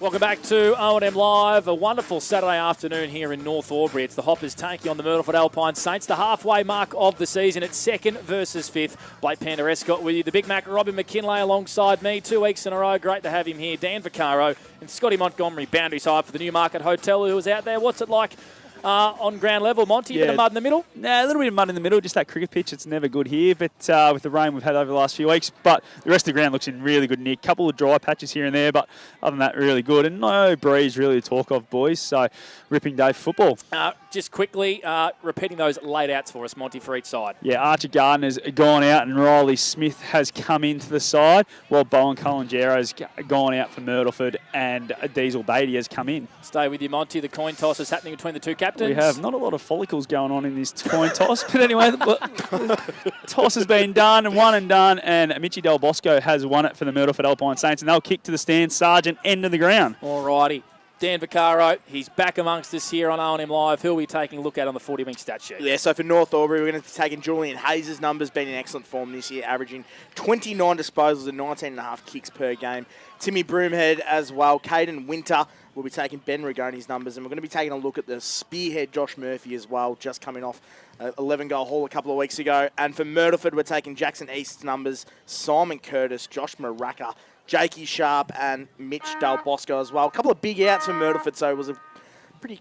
Welcome back to O&M Live. A wonderful Saturday afternoon here in North Albury. It's the Hoppers taking on the Myrtleford Alpine Saints. The halfway mark of the season. It's second versus fifth. Blake Panda-Escott with you. The Big Mac, Robin McKinlay alongside me. 2 weeks in a row. Great to have him here. Dan Vaccaro and Scotty Montgomery, boundary side for the Newmarket Hotel, who was out there. What's it like on ground level, Monty? A bit of mud in the middle? Nah, a little bit of mud in the middle, just that cricket pitch. It's never good here, but with the rain we've had over the last few weeks. But the rest of the ground looks in really good nick. Couple of dry patches here and there, but other than that, really good. And no breeze really to talk of, boys. So, ripping day for football. Just quickly, repeating those laid outs for us, Monty, for each side. Yeah, Archie Gardner's gone out and Riley Smith has come into the side, while Bowen Colangero's gone out for Myrtleford and Diesel Beatty has come in. Stay with you, Monty. The coin toss is happening between the two captains. We have not a lot of follicles going on in this coin toss, but anyway, the toss has been done and done, and Mitchie Del Bosco has won it for the Myrtleford Alpine Saints, and they'll kick to the stand, Sargent, end of the ground. All righty. Dan Vaccaro, he's back amongst us here on O&M Live. Who are we taking a look at on the 40-minute stat sheet? Yeah, so for North Albury, we're going to be taking Julian Hayes' numbers, been in excellent form this year, averaging 29 disposals and 19.5 kicks per game. Timmy Broomhead as well. Caden Winter will be taking Ben Rigoni's numbers, and we're going to be taking a look at the spearhead Josh Murphy as well, just coming off an 11-goal haul a couple of weeks ago. And for Myrtleford, we're taking Jackson East's numbers, Simon Curtis, Josh Maraka, Jakey Sharp and Mitch Del Bosco as well. A couple of big outs for Myrtleford, so it was a pretty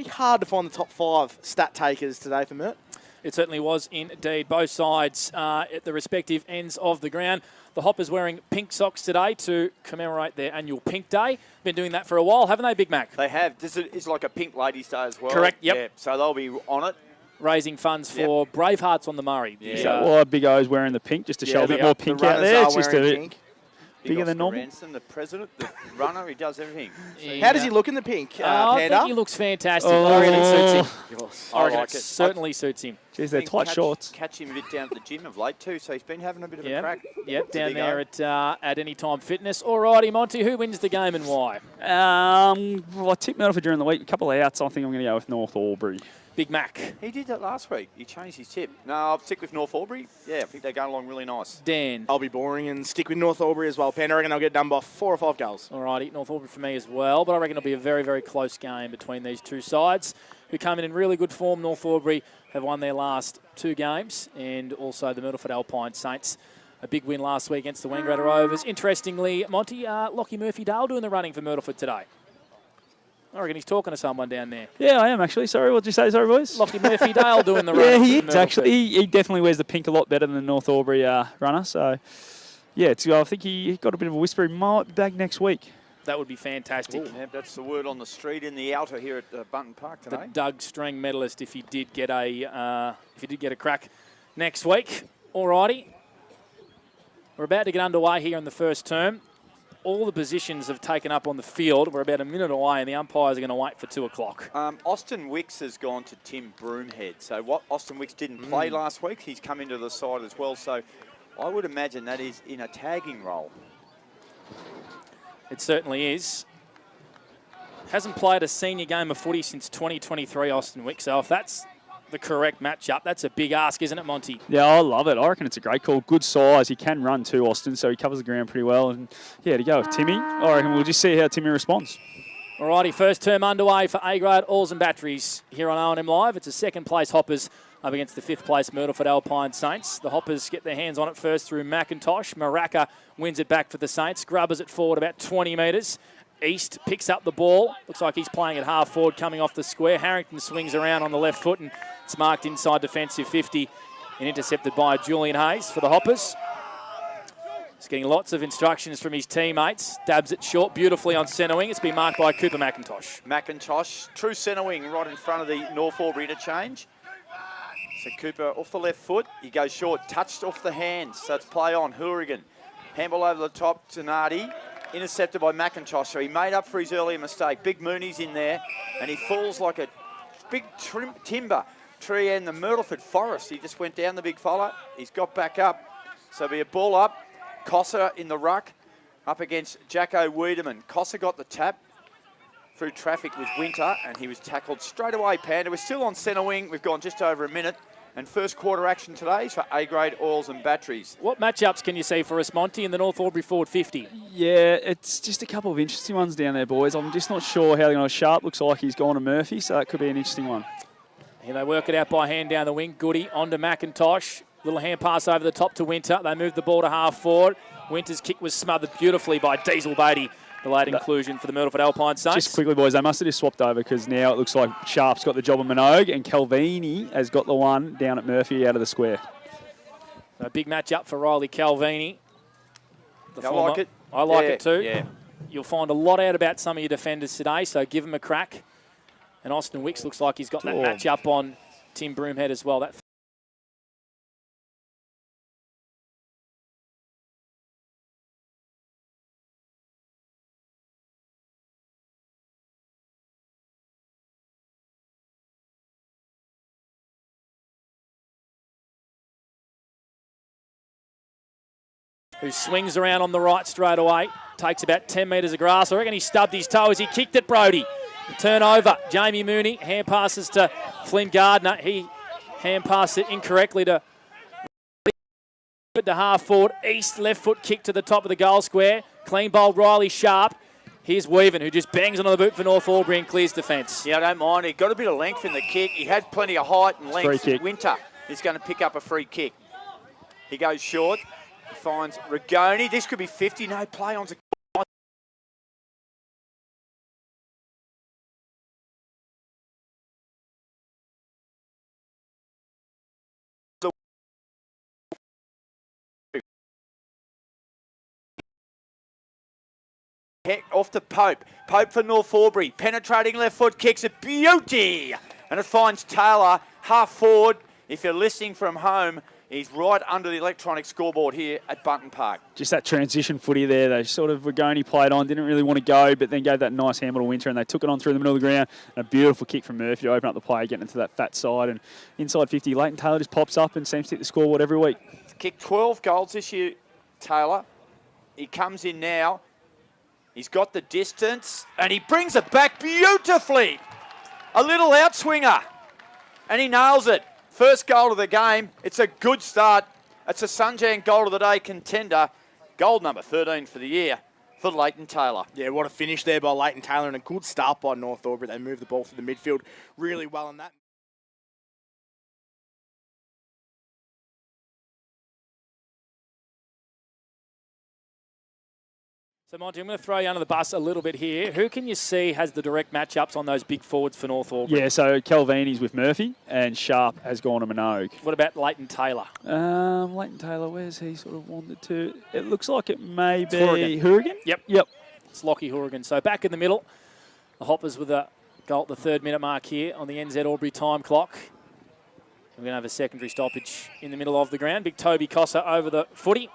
hard to find the top 5 stat takers today for Myrt. It certainly was indeed. Both sides at the respective ends of the ground. The Hoppers wearing pink socks today to commemorate their annual Pink Day. Been doing that for a while, haven't they, Big Mac? They have. This is like a Pink Ladies' Day as well. Correct, yep. Yeah, so they'll be on it. Raising funds for Bravehearts on the Murray. Yeah. Well, Big O's wearing the pink just to show a bit more pink out there. It's just a bit bigger than normal. Ransom, the president, the runner, he does everything. How does he look in the pink, I think he looks fantastic. I reckon it suits him. I reckon like it certainly suits him. Jeez, they're tight shorts. Catch him a bit down at the gym of late too, so he's been having a bit of a crack. Yep, down there at Anytime Fitness. Alrighty, Monty, who wins the game and why? Well, I tipped Myrtleford during the week. A couple of outs. I think I'm going to go with North Albury. Big Mac. He did that last week. He changed his tip. No, I'll stick with North Albury. Yeah, I think they're going along really nice. Dan. I'll be boring and stick with North Albury as well. Pen, I reckon they'll get done by 4 or 5 goals. Alrighty, North Albury for me as well, but I reckon it'll be a very, very close game between these two sides, who come in really good form. North Albury have won their last 2 games, and also the Myrtleford Alpine Saints. A big win last week against the Wangaratta Rovers. Interestingly, Monty, Lockie Murphy-Dale doing the running for Myrtleford today. I reckon he's talking to someone down there. Yeah, I am actually. Sorry, what did you say? Sorry, boys? Lockie Murphy-Dale doing the running. Yeah, he is actually. He definitely wears the pink a lot better than the North Albury runner. So, yeah, I think he got a bit of a whisper. He might be back next week. That would be fantastic. Yeah, that's the word on the street in the outer here at Bunton Park today. The Doug Strang medalist, if he did get a crack next week. Alrighty, we're about to get underway here in the first term. All the positions have taken up on the field. We're about a minute away, and the umpires are going to wait for 2 o'clock. Austin Wicks has gone to Tim Broomhead. So what Austin Wicks didn't play last week, he's come into the side as well. So I would imagine that is in a tagging role. It certainly is. Hasn't played a senior game of footy since 2023, Austin Wicks. So if that's the correct matchup, that's a big ask, isn't it, Monty? Yeah, I love it. I reckon it's a great call. Good size. He can run too, Austin, so he covers the ground pretty well. And, yeah, to go with Timmy, I reckon we'll just see how Timmy responds. Alrighty, first term underway for A-grade Oars and Batteries here on O&M Live. It's a second-place Hoppers up against the fifth-place Myrtleford Alpine Saints. The Hoppers get their hands on it first through McIntosh. Maraka wins it back for the Saints. Grubbers it forward about 20 metres. East picks up the ball. Looks like he's playing at half forward coming off the square. Harrington swings around on the left foot and it's marked inside defensive 50 and intercepted by Julian Hayes for the Hoppers. He's getting lots of instructions from his teammates. Dabs it short beautifully on centre wing. It's been marked by Cooper McIntosh. McIntosh, true centre wing right in front of the North Albury interchange. So Cooper off the left foot. He goes short, touched off the hands. So it's play on. Hourigan. Handball over the top to Nardi. Intercepted by McIntosh. So he made up for his earlier mistake. Big Mooney's in there. And he falls like a big timber tree in the Myrtleford forest. He just went down the big fella. He's got back up. So it'll be a ball up. Cossa in the ruck. Up against Jacko Wiedemann. Cossa got the tap. Through traffic was Winter. And he was tackled straight away, Panda. We're still on centre wing. We've gone just over a minute. And first quarter action today is for A-grade oils and batteries. What matchups can you see for us, Monty, in the North Albury Ford 50? Yeah, it's just a couple of interesting ones down there, boys. I'm just not sure how they're going to Sharp. Looks like he's gone to Murphy, so that could be an interesting one. Here they work it out by hand down the wing. Goody onto McIntosh. Little hand pass over the top to Winter. They move the ball to half forward. Winter's kick was smothered beautifully by Diesel Beatty. The late inclusion for the Myrtleford Alpine Saints. Just quickly, boys, they must have just swapped over because now it looks like Sharp's got the job on Minogue and Calvini has got the one down at Murphy out of the square. A big match up for Riley Calvini. I like it. I like it too. Yeah. You'll find a lot out about some of your defenders today, so give them a crack. And Austin Wicks looks like he's got that match up on Tim Broomhead as well. That who swings around on the right straight away. Takes about 10 metres of grass. I reckon he stubbed his toe as he kicked it, Brody. Turnover. Jamie Mooney. Hand passes to Flynn Gardner. He hand passed it incorrectly to half forward. East left foot kick to the top of the goal square. Clean bowled Riley Sharp. Here's Weaven, who just bangs onto the boot for North Albury and clears defence. Yeah, I don't mind. He got a bit of length in the kick. He had plenty of height and length. Free kick. Winter is going to pick up a free kick. He goes short. He finds Rigoni. This could be 50. No play on. Off to Pope. Pope for North Albury. Penetrating left foot kicks a beauty. And it finds Taylor half forward. If you're listening from home, he's right under the electronic scoreboard here at Bunton Park. Just that transition footy there. They sort of Rigoni played on, didn't really want to go, but then gave that nice handle to Winter and they took it on through the middle of the ground. And a beautiful kick from Murphy to open up the play, getting into that fat side. And inside 50, Leighton Taylor just pops up and seems to hit the scoreboard every week. He's kicked 12 goals this year, Taylor. He comes in now. He's got the distance, and he brings it back beautifully. A little outswinger, and he nails it. First goal of the game. It's a good start. It's a Sunjang goal of the day contender. Goal number 13 for the year for Leighton Taylor. Yeah, what a finish there by Leighton Taylor and a good start by North Albury. They moved the ball through the midfield really well on that. So, Monty, I'm going to throw you under the bus a little bit here. Who can you see has the direct matchups on those big forwards for North Albury? Yeah, so Calvini's with Murphy and Sharp has gone to Minogue. What about Leighton Taylor? Leighton Taylor, where's he sort of wanted to? It looks like it may be Hourigan. Yep. It's Lockie Hourigan. So back in the middle, the Hoppers with a goal at the 3rd minute mark here on the NZ Albury time clock. We're going to have a secondary stoppage in the middle of the ground. Big Toby Cossa over the footy.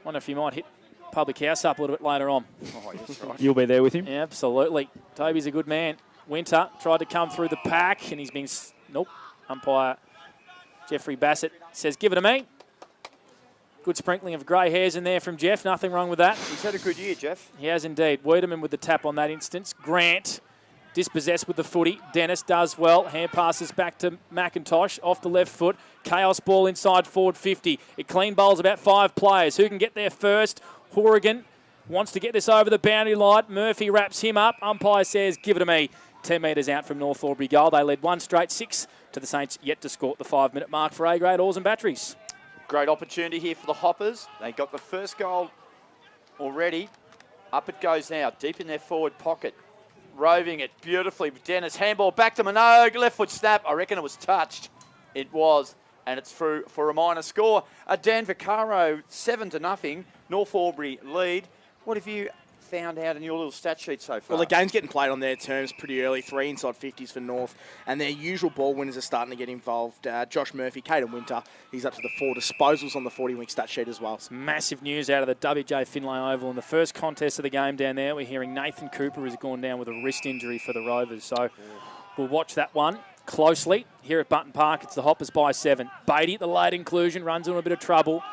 Wonder if you might hit Public House up a little bit later on. Oh, yes, right. You'll be there with him? Yeah, absolutely. Toby's a good man. Winter tried to come through the pack and he's been... Nope. Umpire Jeffrey Bassett says, give it to me. Good sprinkling of grey hairs in there from Jeff. Nothing wrong with that. He's had a good year, Jeff. He has indeed. Wiedemann with the tap on that instance. Grant dispossessed with the footy. Dennis does well. Hand passes back to McIntosh off the left foot. Chaos ball inside forward 50. It clean bowls about 5 players. Who can get there first? Hourigan wants to get this over the boundary line. Murphy wraps him up. Umpire says, give it to me. 10 metres out from North Albury goal. They led 1 straight 6 to the Saints, yet to score at the 5-minute mark for A-grade oils and batteries. Great opportunity here for the Hoppers. They got the first goal already. Up it goes now, deep in their forward pocket. Roving it beautifully. Dennis, handball back to Minogue. Left foot snap. I reckon it was touched. It was. And it's through for a minor score. Dan Vaccaro, 7-0. North Albury lead. What have you found out in your little stat sheet so far? Well, the game's getting played on their terms pretty early. 3 inside 50s for North. And their usual ball winners are starting to get involved. Josh Murphy, Caden Winter, he's up to the 4 disposals on the 40-wing stat sheet as well. It's massive news out of the WJ Finlay Oval in the first contest of the game down there. We're hearing Nathan Cooper has gone down with a wrist injury for the Rovers. So we'll watch that one closely. Here at Bunton Park, it's the Hoppers by 7. Beatty at the late inclusion, runs into a bit of trouble.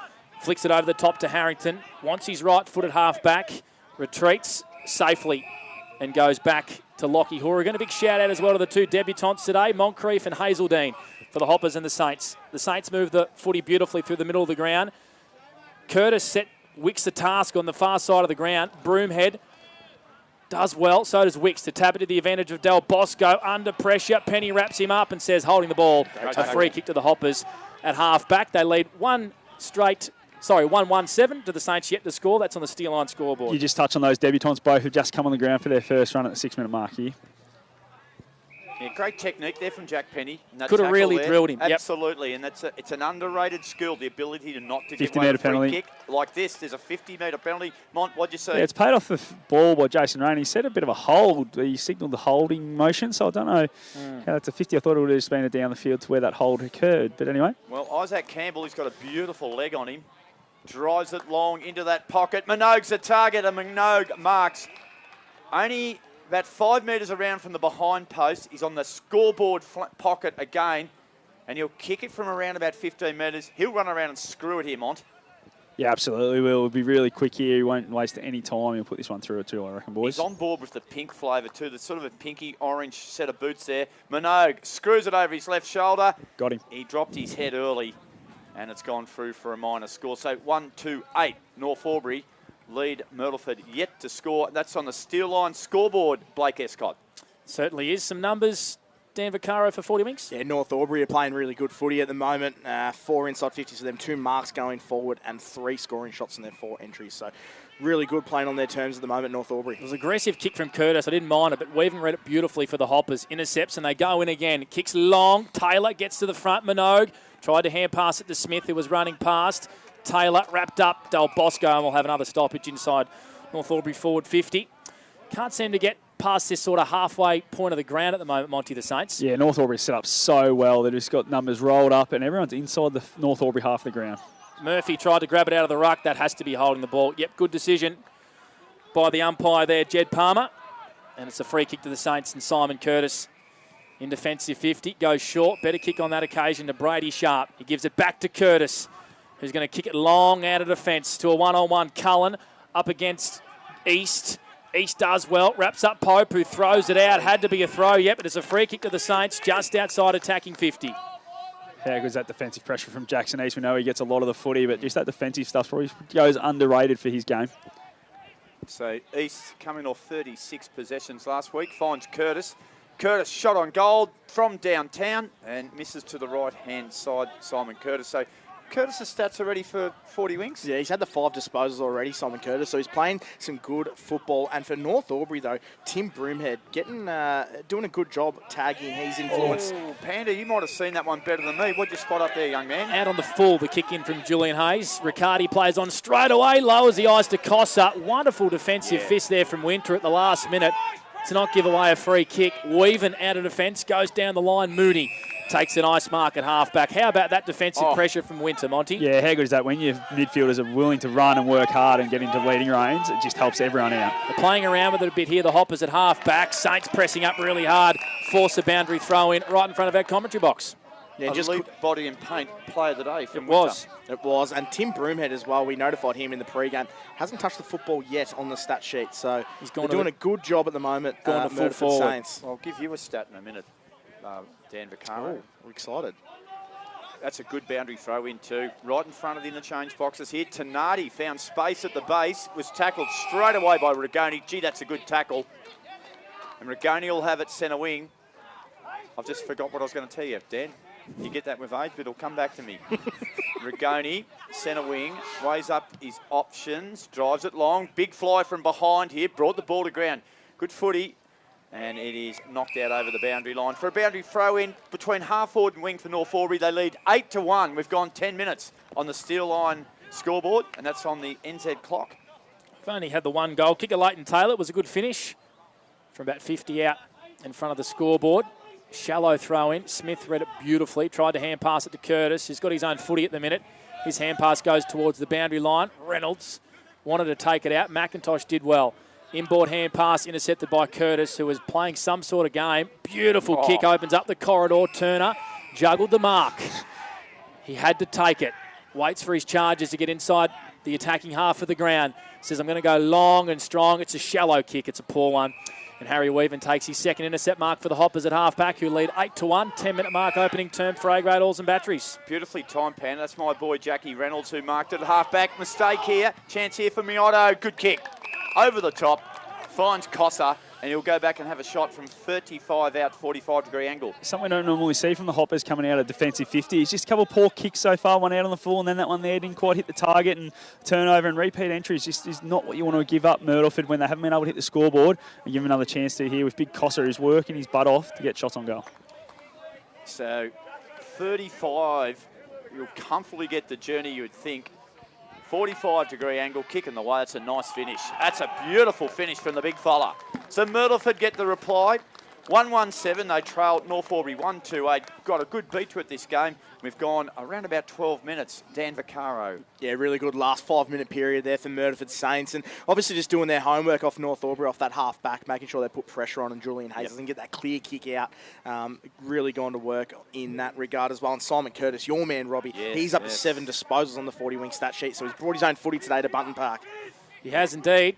Flicks it over the top to Harrington. Wants his right foot at half back. Retreats safely and goes back to Lockie Hourigan. A big shout out as well to the 2 debutants today, Moncrief and Hazeldine. for the Hoppers and the Saints. The Saints move the footy beautifully through the middle of the ground. Curtis set Wicks the task on the far side of the ground. Broomhead does well, so does Wicks to tap it to the advantage of Del Bosco. Under pressure, Penny wraps him up and says, holding the ball. A free kick to the Hoppers at half-back. They lead 1-17 to the Saints yet to score. That's on the Steel Line scoreboard. You just touch on those debutants, both have just come on the ground for their first run at the 6-minute mark here. Yeah, great technique there from Jack Penny. Could have really drilled him. Absolutely, and it's an underrated skill, the ability to not to give 50-metre away a free penalty. kick like this. There's a 50-metre penalty. Mont, what'd you see? Yeah, it's paid off the ball by Jason Rain. He said a bit of a hold. He signalled the holding motion, so I don't know how that's a 50. I thought it would have just been down the field to where that hold occurred. But anyway. Well, Isaac Campbell, he's got a beautiful leg on him. Drives it long into that pocket. Minogue's the target, and Minogue marks only about 5 metres around from the behind post. He's on the scoreboard pocket again, and he'll kick it from around about 15 metres. He'll run around and screw it here, Mont. Yeah, absolutely. We'll be really quick here. He won't waste any time. He'll put this one through it too, I reckon, boys. He's on board with the pink flavour too. There's sort of a pinky orange set of boots there. Minogue screws it over his left shoulder. Got him. He dropped his head early, and it's gone through for a minor score. So 1-2-8, North Albury lead Myrtleford yet to score. That's on the Steel Line scoreboard, Blake Escott. Certainly is. Some numbers, Dan Vaccaro for 40 Winks. Yeah, North Albury are playing really good footy at the moment. 4 inside 50s for them, 2 marks going forward, and 3 scoring shots in their 4 entries. So really good playing on their terms at the moment, North Albury. It was an aggressive kick from Curtis. I didn't mind it, but Weaven read it beautifully for the Hoppers. Intercepts, and they go in again. Kicks long. Taylor gets to the front. Minogue tried to hand pass it to Smith, who was running past. Taylor wrapped up Del Bosco, and we'll have another stoppage inside North Albury forward 50. Can't seem to get past this sort of halfway point of the ground at the moment, Monty, the Saints. Yeah, North Albury set up so well. They've just got numbers rolled up, and everyone's inside the North Albury half of the ground. Murphy tried to grab it out of the ruck. That has to be holding the ball. Yep, good decision by the umpire there, Jed Palmer. And it's a free kick to the Saints, and Simon Curtis in defensive 50. Goes short. Better kick on that occasion to Brady Sharp. He gives it back to Curtis, who's going to kick it long out of defence to a one-on-one Cullen up against East. East does well, wraps up Pope, who throws it out. Had to be a throw, yep, but it's a free kick to the Saints just outside attacking 50. How good's that defensive pressure from Jackson East? We know he gets a lot of the footy, but just that defensive stuff probably goes underrated for his game. So East coming off 36 possessions last week, finds Curtis. Curtis shot on goal from downtown and misses to the right-hand side, Simon Curtis. So Curtis' stats are ready for 40 Winks. Yeah, he's had the 5 disposals already, Simon Curtis, so he's playing some good football. And for North Albury, though, Tim Broomhead doing a good job tagging his influence. Oh, Panda, you might have seen that one better than me. What'd you spot up there, young man? Out on the full, the kick in from Julian Hayes. Riccardi plays on straight away, lowers the eyes to Cossa. Wonderful defensive fist there from Winter at the last minute to not give away a free kick. Weaven out of defence, goes down the line. Mooney takes a nice mark at half-back. How about that defensive pressure from Winter, Monty? Yeah, how good is that? When your midfielders are willing to run and work hard and get into leading range, it just helps everyone out. They're playing around with it a bit here. The Hoppers at half-back. Saints pressing up really hard. Force a boundary throw in right in front of our commentary box. Yeah, just elite body and paint player of the day from It was. And Tim Broomhead as well, we notified him in the pre-game, hasn't touched the football yet on the stat sheet. So he's doing a good job at the moment. Going to full forward. Saints. I'll give you a stat in a minute, Dan Vaccaro. Oh, we're excited. That's a good boundary throw in too. Right in front of the interchange boxes here. Tenardi found space at the base, was tackled straight away by Rigoni. Gee, that's a good tackle. And Rigoni will have it centre wing. I've just forgot what I was going to tell you, Dan. You get that with age, but it'll come back to me. Rigoni, centre wing, weighs up his options, drives it long. Big fly from behind here, brought the ball to ground. Good footy. And it is knocked out over the boundary line. For a boundary throw in between half forward and wing for North Albury, they lead 8-1. We've gone 10 minutes on the Steel Line scoreboard, and that's on the NZ clock. We've only had the one goal. Kicker Leighton Taylor was a good finish from about 50 out in front of the scoreboard. Shallow throw in. Smith read it beautifully. Tried to hand pass it to Curtis. He's got his own footy at the minute. His hand pass goes towards the boundary line. Reynolds wanted to take it out. McIntosh did well. Inboard hand pass intercepted by Curtis, who was playing some sort of game. Beautiful kick, opens up the corridor. Turner juggled the mark. He had to take it. Waits for his charges to get inside the attacking half of the ground. Says, I'm going to go long and strong. It's a shallow kick. It's a poor one. And Harry Weaven takes his second intercept mark for the Hoppers at half-back, who lead 8-1. 10-minute mark opening term for A-grade Oars and Batteries. Beautifully timed, Pan. That's my boy Jackie Reynolds who marked it at half-back. Mistake here. Chance here for Miotto. Good kick. Over the top. Finds Cossa. And he'll go back and have a shot from 35 out, 45-degree angle. Something we don't normally see from the Hoppers coming out of defensive 50. It's just a couple of poor kicks so far, one out on the full, and then that one there didn't quite hit the target, and turnover and repeat entries just is not what you want to give up Myrtleford when they haven't been able to hit the scoreboard, and give them another chance to here with Big Cossa, who's working his butt off to get shots on goal. So 35, you'll comfortably get the journey, you would think. 45-degree angle, kick in the way. That's a nice finish. That's a beautiful finish from the big fella. So Myrtleford get the reply. 1-1-7. They trailed North Albury 1-2-8. Got a good beat to it this game. We've gone around about 12 minutes. Dan Vaccaro. Yeah, really good last 5-minute period there for Myrtleford Saints. And obviously just doing their homework off North Albury, off that half-back, making sure they put pressure on and Julian Hayes and get that clear kick out. Really gone to work in that regard as well. And Simon Curtis, your man, Robbie, he's up to 7 disposals on the 40-wing stat sheet. So he's brought his own footy today to Bunton Park. He has indeed.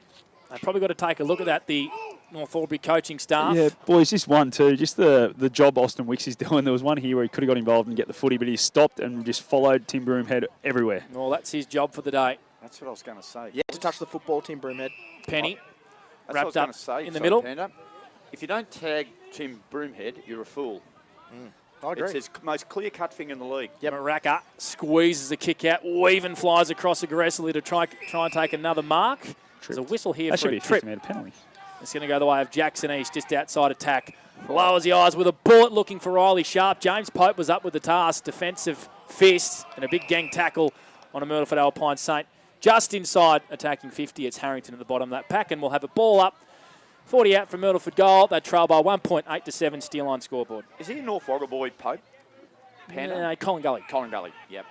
They've probably got to take a look at that, the North Albury coaching staff. Yeah, boys, just one, too. Just the job Austin Wicks is doing. There was one here where he could have got involved and get the footy, but he stopped and just followed Tim Broomhead everywhere. Well, that's his job for the day. That's what I was going to say. Yeah, to touch the football, Tim Broomhead. Penny, That's wrapped what I up was gonna say, in the middle. Panda. If you don't tag Tim Broomhead, you're a fool. I agree. It's his most clear-cut thing in the league. Yep. Maraka squeezes the kick out. Weaven flies across aggressively to try and take another mark. There's a whistle here That for should be a a trip. 50-metre penalty. It's going to go the way of Jackson East, just outside attack. Lowers the eyes with a bullet looking for Riley Sharp. James Pope was up with the task. Defensive fist and a big gang tackle on a Myrtleford Alpine Saint. Just inside attacking 50. It's Harrington at the bottom of that pack, and we'll have a ball up. 40 out from Myrtleford goal. They trail by 1.8 to 7 steal on scoreboard. Is he a North Wagga boy, Pope? No, Colin Gully. Colin Gully, yep.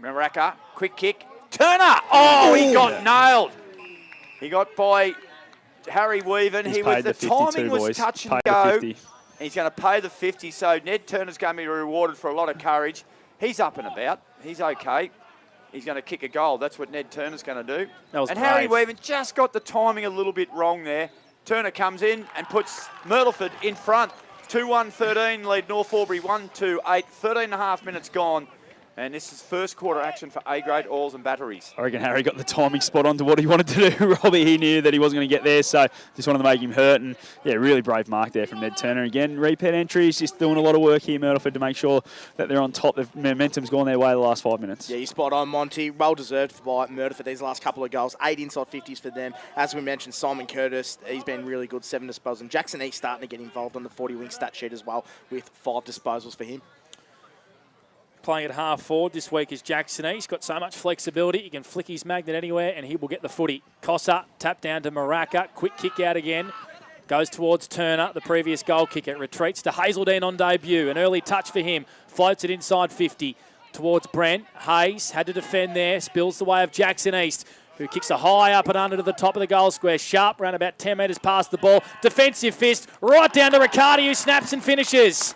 Maraka, quick kick. Turner! Oh, he got nailed. He got by Harry Weaven. He's He paid was, the 52, timing was boys. touch and Paid the go. 50. He's going to pay the 50, so Ned Turner's going to be rewarded for a lot of courage. He's up and about. He's okay. He's going to kick a goal. That's what Ned Turner's going to do. That was and brave. Harry Weaven just got the timing a little bit wrong there. Turner comes in and puts Myrtleford in front. 2-1-13 lead North Albury 1-2-8. 13 and a half minutes gone. And this is first quarter action for A-grade Oars and Batteries. I reckon Harry got the timing spot on to what he wanted to do. Robbie, he knew that he wasn't going to get there, so just wanted to make him hurt. And, yeah, really brave mark there from Ned Turner. Again, repeat entries, just doing a lot of work here, Myrtleford, to make sure that they're on top. The momentum's gone their way the last 5 minutes. Yeah, you're spot on, Monty. Well deserved by Myrtleford these last couple of goals. 8 inside 50s for them. As we mentioned, Simon Curtis, he's been really good, 7 disposals. And Jackson East starting to get involved on the 40-wing stat sheet as well with 5 disposals for him. Playing at half forward this week is Jackson East. He's got so much flexibility. He can flick his magnet anywhere and he will get the footy. Cossa, tap down to Maraka. Quick kick out again. Goes towards Turner, the previous goal kicker. Retreats to Hazeldine on debut. An early touch for him. Floats it inside 50 towards Brent. Hayes had to defend there. Spills the way of Jackson East, who kicks a high up and under to the top of the goal square. Sharp, round about 10 metres past the ball. Defensive fist, right down to Riccardi, who snaps and finishes.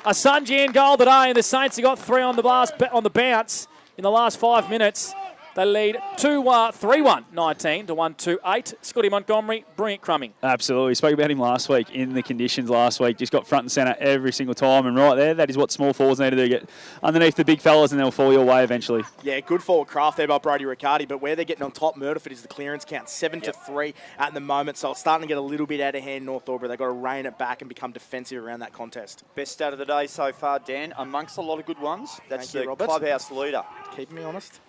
A Sunjan goal today, and the Saints have got 3 on the bounce in the last 5 minutes. They lead 3-1, 19 to 1-2-8. Scotty Montgomery, brilliant crumbing. Absolutely. Spoke about him last week in the conditions last week. Just got front and centre every single time. And right there, that is what small forwards need to do. Get underneath the big fellas and they'll fall your way eventually. Yeah, good forward craft there by Brodie Riccardi. But where they're getting on top, Myrtleford is the clearance count. 7-3 at the moment. So it's starting to get a little bit out of hand, North Albury. They've got to rein it back and become defensive around that contest. Best stat of the day so far, Dan, amongst a lot of good ones. That's Thank you, the Robert. clubhouse leader. Keeping me honest.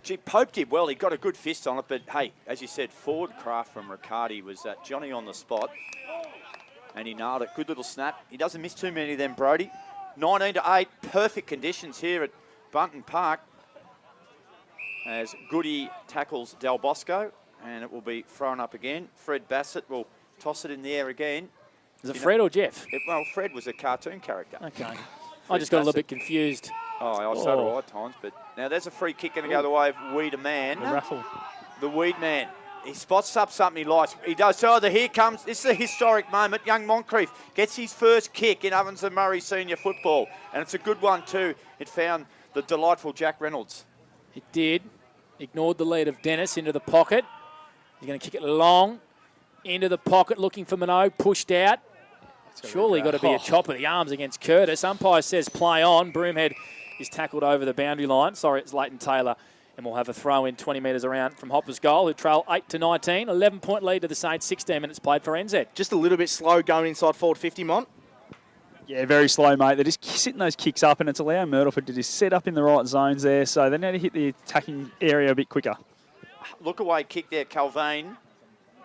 Gee, Pope did well. He got a good fist on it, but hey, as you said, forward craft from Riccardi was Johnny on the spot, and he nailed it. Good little snap. He doesn't miss too many of them, Brodie. 19-8, perfect conditions here at Bunton Park as Goody tackles Del Bosco, and it will be thrown up again. Fred Bassett will toss it in the air again. Is it Fred or Jeff? Well, Fred was a cartoon character. Okay. I just got a little bit confused. Oh, so do I at times. But now there's a free kick going to go the way of Weed Man. The raffle. The Weed Man. He spots up something he likes. He does. So here comes, this is a historic moment. Young Moncrief gets his first kick in Ovens and Murray Senior football. And it's a good one too. It found the delightful Jack Reynolds. It did. Ignored the lead of Dennis into the pocket. He's going to kick it long. Into the pocket, looking for Minogue, pushed out. Surely got to be a chop of the arms against Curtis. Umpire says play on. Broomhead is tackled over the boundary line. Sorry, it's Leighton Taylor. And we'll have a throw in 20 metres around from Hopper's goal, who trail 8-19. 11-point lead to the Saints, 16 minutes played for NZ. Just a little bit slow going inside forward 50, Mont. Yeah, very slow, mate. They're just sitting those kicks up, and it's allowing Myrtleford to just set up in the right zones there. So they need to hit the attacking area a bit quicker. Look away kick there, Calvane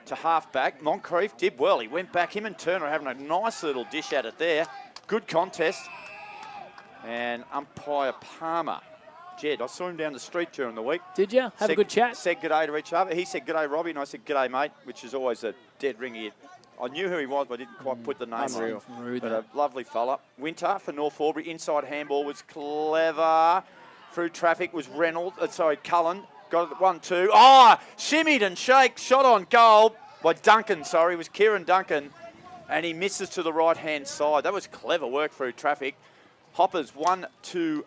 to half-back. Moncrief did well. He went back. Him and Turner having a nice little dish at it there. Good contest. And umpire Palmer. Jed, I saw him down the street during the week. Did you? Have a good chat? Said g'day to each other. He said g'day, Robbie, and I said g'day, mate, which is always a dead ringer. I knew who he was, but I didn't quite put the name on. But a lovely fella. Winter for North Albury. Inside handball was clever. Through traffic was Reynolds. Cullen. Got it 1-2. Oh, shimmied and shake. Shot on goal by Duncan, sorry. It was Kieran Duncan. And he misses to the right-hand side. That was clever work through traffic. Hoppers 1-2-8?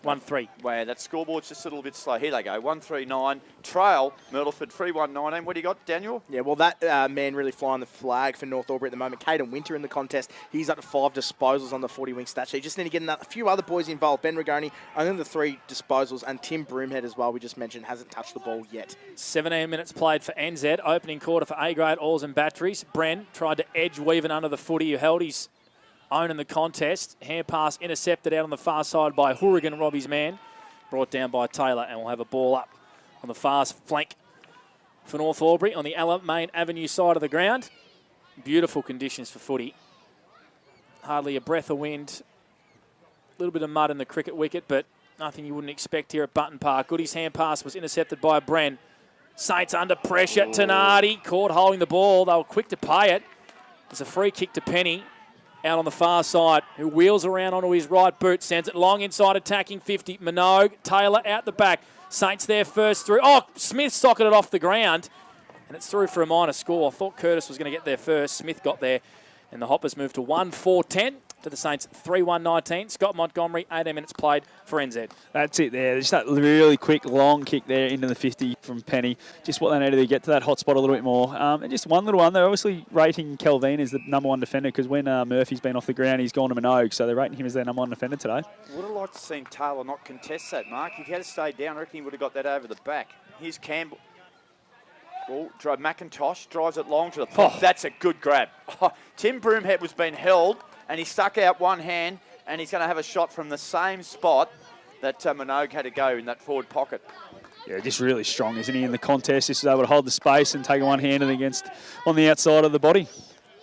1-3. Wow, that scoreboard's just a little bit slow. Here they go, 1-3-9. Trail, Myrtleford 3-1-19. What do you got, Daniel? Yeah, well, that man really flying the flag for North Albury at the moment. Caden Winter in the contest. He's up to 5 disposals on the 40-wing stat sheet. Just need to get a few other boys involved. Ben Rigoni, only the 3 disposals. And Tim Broomhead as well, we just mentioned, hasn't touched the ball yet. 17 minutes played for NZ. Opening quarter for A-grade Oars and Batteries. Bren tried to edge Weaven under the footy, who held his own in the contest. Hand pass intercepted out on the far side by Hourigan, Robbie's man. Brought down by Taylor, and we'll have a ball up on the fast flank for North Albury on the Main Avenue side of the ground. Beautiful conditions for footy. Hardly a breath of wind. A little bit of mud in the cricket wicket, but nothing you wouldn't expect here at Button Park. Goody's hand pass was intercepted by Bren. Saints under pressure. Tenardi caught holding the ball. They were quick to pay it. It's a free kick to Penny. Out on the far side, who wheels around onto his right boot, sends it long inside, attacking 50. Minogue, Taylor out the back. Saints there first through. Oh, Smith socketed off the ground, and it's through for a minor score. I thought Curtis was going to get there first. Smith got there, and the Hoppers moved to 1-4-10 to the Saints 3-1-19. Scott Montgomery, 18 minutes played for NZ. That's it there. Just that really quick, long kick there into the 50 from Penny. Just what they needed to get to that hot spot a little bit more. And just one little one. They're obviously rating Calvine as the number 1 defender because when Murphy's been off the ground, he's gone to Minogue. So they're rating him as their number 1 defender today. Would have liked to seen Taylor not contest that, Mark. If he had stayed down, I reckon he would have got that over the back. Here's Campbell. Ball, McIntosh drives it long to the pop. That's a good grab. Tim Broomhead was being held, and he stuck out one hand, and he's going to have a shot from the same spot that Minogue had to go in that forward pocket. Yeah, just really strong, isn't he, in the contest? Just able to hold the space and take a one-handed against on the outside of the body.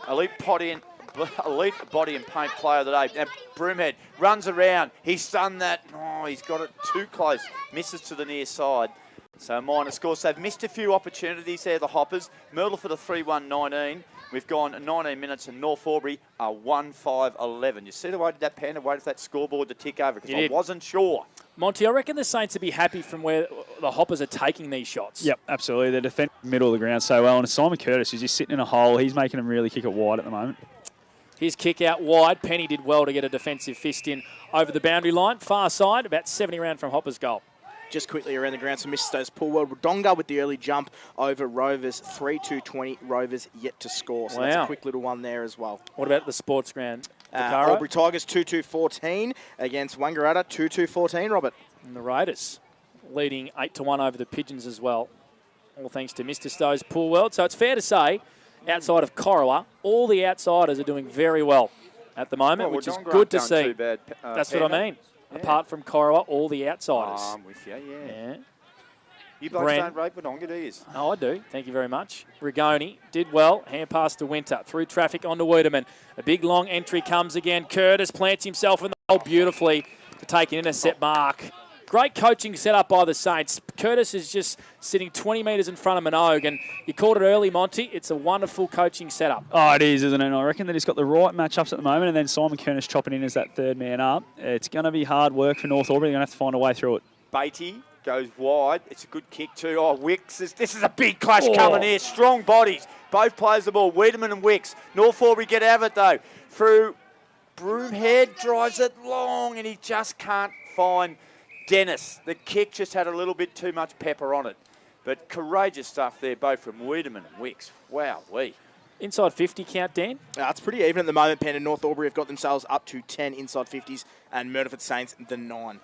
Elite body and paint player of the day. Now, Broomhead runs around. He's done that. Oh, he's got it too close. Misses to the near side. So minor score. So they've missed a few opportunities there, the Hoppers. Myrtleford are 3-1-19. We've gone 19 minutes and North Albury are 1-5-11. You see the way that Panda waited for that scoreboard to tick over because I wasn't sure. Monty, I reckon the Saints would be happy from where the Hoppers are taking these shots. Yep, absolutely. They're defending the middle of the ground so well. And Simon Curtis is just sitting in a hole. He's making them really kick it wide at the moment. His kick out wide. Penny did well to get a defensive fist in over the boundary line. Far side, about 70 round from Hopper's goal. Just quickly around the ground, so Mr. Stowe's pool world. Wodonga with the early jump over Rovers. 3-2-20. Rovers yet to score. So that's a quick little one there as well. What about the sports ground? Albury Tigers 2-2-14 against Wangaratta 2-2-14, Robert. And the Raiders leading 8-1 over the Pigeons as well. All thanks to Mr. Stowe's pool world. So it's fair to say, outside of Corowa, all the outsiders are doing very well at the moment, which is good to see. That's what I mean. Yeah. Apart from Corowa, all the outsiders. I'm with you, yeah. You blokes don't rate Wodonga, do you? Oh, I do. Thank you very much. Rigoni did well. Hand pass to Winter. Through traffic onto Wiedemann. A big long entry comes again. Curtis plants himself in the hole beautifully to take an intercept mark. Great coaching set up by the Saints. Curtis is just sitting 20 metres in front of Minogue, and you called it early, Monty. It's a wonderful coaching setup. Oh, it is, isn't it? And I reckon that he's got the right matchups at the moment, and then Simon Curtis chopping in as that third man up. It's going to be hard work for North Albury. They're going to have to find a way through it. Beatty goes wide. It's a good kick too. Oh, Wicks. This is a big clash coming here. Strong bodies. Both players the ball. Wiedemann and Wicks. North Albury get out of it, though. Through Broomhead drives it long, and he just can't find Dennis. The kick just had a little bit too much pepper on it. But courageous stuff there, both from Wiedemann and Wicks. Wow-wee. Inside 50 count, Dan? It's pretty even at the moment, Pen, and North Albury have got themselves up to 10 inside 50s, and Myrtleford Saints the 9.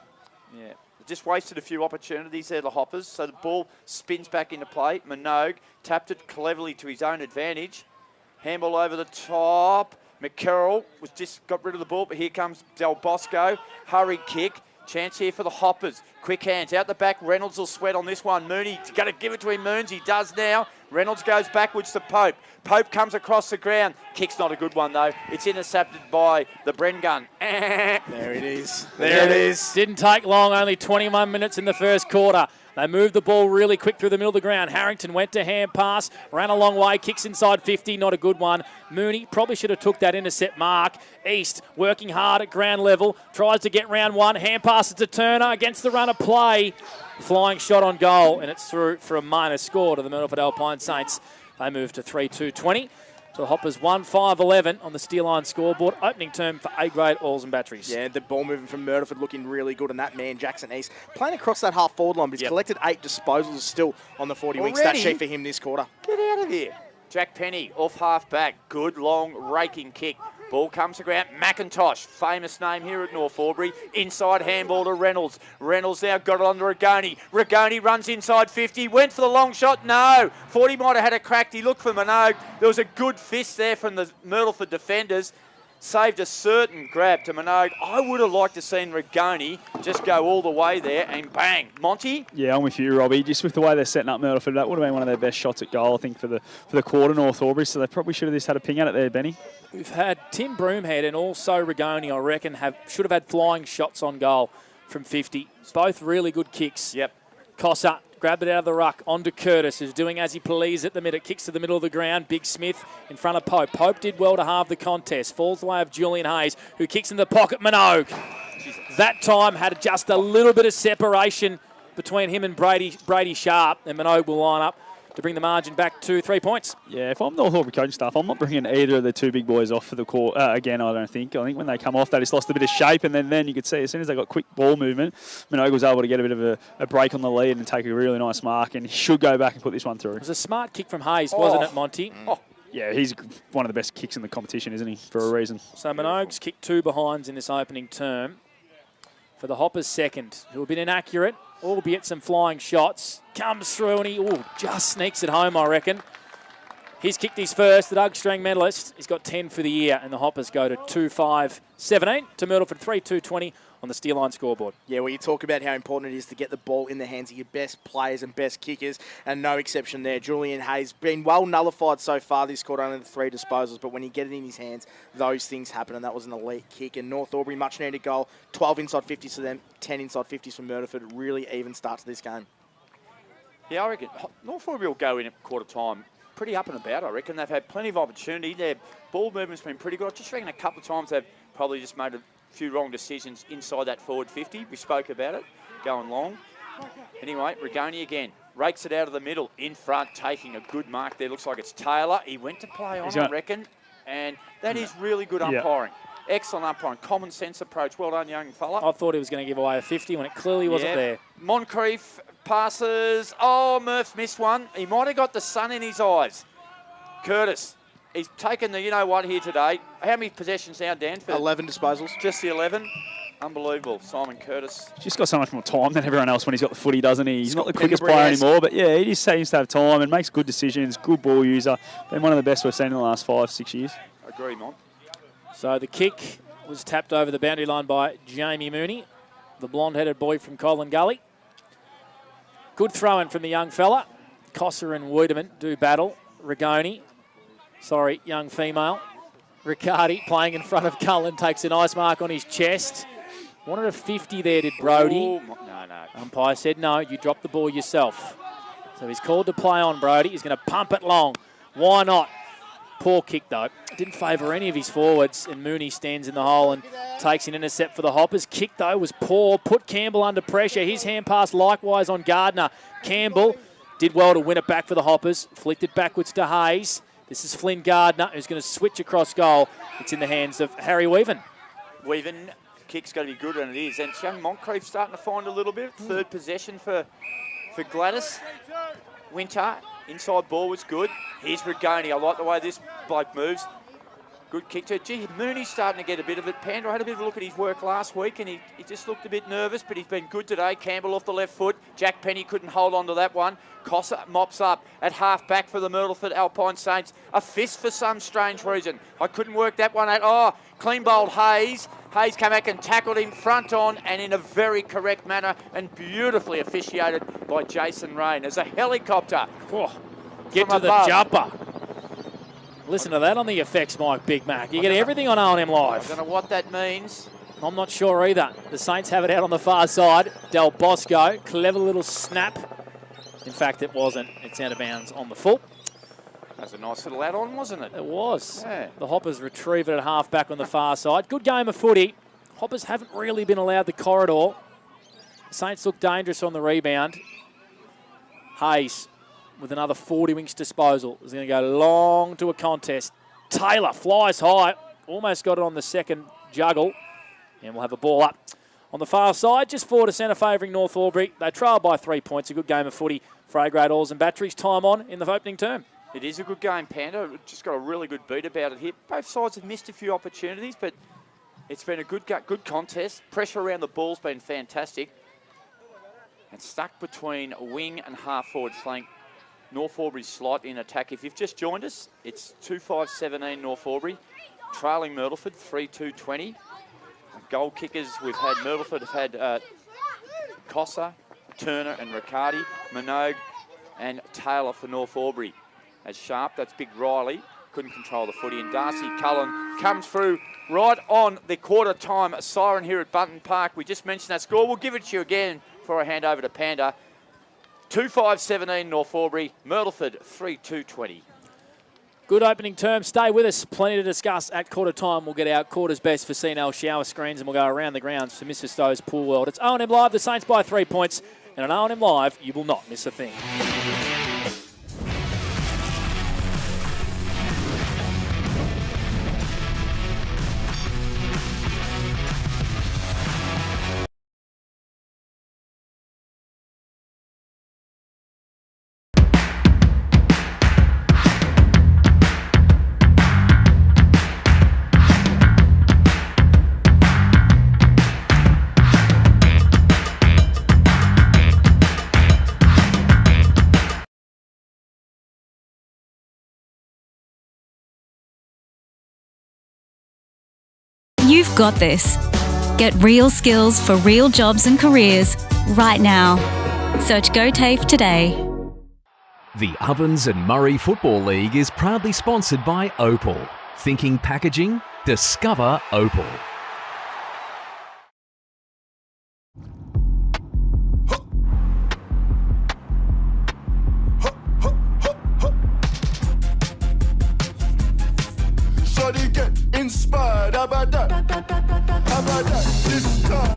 Yeah, just wasted a few opportunities there, the Hoppers. So the ball spins back into play. Minogue tapped it cleverly to his own advantage. Handball over the top. McCarroll was just got rid of the ball, but here comes Del Bosco. Hurried kick. Chance here for the Hoppers. Quick hands out the back. Reynolds will sweat on this one. Mooney's got to give it to him. Moons, he does now. Reynolds goes backwards to Pope. Pope comes across the ground. Kick's not a good one, though. It's intercepted by the Bren gun. There it is. There it is. Didn't take long, only 21 minutes in the first quarter. They moved the ball really quick through the middle of the ground. Harrington went to hand pass, ran a long way, kicks inside 50, not a good one. Mooney probably should have took that intercept mark. East working hard at ground level, tries to get round one, hand passes to Turner against the run of play. Flying shot on goal, and it's through for a minor score to the Myrtleford Alpine Saints. They move to 3-2-20. So the Hoppers 1-5-11 on the Steel Line scoreboard. Opening term for A-grade oils and batteries. Yeah, the ball moving from Myrtleford looking really good, and that man, Jackson East, playing across that half-forward line, but he's collected 8 disposals still on the 40-week stat sheet for him this quarter. Get out of here. Jack Penny off half-back. Good, long, raking kick. Ball comes to ground. McIntosh, famous name here at North Albury. Inside handball to Reynolds. Reynolds now got it on to Rigoni. Rigoni runs inside 50. Went for the long shot. No. 40 might have had it cracked. He looked for Minogue. There was a good fist there from the Myrtleford defenders. Saved a certain grab to Minogue. I would have liked to seen Rigoni just go all the way there and bang. Monty? Yeah, I'm with you, Robbie. Just with the way they're setting up Myrtleford, that would have been one of their best shots at goal, I think, for the quarter, North Albury. So they probably should have just had a ping at it there, Benny. We've had Tim Broomhead and also Rigoni, I reckon, should have had flying shots on goal from 50. Both really good kicks. Yep. Cossa grabbed it out of the ruck onto Curtis, who's doing as he pleases at the minute. Kicks to the middle of the ground. Big Smith in front of Pope. Pope did well to halve the contest. Falls the way of Julian Hayes, who kicks in the pocket. Minogue. That time had just a little bit of separation between him and Brady Sharp, and Minogue will line up to bring the margin back to 3 points. Yeah, if I'm North Albury coaching staff, I'm not bringing either of the two big boys off for the court again, I don't think. I think when they come off, they just lost a bit of shape, and then you could see as soon as they got quick ball movement, Minogue was able to get a bit of a break on the lead and take a really nice mark, and he should go back and put this one through. It was a smart kick from Hayes, wasn't it, Monty? Oh. Yeah, he's one of the best kicks in the competition, isn't he, for a reason. So Minogue's kicked 2 behinds in this opening term. For the Hoppers second, who have been inaccurate, albeit some flying shots. Comes through and he just sneaks it home, I reckon. He's kicked his first, the Doug Strang medalist. He's got 10 for the year, and the Hoppers go to 2-5-17 to Myrtleford 3-2-20 on the Steel Line scoreboard. Yeah, well, you talk about how important it is to get the ball in the hands of your best players and best kickers, and no exception there. Julian Hayes been well nullified so far this quarter, only the 3 disposals, but when you get it in his hands, those things happen, and that was an elite kick. And North Albury, much needed goal, 12 inside 50s for them, 10 inside 50s for Myrtleford. Really even start to this game. Yeah, I reckon North Albury will go in at quarter time pretty up and about, I reckon. They've had plenty of opportunity. Their ball movement's been pretty good. I just reckon a couple of times they've probably just made a few wrong decisions inside that forward 50. We spoke about it, going long. Anyway, Rigoni again. Rakes it out of the middle, in front, taking a good mark there. Looks like it's Taylor. He went to play on, I reckon. And that is really good umpiring. Excellent umpiring. Common sense approach. Well done, young fella. I thought he was going to give away a 50 when it clearly wasn't there. Moncrief passes. Oh, Murph missed one. He might have got the sun in his eyes. Curtis. He's taken the you-know-what here today. How many possessions now, Dan? 11 disposals. Just the 11. Unbelievable. Simon Curtis. He's just got so much more time than everyone else when he's got the footy, doesn't he? He's not the quickest player anymore, but yeah, he just seems to have time and makes good decisions, good ball user. Been one of the best we've seen in the last 5-6 years. Agree, Mon. So the kick was tapped over the boundary line by Jamie Mooney, the blonde-headed boy from Colin Gully. Good throw-in from the young fella. Cossa and Wiedemann do battle. Young female. Riccardi playing in front of Cullen, takes a nice mark on his chest. Wanted a 50 there, did Brody. Ooh, no. Umpire said, no, you dropped the ball yourself. So he's called to play on Brody. He's going to pump it long. Why not? Poor kick, though. Didn't favour any of his forwards, and Mooney stands in the hole and takes an intercept for the Hoppers. Kick, though, was poor. Put Campbell under pressure. His hand pass likewise on Gardner. Campbell did well to win it back for the Hoppers. Flicked it backwards to Hayes. This is Flynn Gardner, who's going to switch across goal. It's in the hands of Harry Weaven. Kick's going to be good, and it is. And young Moncrief starting to find a little bit. Third possession for for Gladys. Winter, inside ball was good. Here's Rigoni. I like the way this bloke moves. Good kick to gee, Mooney's starting to get a bit of it. Panda had a bit of a look at his work last week and he just looked a bit nervous, but he's been good today. Campbell off the left foot. Jack Penny couldn't hold on to that one. Cossa mops up at half back for the Myrtleford Alpine Saints. A fist for some strange reason. I couldn't work that one out. Oh, clean bowled Hayes. Hayes came back and tackled him front on and in a very correct manner and beautifully officiated by Jason Rain. There's a helicopter. Oh, get to the jumper. Listen to that on the effects, Mike Big Mac. You get everything on O&M Live. I don't know what that means. I'm not sure either. The Saints have it out on the far side. Del Bosco, clever little snap. In fact, it wasn't. It's out of bounds on the full. That was a nice little add-on, wasn't it? It was. Yeah. The Hoppers retrieve it at half back on the far side. Good game of footy. Hoppers haven't really been allowed the corridor. Saints look dangerous on the rebound. Hayes with another 40 wings disposal. Is going to go long to a contest. Taylor flies high. Almost got it on the second juggle. And we'll have a ball up. On the far side, just 4 to centre favouring North Albury. They trail by 3 points. A good game of footy for A-grade Oars and Batteries. Time on in the opening term. It is a good game, Panda. Just got a really good beat about it here. Both sides have missed a few opportunities, but it's been a good contest. Pressure around the ball's been fantastic. And stuck between a wing and half-forward flank. North Albury slot in attack. If you've just joined us, it's 2-5-17 North Albury. Trailing Myrtleford, 3-2-20. Goal kickers, we've had Myrtleford have had Cossa, Turner and Riccardi, Minogue and Taylor for North Albury. As Sharp, that's Big Riley, couldn't control the footy. And Darcy Cullen comes through right on the quarter time siren here at Bunton Park. We just mentioned that score. We'll give it to you again before I hand over to Panda. 2-5-17 North Albury, Myrtleford 3-2-20. Good opening term. Stay with us. Plenty to discuss at quarter time. We'll get our quarters best for CNL shower screens and we'll go around the grounds for Mr. Stowe's Pool World. It's O&M Live, the Saints by 3 points. And on O&M Live, you will not miss a thing. You've got this. Get real skills for real jobs and careers right now. Search GoTAFE today. The Ovens and Murray Football League is proudly sponsored by Opal. Thinking packaging? Discover Opal. Shawty get inspired, how about that? How about that? This time.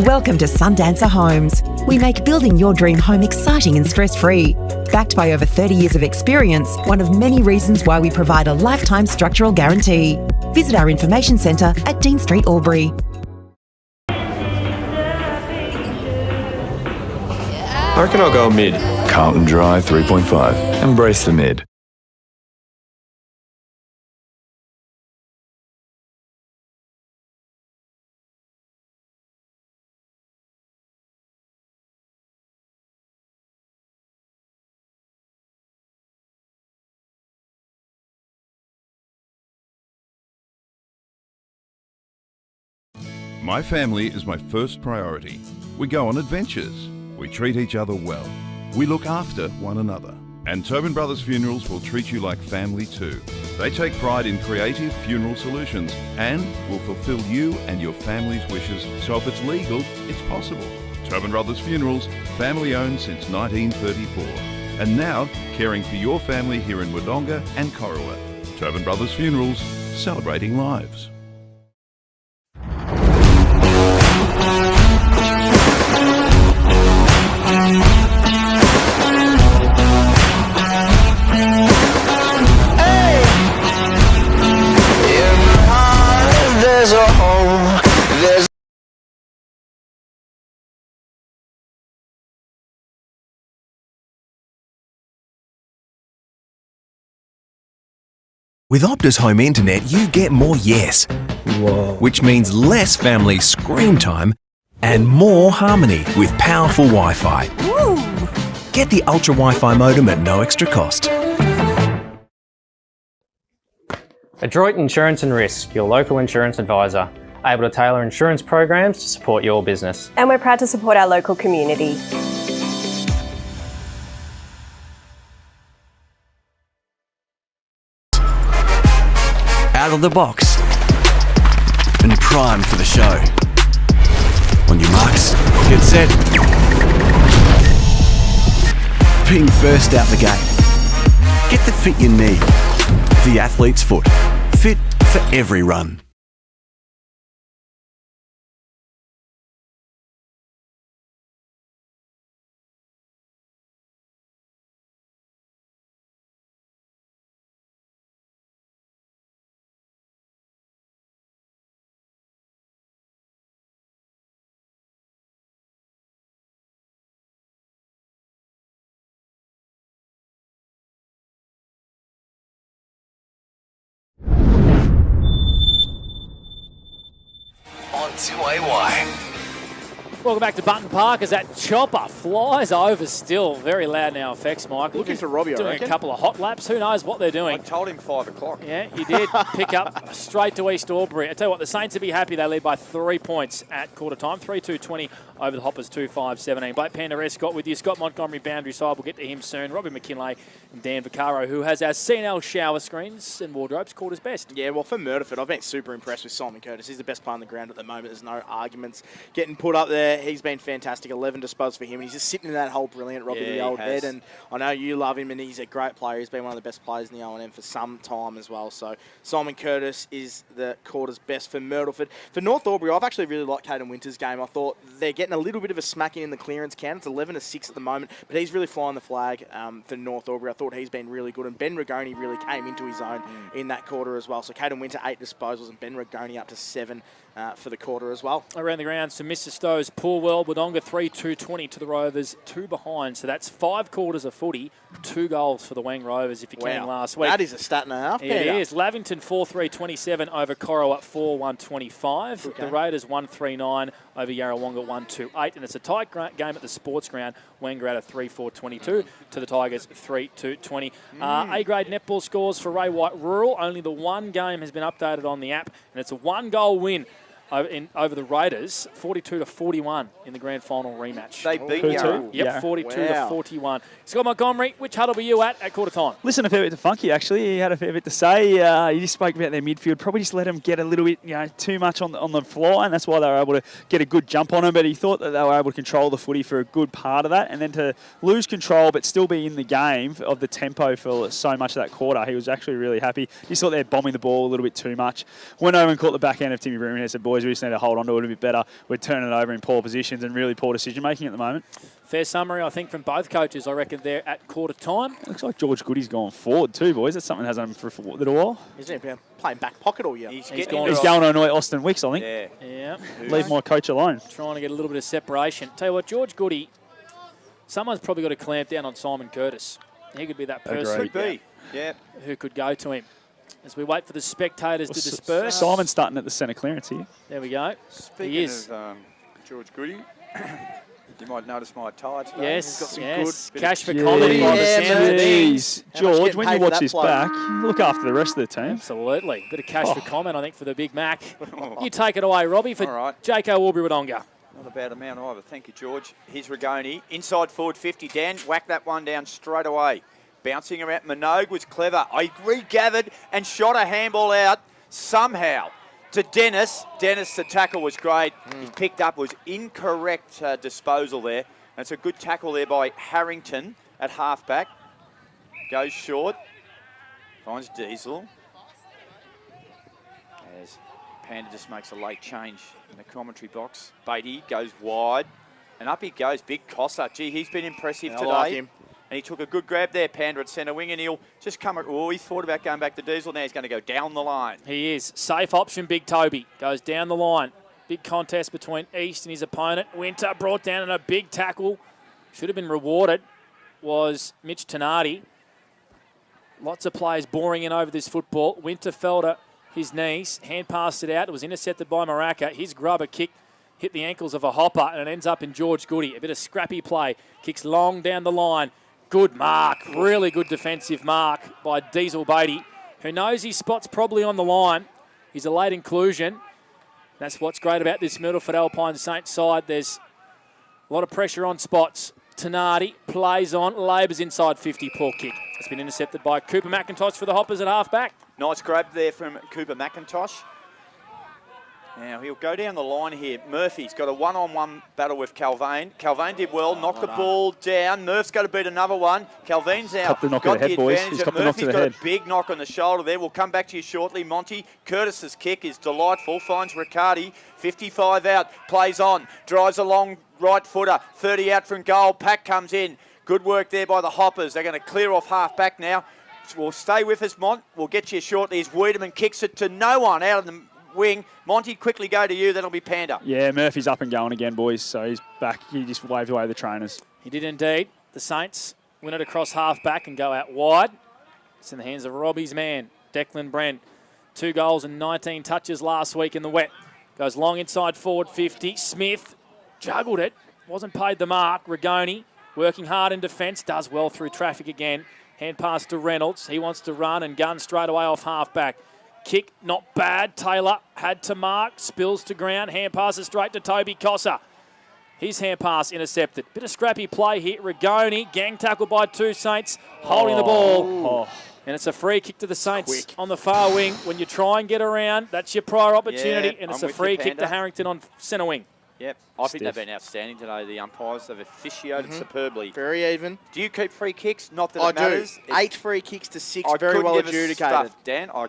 Welcome to Sundancer Homes. We make building your dream home exciting and stress-free. Backed by over 30 years of experience, one of many reasons why we provide a lifetime structural guarantee. Visit our information centre at Dean Street, Albury. I reckon I'll go mid. Carlton Dry 3.5. Embrace the mid. My family is my first priority. We go on adventures. We treat each other well. We look after one another. And Tobin Brothers Funerals will treat you like family too. They take pride in creative funeral solutions and will fulfill you and your family's wishes, so if it's legal, it's possible. Tobin Brothers Funerals, family owned since 1934. And now, caring for your family here in Wodonga and Corowa. Tobin Brothers Funerals, celebrating lives. There's a home. There's With Optus Home Internet, you get more yes. Whoa. Which means less family screen time and more harmony with powerful Wi-Fi. Woo. Get the Ultra Wi-Fi modem at no extra cost. Adroit Insurance and Risk, your local insurance advisor. Able to tailor insurance programs to support your business. And we're proud to support our local community. Out of the box and primed for the show. On your marks, get set. Being first out the gate. Get the fit you need. The Athlete's Foot. Fit for every run. On 2AY. Welcome back to Button Park as that chopper flies over still. Very loud now effects, Mike. Looking for Robbie, I doing reckon. a couple of hot laps. Who knows what they're doing? I told him 5 o'clock. Yeah, he did. Pick up straight to East Albury. I tell you what, the Saints will be happy. They lead by 3 points at quarter time. 3-2-20 over the Hoppers, 2-5-17. Black Panda Escott with you. Scott Montgomery, boundary side. We'll get to him soon. Robbie McKinlay and Dan Vaccaro, who has our CNL shower screens and wardrobes, called his best. Yeah, well, for Myrtleford, I've been super impressed with Simon Curtis. He's the best player on the ground at the moment. There's no arguments getting put up there. He's been fantastic. 11 disposals for him. He's just sitting in that hole brilliant, Robbie, the old head. And I know you love him, and he's a great player. He's been one of the best players in the O&M for some time as well. So Simon Curtis is the quarter's best for Myrtleford. For North Albury, I've actually really liked Caden Winter's game. I thought they're getting a little bit of a smacking in the clearance count. It's 11-6 at the moment, but he's really flying the flag for North Albury. I thought he's been really good, and Ben Rigoni really came into his own in that quarter as well. So Caden Winter, 8 disposals, and Ben Rigoni up to 7 for the quarter as well. Around the grounds to Mr. Stowe's Poolwell, Wodonga 3-2-20 to the Rovers, 2 behind. So that's 5 quarters of footy, 2 goals for the Wang Rovers if you can last week. That is a stat and a half, Peter. It is. Lavington 4-3-27 over Coro at 4-1-25. The Raiders 1-3-9 over Yarrawonga 1-2-8. And it's a tight game at the sports ground. Wangaratta 3-4-22 to the Tigers 3-2-20. A-grade netball scores for Ray White Rural. Only the one game has been updated on the app, and it's a 1-goal win over the Raiders, 42-41 in the grand final rematch. They beat Yarra. Yep, 42-41. Scott Montgomery, which huddle were you at quarter time? Listen, a fair bit to Funky, actually. He had a fair bit to say. He just spoke about their midfield. Probably just let him get a little bit, too much on the fly, and that's why they were able to get a good jump on him. But he thought that they were able to control the footy for a good part of that, and then to lose control but still be in the game of the tempo for so much of that quarter, he was actually really happy. He thought they were bombing the ball a little bit too much. Went over and caught the back end of Timmy Broom and said, boys, we just need to hold on to it a bit better. We're turning it over in poor positions and really poor decision-making at the moment. Fair summary, I think, from both coaches. I reckon they're at quarter time. Looks like George Goody's gone forward too, boys. That's something that hasn't happened for a little while. Isn't he playing back pocket all year? He's going to annoy Austin Wicks, I think. Yeah. Leave my coach alone. Trying to get a little bit of separation. Tell you what, George Goody, someone's probably got to clamp down on Simon Curtis. He could be that person who could go to him. As we wait for the spectators to disperse. Simon's starting at the centre clearance here. There we go. Speaking of George Goody, you might notice my tie today. Yes, got some good cash for comedy by the sound of things. George, when you watch this back, look after the rest of the team. Absolutely. Bit of cash for comment, I think, for the Big Mac. You take it away, Robbie, for Jaco Albury-Wodonga. Not a bad amount either. Thank you, George. Here's Rigoni. Inside forward 50. Dan, whack that one down straight away. Bouncing around. Minogue was clever. I regathered and shot a handball out somehow to Dennis. Dennis, the tackle was great. He picked up, was incorrect disposal there. And it's a good tackle there by Harrington at halfback. Goes short. Finds Diesel. As Panda just makes a late change in the commentary box. Beatty goes wide. And up he goes, big Cossa. Gee, he's been impressive Yeah, today. I like him. And he took a good grab there, Panda, at centre wing, and he'll just come... Oh, he's thought about going back to Diesel. Now he's going to go down the line. He is. Safe option, Big Toby. Goes down the line. Big contest between East and his opponent. Winter brought down in a big tackle. Should have been rewarded. Was Mitch Tenardi. Lots of players boring in over this football. Winter fell to his knees. Hand passed it out. It was intercepted by Maraca. His grubber kick hit the ankles of a hopper, and it ends up in George Goody. A bit of scrappy play. Kicks long down the line. Good mark. Really good defensive mark by Diesel Beatty, who knows his spot's probably on the line. He's a late inclusion. That's what's great about this Myrtleford Alpine Saints side. There's a lot of pressure on spots. Tenardi plays on, labours inside 50, poor kick. It's been intercepted by Cooper McIntosh for the Hoppers at half-back. Nice grab there from Cooper McIntosh. Now he'll go down the line here. Murphy's got a one-on-one battle with Calvane. Calvane did well, knocked the ball down. Murph's got to beat another one. Calvane's out. Copped the knock to the head, boys. He's copped the knock to the head. Murphy's got a big knock on the shoulder there. We'll come back to you shortly, Monty. Curtis's kick is delightful. Finds Riccardi. 55 out. Plays on. Drives along right footer. 30 out from goal. Pack comes in. Good work there by the Hoppers. They're going to clear off half-back now. We'll stay with us, Mont. We'll get you shortly as Wiedemann kicks it to no one out of the wing. Monty, quickly go to you. That'll be Panda. Yeah, Murphy's up and going again, boys. So he's back. He just waved away the trainers. He did indeed. The Saints win it across half-back and go out wide. It's in the hands of Robbie's man, Declan Brent. 2 goals and 19 touches last week in the wet. Goes long inside forward 50. Smith juggled it. Wasn't paid the mark. Rigoni working hard in defence. Does well through traffic again. Hand pass to Reynolds. He wants to run and gun straight away off half-back. Kick, not bad. Taylor had to mark. Spills to ground. Hand passes straight to Toby Cossa. His hand pass intercepted. Bit of scrappy play here. Rigoni, gang tackle by 2 Saints, holding the ball. And it's a free kick to the Saints on the far wing. When you try and get around, that's your prior opportunity. And it's a free kick to Harrington on centre wing. Yep, I think they've been outstanding today, the umpires. They've officiated superbly. Very even. Do you keep free kicks? Not that it matters. I do. 8 free kicks to 6, very well adjudicated. Stuff, Dan. I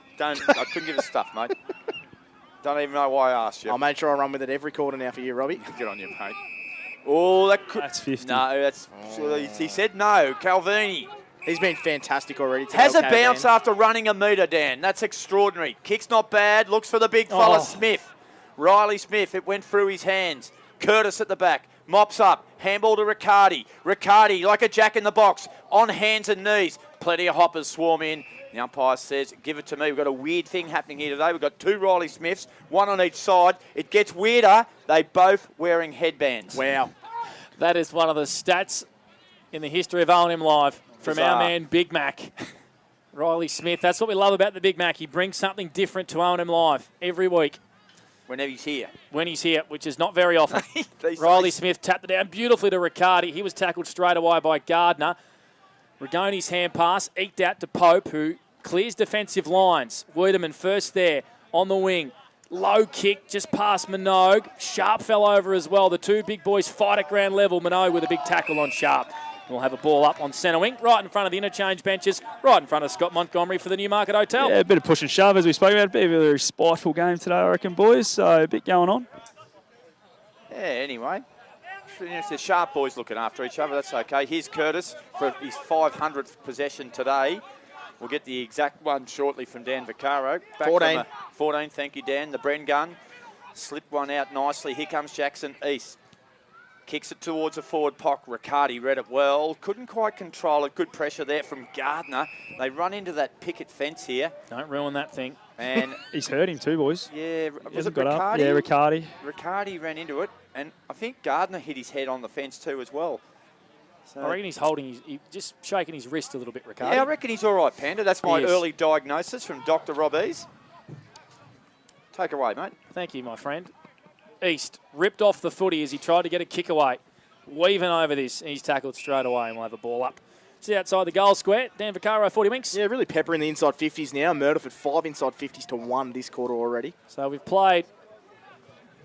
couldn't give a stuff, mate. Don't even know why I asked you. I'll make sure I run with it every quarter now for you, Robbie. Good on you, mate. Oh, that's 50. No, that's... He said no. Calvini. He's been fantastic already today. Has a bounce after running a metre, Dan. That's extraordinary. Kick's not bad. Looks for the big fella, Smith. Riley Smith, it went through his hands. Curtis at the back, mops up, handball to Riccardi. Riccardi, like a jack in the box, on hands and knees. Plenty of Hoppers swarm in. The umpire says, give it to me. We've got a weird thing happening here today. We've got 2 Riley Smiths, 1 on each side. It gets weirder. They both wearing headbands. Wow. That is one of the stats in the history of O&M Live from our man, Big Mac. Riley Smith, that's what we love about the Big Mac. He brings something different to O&M Live every week. Whenever he's here. When he's here, which is not very often. Riley Smith tapped it down beautifully to Riccardi. He was tackled straight away by Gardner. Rigoni's hand pass eked out to Pope, who clears defensive lines. Wiedemann first there on the wing. Low kick just past Minogue. Sharp fell over as well. The 2 big boys fight at ground level. Minogue with a big tackle on Sharp. We'll have a ball up on centre wing, right in front of the interchange benches, right in front of Scott Montgomery for the Newmarket Hotel. Yeah, a bit of push and shove as we spoke about. A bit of a very spiteful game today, I reckon, boys. So a bit going on. Yeah, anyway. It's the Sharp boys looking after each other. That's okay. Here's Curtis for his 500th possession today. We'll get the exact one shortly from Dan Vaccaro. 14. 14, thank you, Dan. The Bren gun. Slipped one out nicely. Here comes Jackson East. Kicks it towards a forward pock. Riccardi read it well. Couldn't quite control it. Good pressure there from Gardner. They run into that picket fence here. Don't ruin that thing. And he's hurt him too, boys. Yeah, was it Riccardi? Yeah, Riccardi. Riccardi ran into it, and I think Gardner hit his head on the fence too as well. So I reckon he's holding, he's just shaking his wrist a little bit, Riccardi. Yeah, I reckon he's all right, Panda. That's my early diagnosis from Dr. Rob Ease. Take away, mate. Thank you, my friend. East ripped off the footy as he tried to get a kick away. Weaving over this, and he's tackled straight away, and we'll have a ball up. See outside the goal square. Dan Vaccaro, 40 winks. Yeah, really peppering the inside 50s now. Myrtleford 5 inside 50s to 1 this quarter already. So we've played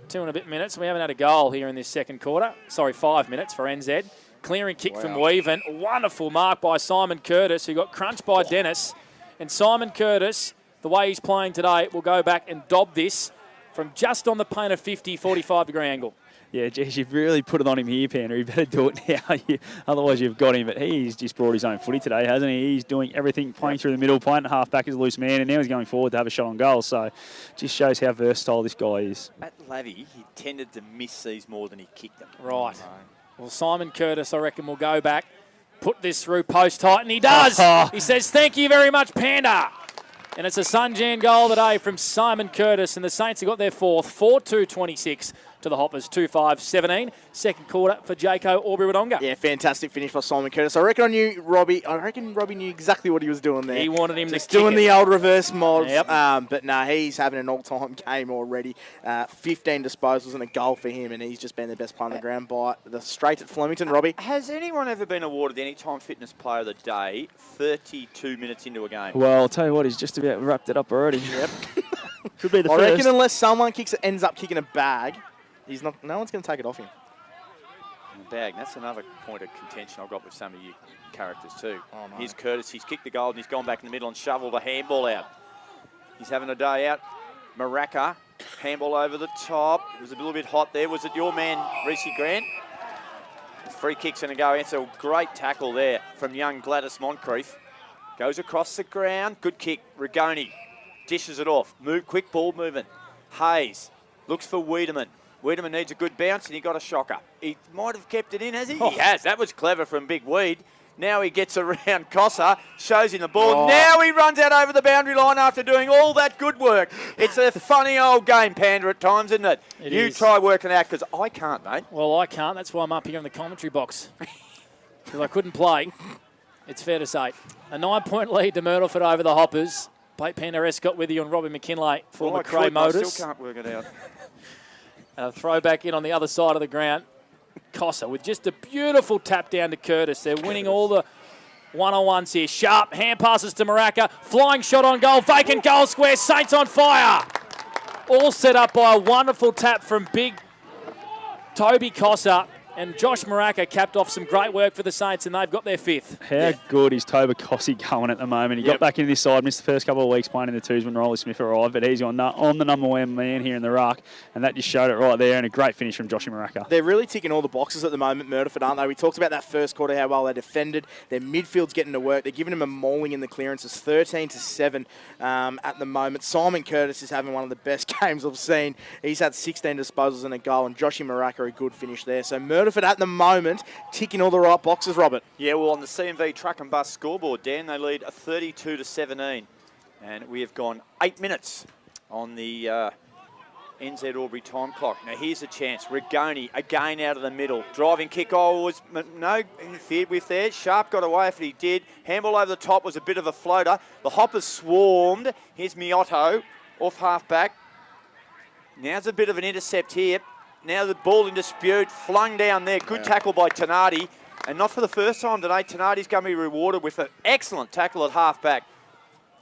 2 and a bit minutes. We haven't had a goal here in this second quarter. Sorry, 5 minutes for NZ. Clearing kick from Weaven. Wonderful mark by Simon Curtis, who got crunched by Dennis. And Simon Curtis, the way he's playing today, will go back and dob this from just on the paint of 50, 45-degree angle. Yeah, geez, you've really put it on him here, Panda. You better do it now. Otherwise, you've got him. But he's just brought his own footy today, hasn't he? He's doing everything, playing through the middle, playing at half-back as a loose man, and now he's going forward to have a shot on goal. So just shows how versatile this guy is. At Lavy, he tended to miss these more than he kicked them. Right. Well, Simon Curtis, I reckon, will go back, put this through post height, and he does. He says, thank you very much, Panda. And it's a Sunjan goal today from Simon Curtis, and the Saints have got their fourth, 4-2-26 to the Hoppers, 2-5-17. Second quarter for Jaco Aubrey-Wodonga. Yeah, fantastic finish by Simon Curtis. I reckon Robbie knew exactly what he was doing there. He wanted him just to kick doing it. the old reverse mod. Yep. But no, he's having an all-time game already. 15 disposals and a goal for him, and he's just been the best player on the ground by the straight at Flemington, Robbie. Has anyone ever been awarded Anytime Fitness Player of the Day 32 minutes into a game? Well, I'll tell you what, he's just about wrapped it up already. Yep. Could be the I first. reckon unless someone ends up kicking a bag, no one's going to take it off him. Bag. That's another point of contention I've got with some of you characters too. Oh, no. Here's Curtis. He's kicked the goal and he's gone back in the middle and shoveled a handball out. He's having a day out. Maraca, handball over the top. It was a little bit hot there. Was it your man, Reece Grant? Free kick's going to go. It's a great tackle there from young Gladys Moncrief. Goes across the ground. Good kick. Rigoni dishes it off. Quick ball movement. Hayes looks for Wiedemann. Wiedemann needs a good bounce, and he got a shocker. He might have kept it in, has he? Oh. He has. That was clever from Big Weed. Now he gets around Cossa, shows him the ball. Now he runs out over the boundary line after doing all that good work. It's a funny old game, Panda, at times, isn't it? It you is. try working out, because I can't, mate. Well, I can't. That's why I'm up here in the commentary box. Because I couldn't play. It's fair to say. A 9-point lead to Myrtleford over the Hoppers. Blake Penderescott with you and Robbie McKinlay for Well, McRae I Motors. still can't work it out. A throw back in on the other side of the ground. Cossa with just a beautiful tap down to Curtis. They're winning all the one-on-ones here. Sharp hand passes to Maraca. Flying shot on goal. Vacant goal square. Saints on fire. All set up by a wonderful tap from big Toby Cossa. And Josh Maraca capped off some great work for the Saints, and they've got their fifth. How good is Toba Kossi going at the moment? He got back into this side, missed the first couple of weeks playing in the twos when Riley Smith arrived, but he's on the number one man here in the ruck, and that just showed it right there, and a great finish from Joshy Maraca. They're really ticking all the boxes at the moment, Myrtleford, aren't they? We talked about that first quarter, how well they defended. Their midfield's getting to work. They're giving them a mauling in the clearances, 13-7 at the moment. Simon Curtis is having one of the best games I've seen. He's had 16 disposals and a goal, and Joshy Maraca a good finish there. So Myrtleford at the moment ticking all the right boxes, Robert. Yeah, well, on the CMV Truck and Bus scoreboard, Dan, they lead 32-17. And we have gone 8 minutes on the NZ Albury time clock. Now, here's a chance. Rigoni again out of the middle. Driving kick. Oh, was no interfered with there. Sharp got away if he did. Handball over the top was a bit of a floater. The Hoppers swarmed. Here's Miotto off half-back. Now's a bit of an intercept here. Now the ball in dispute, flung down there. Good tackle by Tenardi. And not for the first time today. Tenardi's going to be rewarded with an excellent tackle at half-back.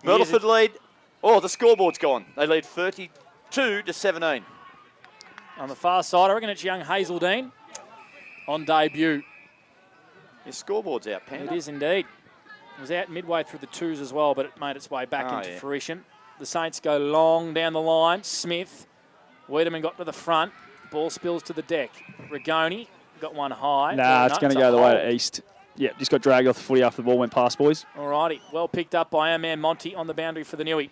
Myrtleford lead. Oh, the scoreboard's gone. They lead 32-17. On the far side, I reckon it's young Hazeldine on debut. Your scoreboard's out, Panda. It is indeed. It was out midway through the twos as well, but it made its way back into fruition. The Saints go long down the line. Smith. Wiedemann got to the front. Ball spills to the deck. Rigoni got one high. Nah, it's going to go the way to east. Yeah, just got dragged off the footy after the ball went past, boys. Alrighty, well picked up by our man Monty on the boundary for the Newey.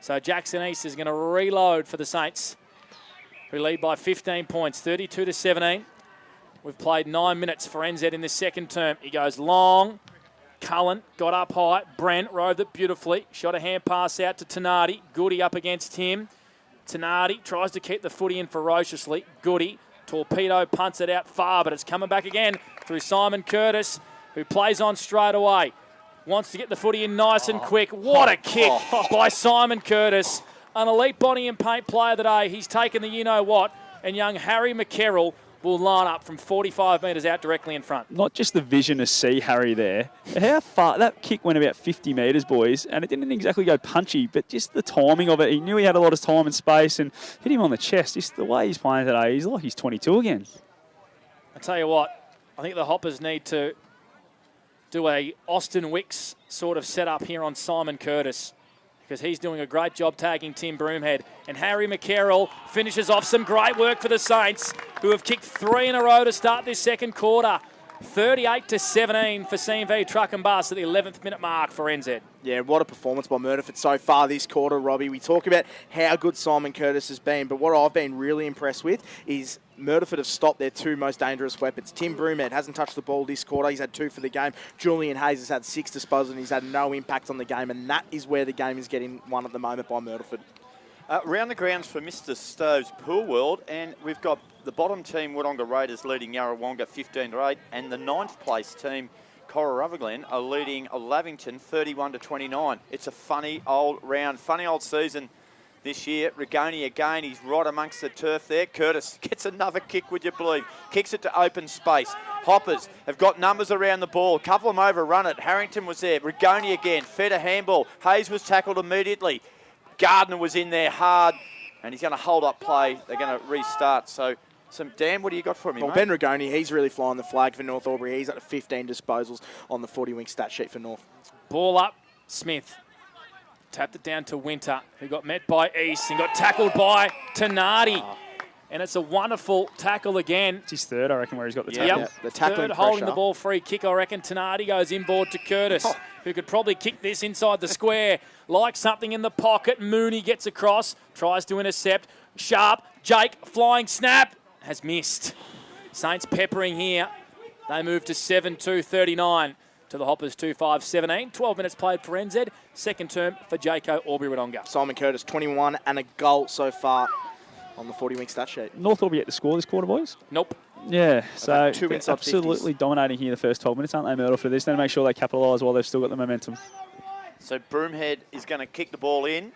So Jackson East is going to reload for the Saints, who lead by 15 points, 32-17. We've played 9 minutes for NZ in this second term. He goes long. Cullen got up high. Brent rode it beautifully. Shot a hand pass out to Tenardi. Goody up against him. Tenardi tries to keep the footy in ferociously. Goody, torpedo, punts it out far, but it's coming back again through Simon Curtis, who plays on straight away. Wants to get the footy in nice and quick. What a kick by Simon Curtis. An elite Bonnie and Paint player today. He's taken the you-know-what, and young Harry McCarroll will line up from 45 metres out directly in front. Not just the vision to see Harry there. How far? That kick went about 50 metres, boys, and it didn't exactly go punchy, but just the timing of it. He knew he had a lot of time and space and hit him on the chest. Just the way he's playing today, he's like he's 22 again. I tell you what, I think the Hoppers need to do a Austin Wicks sort of setup here on Simon Curtis. because he's doing a great job tagging Tim Broomhead. And Harry McCarroll finishes off some great work for the Saints, who have kicked 3 in a row to start this second quarter. 38-17 for CMV Truck and Bus at the 11th minute mark for NZ. Yeah, what a performance by Myrtleford so far this quarter, Robbie. We talk about how good Simon Curtis has been, but what I've been really impressed with is Myrtleford have stopped their 2 most dangerous weapons. Tim Broomhead hasn't touched the ball this quarter. He's had 2 for the game. Julian Hayes has had 6 disposals, and he's had no impact on the game, and that is where the game is getting won at the moment by Myrtleford. Round the grounds for Mr. Stove's Pool World, and we've got the bottom team, Wodonga Raiders, leading Yarrawonga 15-8, and the 9th place team, Cora Glen, are leading Lavington 31-29. It's a funny old round, funny old season this year. Rigoni again, he's right amongst the turf there. Curtis gets another kick, would you believe? Kicks it to open space. Hoppers have got numbers around the ball. Couple of them overrun it. Harrington was there. Rigoni again, fed a handball. Hayes was tackled immediately. Gardner was in there hard, and he's going to hold up play. They're going to restart. So, Dan, what do you got for me, Well, mate? Ben Rigoni, he's really flying the flag for North Albury. He's at 15 disposals on the 40-wing stat sheet for North. Ball up, Smith. Tapped it down to Winter, who got met by East and got tackled by Tenardi. And it's a wonderful tackle again. It's his third, I reckon, where he's got the tackle. Yeah, the tackling Third holding pressure. the ball, free kick, I reckon. Tenardi goes inboard to Curtis, who could probably kick this inside the square. Like something in the pocket. Mooney gets across, tries to intercept. Sharp, Jake, flying snap, has missed. Saints peppering here. They move to 7-2-39 to the Hoppers 2-5-17. 12 minutes played for NZ. Second term for Jaco Albury-Wodonga. Simon Curtis, 21 and a goal so far on the 40-wing stat sheet. North will be at the score this quarter, boys? Nope. Yeah, so 2 they're inside absolutely 50s. dominating here the first 12 minutes, aren't they, Myrtle, for this? Then make sure they capitalise while they've still got the momentum. So Broomhead is going to kick the ball in.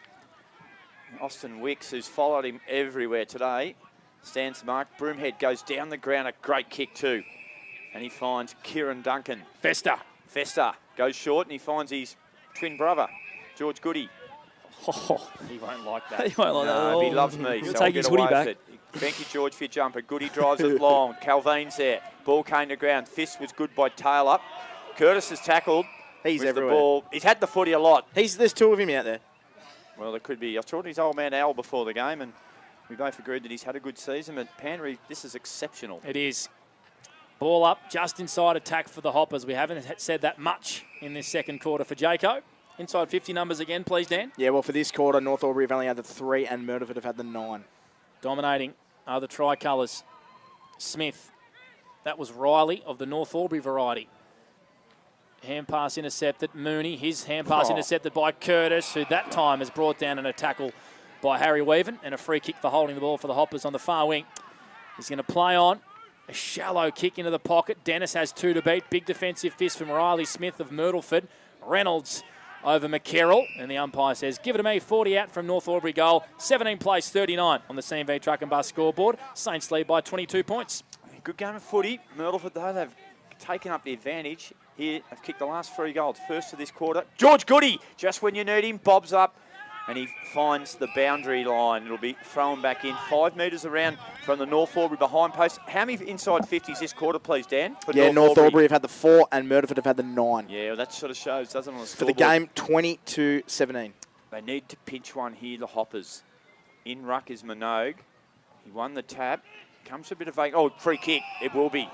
Austin Wicks, who's followed him everywhere today, stands mark. Broomhead goes down the ground, a great kick too. And he finds Kieran Duncan. Festa Goes short and he finds his twin brother, George Goody. He won't like that. He won't like that at all. He loves me, He'll so I'll take get his away hoodie with back. it. Thank you, George, for your jumper. Goody drives it long. Calvin's there. Ball came to ground. Fist was good by Taylor. Curtis is tackled. He's with everywhere. The ball. He's had the footy a lot. There's 2 of him out there. Well, there could be. I talked to his old man Al before the game, and we both agreed that he's had a good season. But Panry, this is exceptional. It is. Ball up, just inside attack for the Hoppers. We haven't said that much in this second quarter for Jaco. Inside 50 numbers again, please, Dan. Yeah, well, for this quarter, North Albury have only had the 3 and Myrtleford have had the 9. Dominating are the tricolours. Smith. That was Riley of the North Albury variety. Hand pass intercepted. Mooney, his hand pass intercepted by Curtis, who that time has brought down in a tackle by Harry Weaven, and a free kick for holding the ball for the Hoppers on the far wing. He's going to play on. A shallow kick into the pocket. Dennis has 2 to beat. Big defensive fist from Riley Smith of Myrtleford. Reynolds over McCarroll, and the umpire says, give it to me, 40 out from North Albury goal. 17 plays 39 on the CMV Truck and Bus scoreboard. Saints lead by 22 points. Good game of footy. Myrtleford, though, they've taken up the advantage. Here, they've kicked the last 3 goals. First of this quarter. George Goody, just when you need him, bobs up, and he finds the boundary line. It'll be thrown back in 5 metres around from the North Albury behind post. How many inside 50s this quarter, please, Dan? For North Albury have had the 4 and Myrtleford have had the 9. Yeah, well, that sort of shows, doesn't it, on the For the scoreboard? game, 20-17. They need to pinch one here, the Hoppers. In ruck is Minogue. He won the tap. Comes to a bit of a... Oh, free kick. It will be.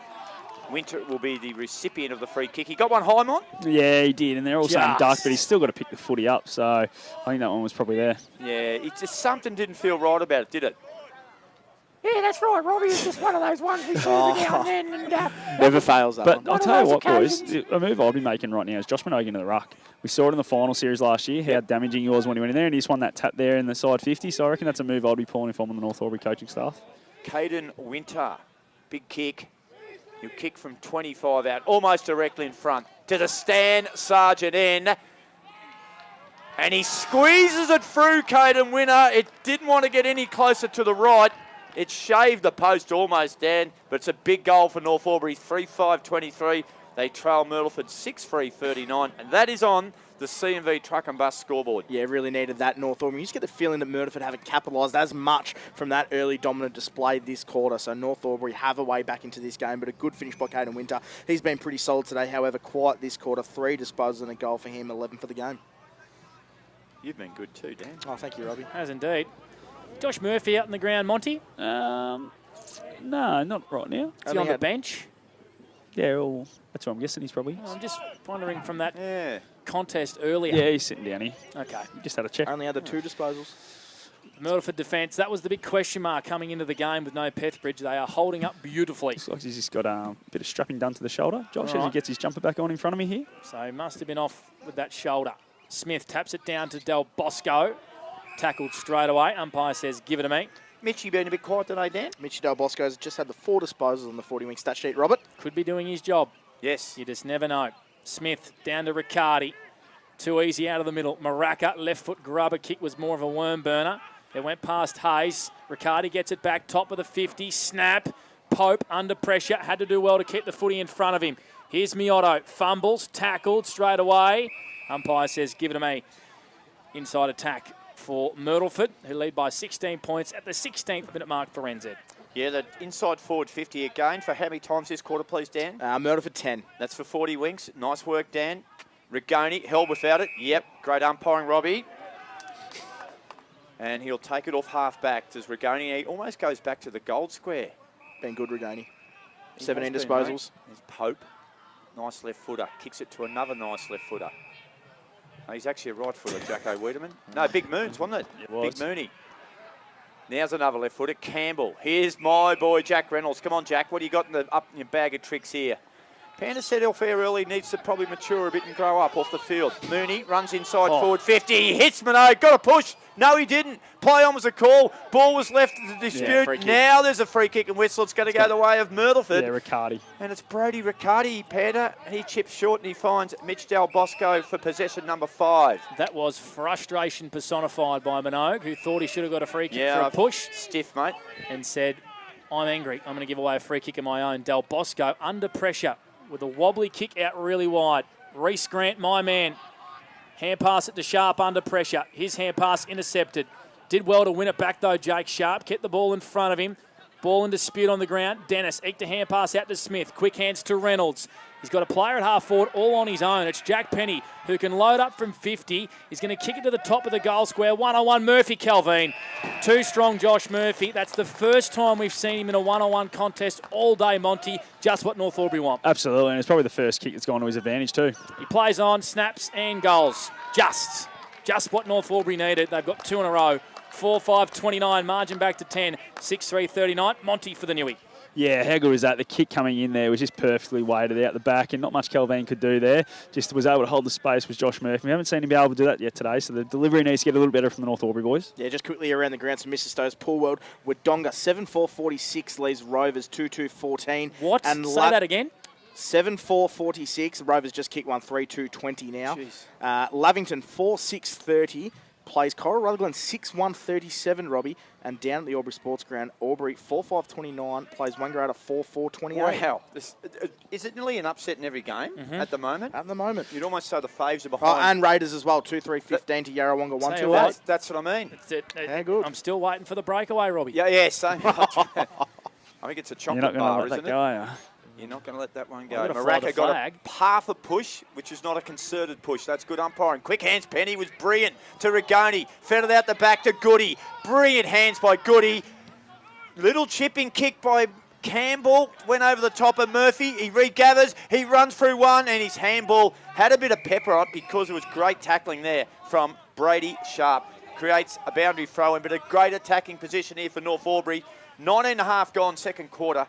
Winter will be the recipient of the free kick. He got one high, Mon? Yeah, he did, and they're all saying Just. duck, but he's still got to pick the footy up, so I think that one was probably there. Yeah, it's just something didn't feel right about it, did it? Yeah, that's right, Robbie. It's just one of those ones we saw every now and then. And, Never fails that But one. I'll One of tell you those what, boys, occasions. a move I'll be making right now is Josh Minogue into the ruck. We saw it in the final series last year, how damaging he was when he went in there, and he just won that tap there in the side 50, so I reckon that's a move I'll be pulling if I'm on the North Albury coaching staff. Caden Winter, big kick. He'll kick from 25 out, almost directly in front, to the Stan Sargent end. And he squeezes it through, Caden Winter. It didn't want to get any closer to the right. It shaved the post almost, Dan, but it's a big goal for North Albury, 3-5-23. They trail Myrtleford 6-3-39, and that is on the CMV Truck and Bus scoreboard. Yeah, really needed that, North Albury. You just get the feeling that Myrtleford haven't capitalised as much from that early dominant display this quarter. So North Albury have a way back into this game, but a good finish by Caden Winter. He's been pretty solid today, however, quiet this quarter. 3 disposals and a goal for him, 11 for the game. You've been good too, Dan. Oh, thank you, Robbie. Has indeed. Josh Murphy out in the ground, Monty? No, not right now. Is he on the bench? Yeah, well, that's what I'm guessing. He's probably. I'm just wondering from that contest earlier. Yeah, he's sitting down here. Okay. Just had a check. Only had the 2 disposals. Myrtleford defence, that was the big question mark coming into the game with no Pethbridge. They are holding up beautifully. Looks like he's just got a bit of strapping done to the shoulder. Josh, Right. as he gets his jumper back on in front of me here. So he must have been off with that shoulder. Smith taps it down to Del Bosco. Tackled straight away. Umpire says, give it to me. Mitchie been a bit quiet today, Dan? Mitchie Del Bosco's just had the 4 disposals on the 40-wing stat sheet, Robert. Could be doing his job. Yes. You just never know. Smith down to Riccardi. Too easy out of the middle. Maraca, left foot grubber kick was more of a worm burner. It went past Hayes. Riccardi gets it back, top of the 50. Snap. Pope under pressure. Had to do well to keep the footy in front of him. Here's Miotto. Fumbles, tackled straight away. Umpire says, give it to me. Inside attack for Myrtleford, who lead by 16 points at the 16th minute mark for NZ. Yeah, the inside forward 50 again. For how many times this quarter, please, Dan? Myrtleford 10. That's for 40 wings. Nice work, Dan. Rigoni held without it. Yep, great umpiring, Robbie. And he'll take it off half-back. Does Rigoni? He almost goes back to the gold square. Been good, Rigoni. He 17 has disposals. been, mate. There's Pope. Nice left footer. Kicks it to another nice left footer. Oh, he's actually a right footer, Jacko Wiedemann. No, Big Moons, wasn't it? It was. Big Mooney. Now's another left footer, Campbell. Here's my boy, Jack Reynolds. Come on, Jack. What do you got up in your bag of tricks here? Panda said off air early, needs to probably mature a bit and grow up off the field. Mooney runs inside forward 50. He hits Minogue. Got a push. No, he didn't. Play on was a call. Ball was left to the dispute. Now there's a free kick and whistle. It's going to go the way of Myrtleford. Yeah, Riccardi. And it's Brody Riccardi, Panda. He chips short and he finds Mitch Del Bosco for possession number 5. That was frustration personified by Minogue, who thought he should have got a free kick for a I've push. Stiff, mate. And said, I'm angry. I'm going to give away a free kick of my own. Del Bosco under pressure with a wobbly kick out really wide. Reece Grant, my man. Hand pass it to Sharp under pressure. His hand pass intercepted. Did well to win it back though, Jake Sharp. Kept the ball in front of him. Ball in dispute on the ground. Dennis eked a hand pass out to Smith. Quick hands to Reynolds. He's got a player at half forward all on his own. It's Jack Penny who can load up from 50. He's going to kick it to the top of the goal square. 1-on-1 Murphy Calvin. Too strong Josh Murphy. That's the first time we've seen him in a 1-on-1 contest all day, Monty. Just what North Albury want. Absolutely, and it's probably the first kick that's gone to his advantage too. He plays on, snaps and goals. Just what North Albury needed. They've got 2 in a row. 4-5-29, margin back to 10, 6-3-39. Monty for the Newie. Yeah, how good was that? The kick coming in there was just perfectly weighted out the back, and not much Calvin could do there. Just was able to hold the space with Josh Murphy. We haven't seen him be able to do that yet today, so the delivery needs to get a little better from the North Albury boys. Yeah, just quickly around the ground, some Mr. Stowe's Pool World. Wodonga 7-4-46 leaves Rovers 2-2-14. What? And Say that again. 7-4-46. Rovers just kicked one 3-2-20 now. Lavington 4-6-30. Plays Coral Rutherglen 6-1-37, Robbie. And down at the Albury Sports Ground, Albury 4-5-29, plays one grader 4-4-28. Wow. Is it nearly an upset in every game at the moment? At the moment. You'd almost say the Faves are Oh, and and Raiders as well, 2-3-15 to Yarrawonga 1-2-8. That's what I mean. How good. I'm still waiting for the breakaway, Robbie. Yeah, same. I think it's a chocolate You're not bar, going to let isn't that it? go, are you? You're not going to let that one go. I'm gonna fly the Maraca got flag. a half a push, which is not a concerted push. That's good umpiring. Quick hands, Penny was brilliant to Rigoni. Fed it out the back to Goody. Brilliant hands by Goody. Little chipping kick by Campbell. Went over the top of Murphy. He regathers. He runs through one, and his handball had a bit of pepper on it because it was great tackling there from Brady Sharp. Creates a boundary throw-in, but a great attacking position here for North Albury. 19.5 gone second quarter.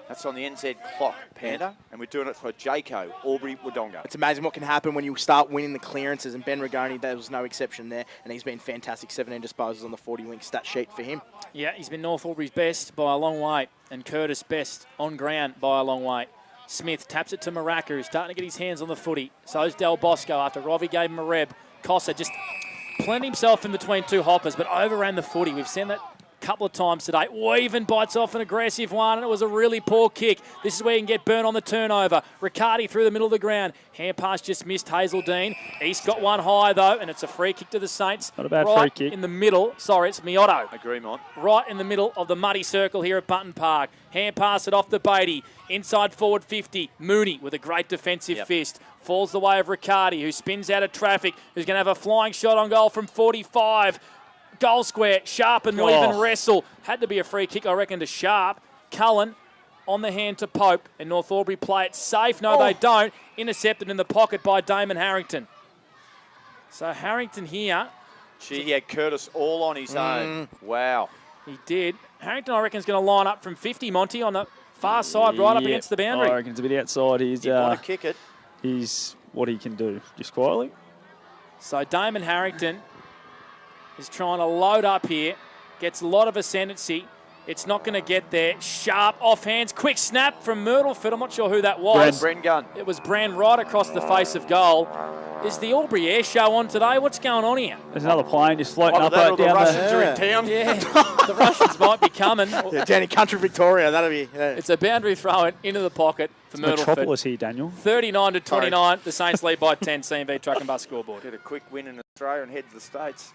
That's on the NZ clock, Panda, and we're doing it for Jaco, Albury, Wodonga. It's amazing what can happen when you start winning the clearances, and Ben Rigoni, there was no exception there, and he's been fantastic. 17 disposals on the 40-wing stat sheet for him. Yeah, he's been North Albury's best by a long way, and Curtis best on ground by a long way. Smith taps it to Maraca, who's starting to get his hands on the footy. So's Del Bosco after Robbie gave him a reb. Cossa just planted himself in between two hoppers, but overran the footy. We've seen that couple of times today. Weaven bites off an aggressive one, and it was a really poor kick. This is where you can get burnt on the turnover. Riccardi through the middle of the ground. Hand pass just missed Hazeldine. East got one high, though, and it's a free kick to the Saints. Not a bad right free kick. In the middle. Sorry, it's Miotto. Agree, Mont. Right in the middle of the muddy circle here at Button Park. Hand pass it off to Beatty. Inside forward 50. Mooney with a great defensive fist. Falls the way of Riccardi, who spins out of traffic, who's going to have a flying shot on goal from 45. Goal square, Sharp and Weaven wrestle. Had to be a free kick, I reckon, to Sharp. Cullen on the hand to Pope, and North Albury play it safe. No, they don't. Intercepted in the pocket by Damon Harrington. So Harrington here. Gee, he had Curtis all on his own. Wow. He did. Harrington, I reckon, is going to line up from 50, Monty, on the far side, right up against the boundary. I reckon it's a bit outside. He's want to kick it. He's what he can do, just quietly. So Damon Harrington is trying to load up here. Gets a lot of ascendancy. It's not going to get there. Sharp off hands. Quick snap from Myrtleford. I'm not sure who that was. Bren Gunn. It was Bren right across the face of goal. Is the Albury Air Show on today? What's going on here? There's another plane just floating up down the Russians are in town. Yeah, the Russians might be coming. Down in country Victoria, that'll be... Yeah. It's a boundary throw into the pocket for Myrtleford. Metropolis here, Daniel. 39-29. The Saints lead by 10. CMV Truck and Bus scoreboard. Get a quick win in Australia and head to the States.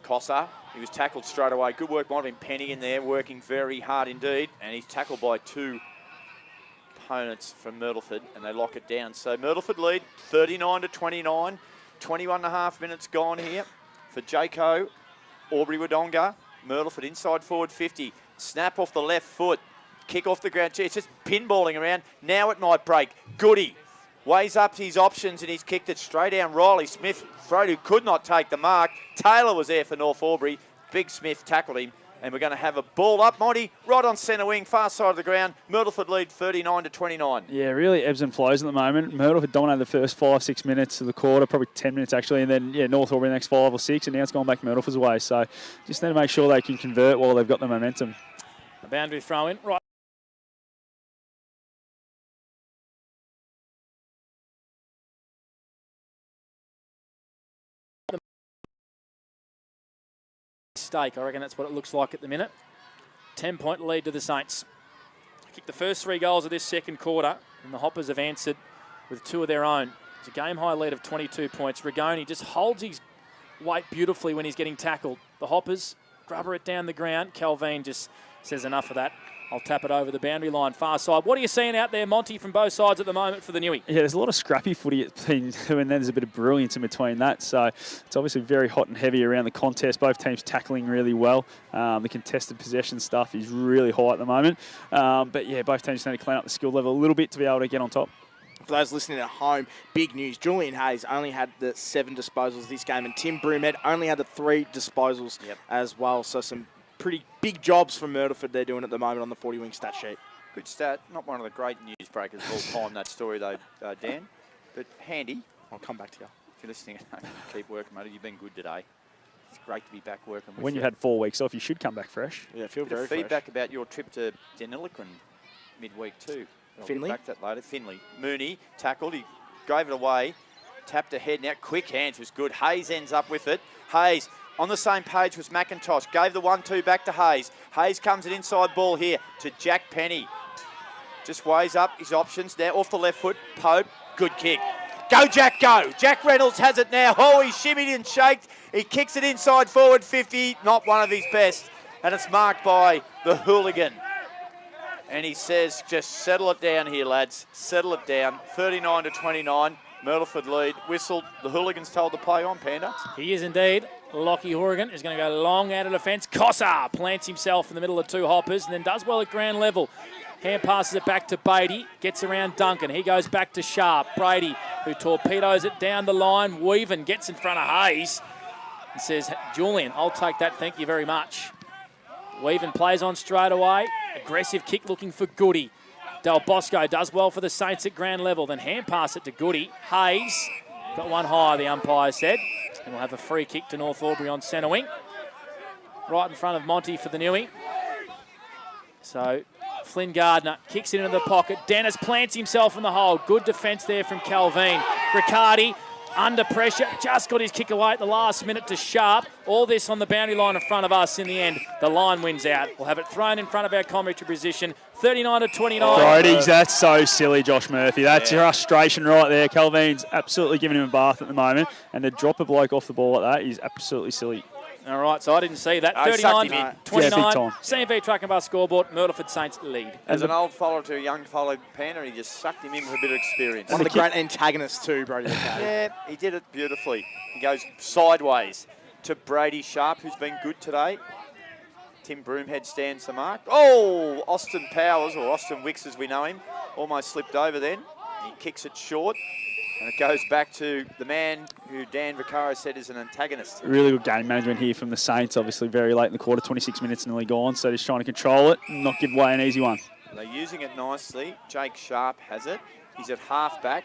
Cossa, he was tackled straight away. Good work, might have been Penny in there, working very hard indeed. And he's tackled by two opponents from Myrtleford, and they lock it down. So Myrtleford lead 39-29. 21 and a half minutes gone here for Jaco. Albury Wodonga. Myrtleford inside forward 50. Snap off the left foot. Kick off the ground. Gee, it's just pinballing around. Now it might break. Goody weighs up his options, and he's kicked it straight down. Riley Smith, Frodo, who could not take the mark. Taylor was there for North Albury. Big Smith tackled him. And we're going to have a ball up, Monty, right on centre wing, far side of the ground. Myrtleford lead 39-29. Yeah, really ebbs and flows at the moment. Myrtleford dominated the first 5-6 minutes of the quarter, probably 10 minutes actually, and then North Albury the next 5 or 6, and now it's gone back Myrtleford's way. So just need to make sure they can convert while they've got the momentum. A boundary throw in, right. Stake. I reckon that's what it looks like at the minute. 10-point lead to the Saints. Kicked the first 3 goals of this second quarter, and the Hoppers have answered with 2 of their own. It's a game-high lead of 22 points. Rigoni just holds his weight beautifully when he's getting tackled. The Hoppers grubber it down the ground. Calvin just says enough of that. I'll tap it over the boundary line, far side. What are you seeing out there, Monty, from both sides at the moment for the Newey? Yeah, there's a lot of scrappy footy and then there's a bit of brilliance in between that. So it's obviously very hot and heavy around the contest. Both teams tackling really well. The contested possession stuff is really high at the moment. But yeah, both teams need to clean up the skill level a little bit to be able to get on top. For those listening at home, big news. Julian Hayes only had the 7 disposals this game, and Tim Broomhead only had the 3 disposals as well. So some pretty big jobs from Myrtleford they're doing at the moment on the 40-wing stat sheet. Good stat. Not one of the great newsbreakers of all time, that story, though, Dan. But handy. I'll come back to you. If you're listening, keep working, mate. You've been good today. It's great to be back working with you. When you've had 4 weeks off, you should come back fresh. Yeah, feel very fresh. Feedback about your trip to Deniliquin midweek too. Finley? I'll get back to that later. Finley. Mooney tackled. He gave it away. Tapped ahead. Now quick hands was good. Hayes ends up with it. Hayes on the same page was McIntosh. Gave the 1-2 back to Hayes. Hayes comes an inside ball here to Jack Penny. Just weighs up his options. Now off the left foot. Pope. Good kick. Go, Jack, go. Jack Reynolds has it now. Oh, he shimmied and shaked. He kicks it inside forward 50. Not one of his best. And it's marked by the hooligan. And he says, just settle it down here, lads. Settle it down. 39-29. Myrtleford lead. Whistled. The hooligan's told to play on, Panda. He is indeed. Lockie Horrigan is going to go long out of defence. Cossa plants himself in the middle of 2 hoppers and then does well at ground level. Hand passes it back to Beatty. Gets around Duncan. He goes back to Sharp. Brady, who torpedoes it down the line. Weaven gets in front of Hayes and says, Julian, I'll take that. Thank you very much. Weaven plays on straight away. Aggressive kick looking for Goody. Del Bosco does well for the Saints at ground level. Then hand pass it to Goody. Hayes got one high, the umpire said. And we'll have a free kick to North Albury on centre wing. Right in front of Monty for the Newey. So Flynn Gardner kicks it into the pocket. Dennis plants himself in the hole. Good defence there from Calvin. Riccardi under pressure, just got his kick away at the last minute to Sharp. All this on the boundary line in front of us. In the end, the line wins out. We'll have it thrown in front of our commentary position, 39-29. Brodie, that's so silly, Josh Murphy. That's frustration right there. Calvin's absolutely giving him a bath at the moment, and to drop a bloke off the ball like that is absolutely silly. All right, so I didn't see that. 39-29. CMV Truck and Bus scoreboard. Myrtleford Saints lead. As an old follower to a young follow Panther, he just sucked him in with a bit of experience. One of the great antagonists too, Brodie. Yeah, he did it beautifully. He goes sideways to Brady Sharp, who's been good today. Tim Broomhead stands the mark. Oh, Austin Powers, or Austin Wicks as we know him, almost slipped over then. He kicks it short. And it goes back to the man who Dan Vaccaro said is an antagonist. Really good game management here from the Saints, obviously very late in the quarter, 26 minutes nearly gone, so just trying to control it and not give away an easy one. They're using it nicely. Jake Sharp has it. He's at half-back.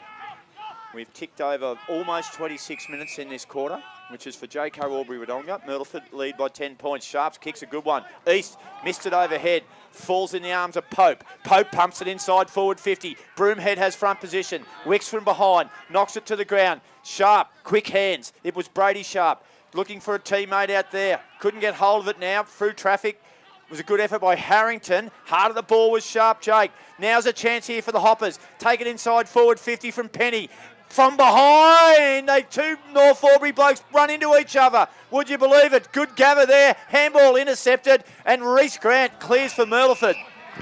We've ticked over almost 26 minutes in this quarter, which is for J.K. Albury-Wodonga. Myrtleford lead by 10 points. Sharps kicks a good one. East missed it overhead. Falls in the arms of Pope. Pope pumps it inside forward 50. Broomhead has front position. Wicks from behind. Knocks it to the ground. Sharp, quick hands. It was Brady Sharp looking for a teammate out there. Couldn't get hold of it now. Through traffic. It was a good effort by Harrington. Hard of the ball was Sharp Jake. Now's a chance here for the Hoppers. Take it inside forward 50 from Penny. From behind, two North Albury blokes run into each other. Would you believe it? Good gather there. Handball intercepted, and Reece Grant clears for Myrtleford.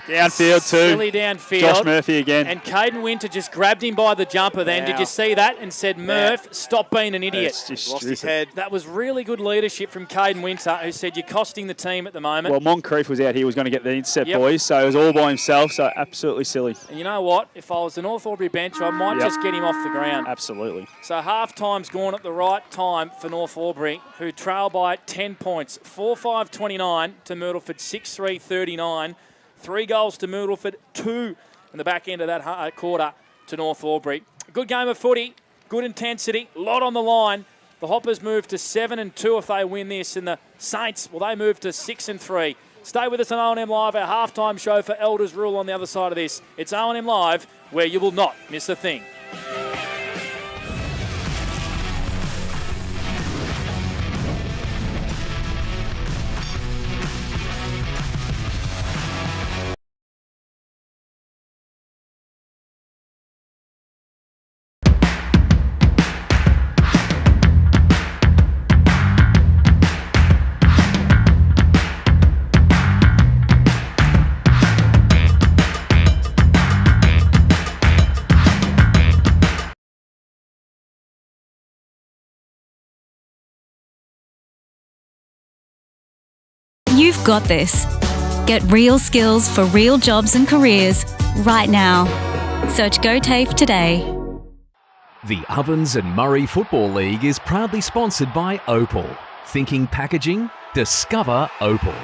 Downfield too. Silly downfield. Josh Murphy again. And Caden Winter just grabbed him by the jumper then. Did you see that? And said, Murph, stop being an idiot. Lost his head. That was really good leadership from Caden Winter, who said, you're costing the team at the moment. Well, Moncrief was out here, was going to get the intercept, boys, so it was all by himself, so absolutely silly. And you know what? If I was the North Albury bench, I might just get him off the ground. Absolutely. So half-time's gone at the right time for North Albury, who trail by 10 points. 4-5-29 to Myrtleford, 6-3-39. 3 goals to Myrtleford, 2 in the back end of that quarter to North Albury. Good game of footy, good intensity, a lot on the line. The Hoppers move to 7-2 if they win this, and the Saints, well, they move to 6-3. Stay with us on O&M Live, our halftime show for Elders Rule on the other side of this. It's O&M Live, where you will not miss a thing. You've got this. Get real skills for real jobs and careers right now. Search GoTAFE today. The Ovens and Murray Football League is proudly sponsored by Opal. Thinking packaging? Discover Opal.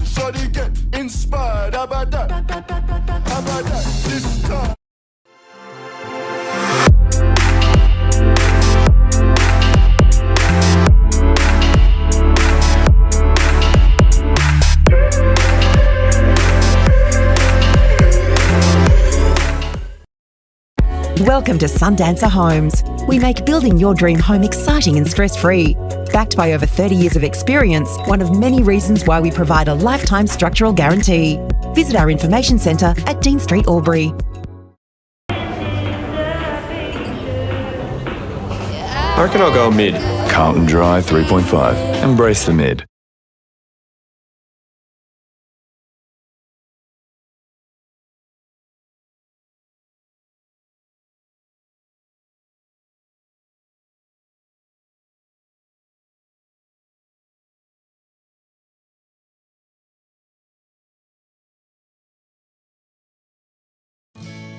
Shawty get inspired, how about that? How about that? This time. Welcome to Sundancer Homes. We make building your dream home exciting and stress-free. Backed by over 30 years of experience, one of many reasons why we provide a lifetime structural guarantee. Visit our information centre at Dean Street, Albury. I reckon I'll go mid. Carlton Drive 3.5. Embrace the mid.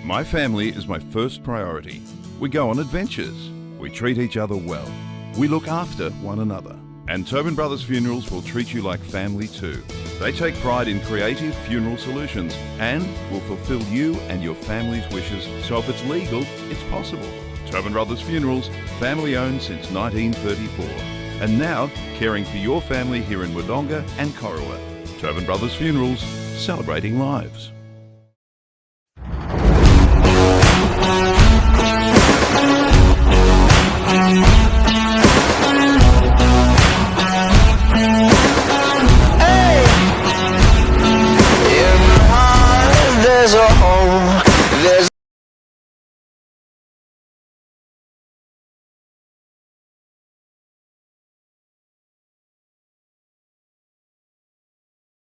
My family is my first priority. We go on adventures. We treat each other well. We look after one another. And Tobin Brothers Funerals will treat you like family too. They take pride in creative funeral solutions and will fulfill you and your family's wishes, so if it's legal, it's possible. Tobin Brothers Funerals, family owned since 1934. And now, caring for your family here in Wodonga and Corowa. Tobin Brothers Funerals, celebrating lives. There's a home, there's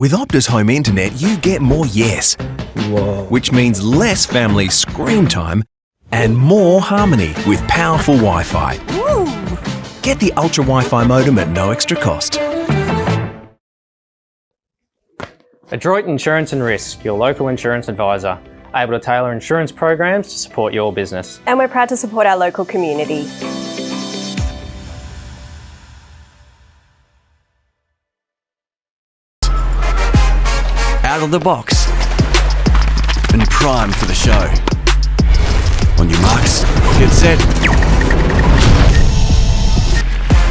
With Optus Home Internet, you get more yes. Whoa. Which means less family screen time and more harmony with powerful Wi-Fi. Woo. Get the Ultra Wi-Fi modem at no extra cost. Adroit Insurance and Risk, your local insurance advisor, able to tailor insurance programs to support your business. And we're proud to support our local community. Out of the box and primed for the show. On your marks, get set.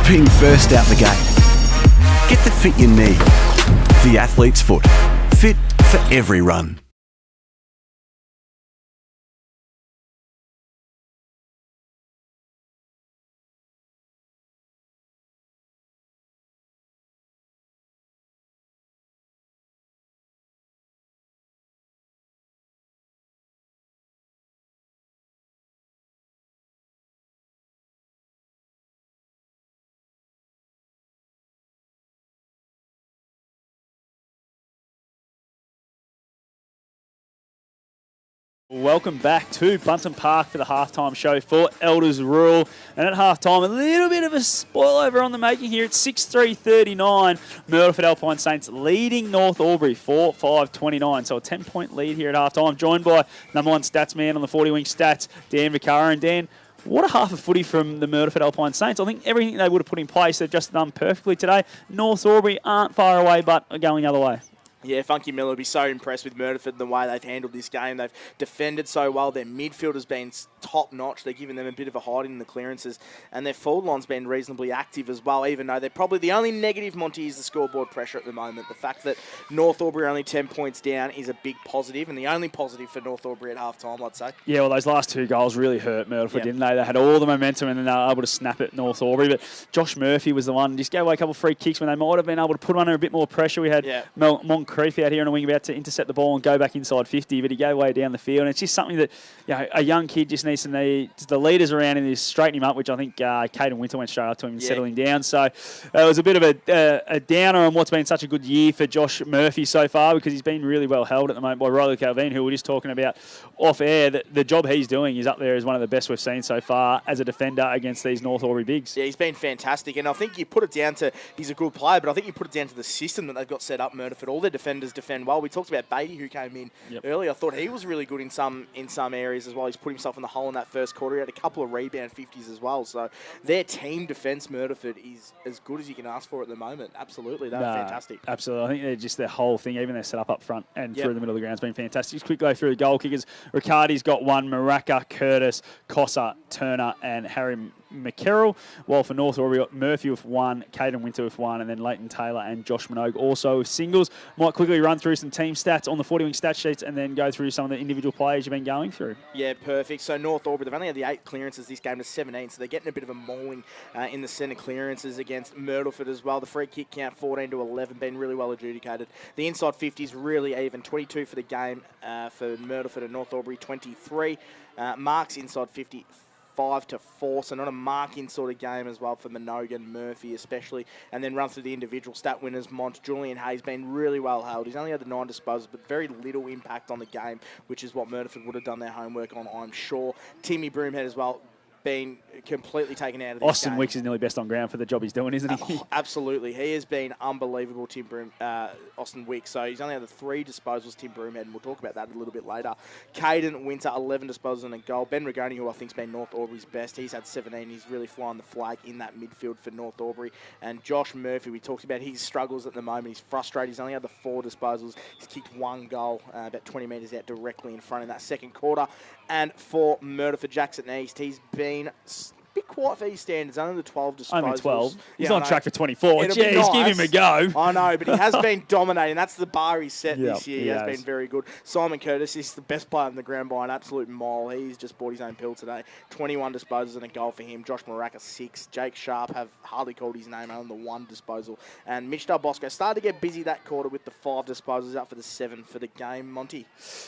Being first out the gate. Get the fit you need. The athlete's foot. Fit for every run. Welcome back to Bunton Park for the halftime show for Elders Rural. And at halftime, a little bit of a spoilover on the making here. It's 6-3-39. Myrtleford Alpine Saints leading North Albury 4-5-29. So a 10-point lead here at halftime. Joined by number one stats man on the 40 Wing Stats, Dan Vicara. And Dan, what a half a footy from the Myrtleford Alpine Saints. I think everything they would have put in place, they've just done perfectly today. North Albury aren't far away, but are going the other way. Yeah, Funky Miller will be so impressed with Myrtleford and the way they've handled this game. They've defended so well. Their midfield has been top-notch. They're giving them a bit of a hiding in the clearances. And their forward line's been reasonably active as well, even though they're probably the only negative, Monty, is the scoreboard pressure at the moment. The fact that North Albury are only 10 points down is a big positive, and the only positive for North Albury at half-time, I'd say. Yeah, well, those last two goals really hurt Myrtleford, didn't they? They had all the momentum and then they were able to snap it North Albury. But Josh Murphy was the one. Just gave away a couple of free kicks when they might have been able to put under a bit more pressure. We had Moncrief out here on a wing about to intercept the ball and go back inside 50, but he gave away down the field. And it's just something that a young kid just needs to need. The leaders around him to straighten him up, which I think Caden Winter went straight up to him and settled him down. So it was a bit of a downer on what's been such a good year for Josh Murphy so far, because he's been really well held at the moment by Riley Calvin, who we were just talking about off air. That the job he's doing is up there as one of the best we've seen so far as a defender against these North Albury bigs. Yeah, he's been fantastic, and I think you put it down to he's a good player, but I think you put it down to the system that they've got set up. Myrtleford, all their defenders defend well. We talked about Beatty, who came in earlier. I thought he was really good in some areas as well. He's put himself in the hole in that first quarter. He had a couple of rebound 50s as well. So their team defence, Myrtleford, is as good as you can ask for at the moment. Absolutely, they're fantastic. Absolutely, I think they're just their whole thing, even their setup up front and through the middle of the ground has been fantastic. Just quick go through the goal kickers. Riccardi's got one, Maraka, Curtis, Cossa, Turner and Harry McCarroll, while for North Albury, Murphy with one, Caden Winter with one, and then Leighton Taylor and Josh Minogue also with singles. Might quickly run through some team stats on the 40 Wing stat sheets and then go through some of the individual players you've been going through. Yeah, perfect. So North Albury, they've only had the 8 clearances this game to 17, so they're getting a bit of a mauling in the centre clearances against Myrtleford as well. The free kick count 14-11, been really well adjudicated. The inside 50s really even, 22 for the game for Myrtleford and North Albury, 23. Marks inside 50, 5-4, so not a mark-in sort of game as well for Minogue and Murphy especially. And then run through the individual stat winners. Julian Hayes been really well held. He's only had the 9 disposals, but very little impact on the game, which is what Myrtleford would have done their homework on, I'm sure. Timmy Broomhead as well, been completely taken out of this Austin game. Wicks is nearly best on ground for the job he's doing, isn't he? Absolutely. He has been unbelievable, Austin Wicks. So he's only had the 3 disposals, Tim Broomhead, and we'll talk about that a little bit later. Caden Winter, 11 disposals and a goal. Ben Regoni, who I think's been North Albury's best, he's had 17. He's really flying the flag in that midfield for North Albury. And Josh Murphy, we talked about his struggles at the moment. He's frustrated. He's only had the 4 disposals. He's kicked 1 goal, about 20 metres out directly in front in that second quarter. And for Myrtleford Jackson East, he's been bit bit quiet for his standards, only the 12 disposals. Only 12. He's Yeah, on I know. track for 24. It'll be Jeez, give him a go. I know, but he has been dominating. That's the bar he's set Yep, this year. he He has has. been very good. Simon Curtis is the best player on the ground by an absolute mile. He's just bought his own pill today. 21 disposals and a goal for him. Josh Maraca, 6. Jake Sharp have hardly called his name out on the 1 disposal. And Mitch Del Bosco started to get busy that quarter with the 5 disposals, up for the 7 for the game. Monty?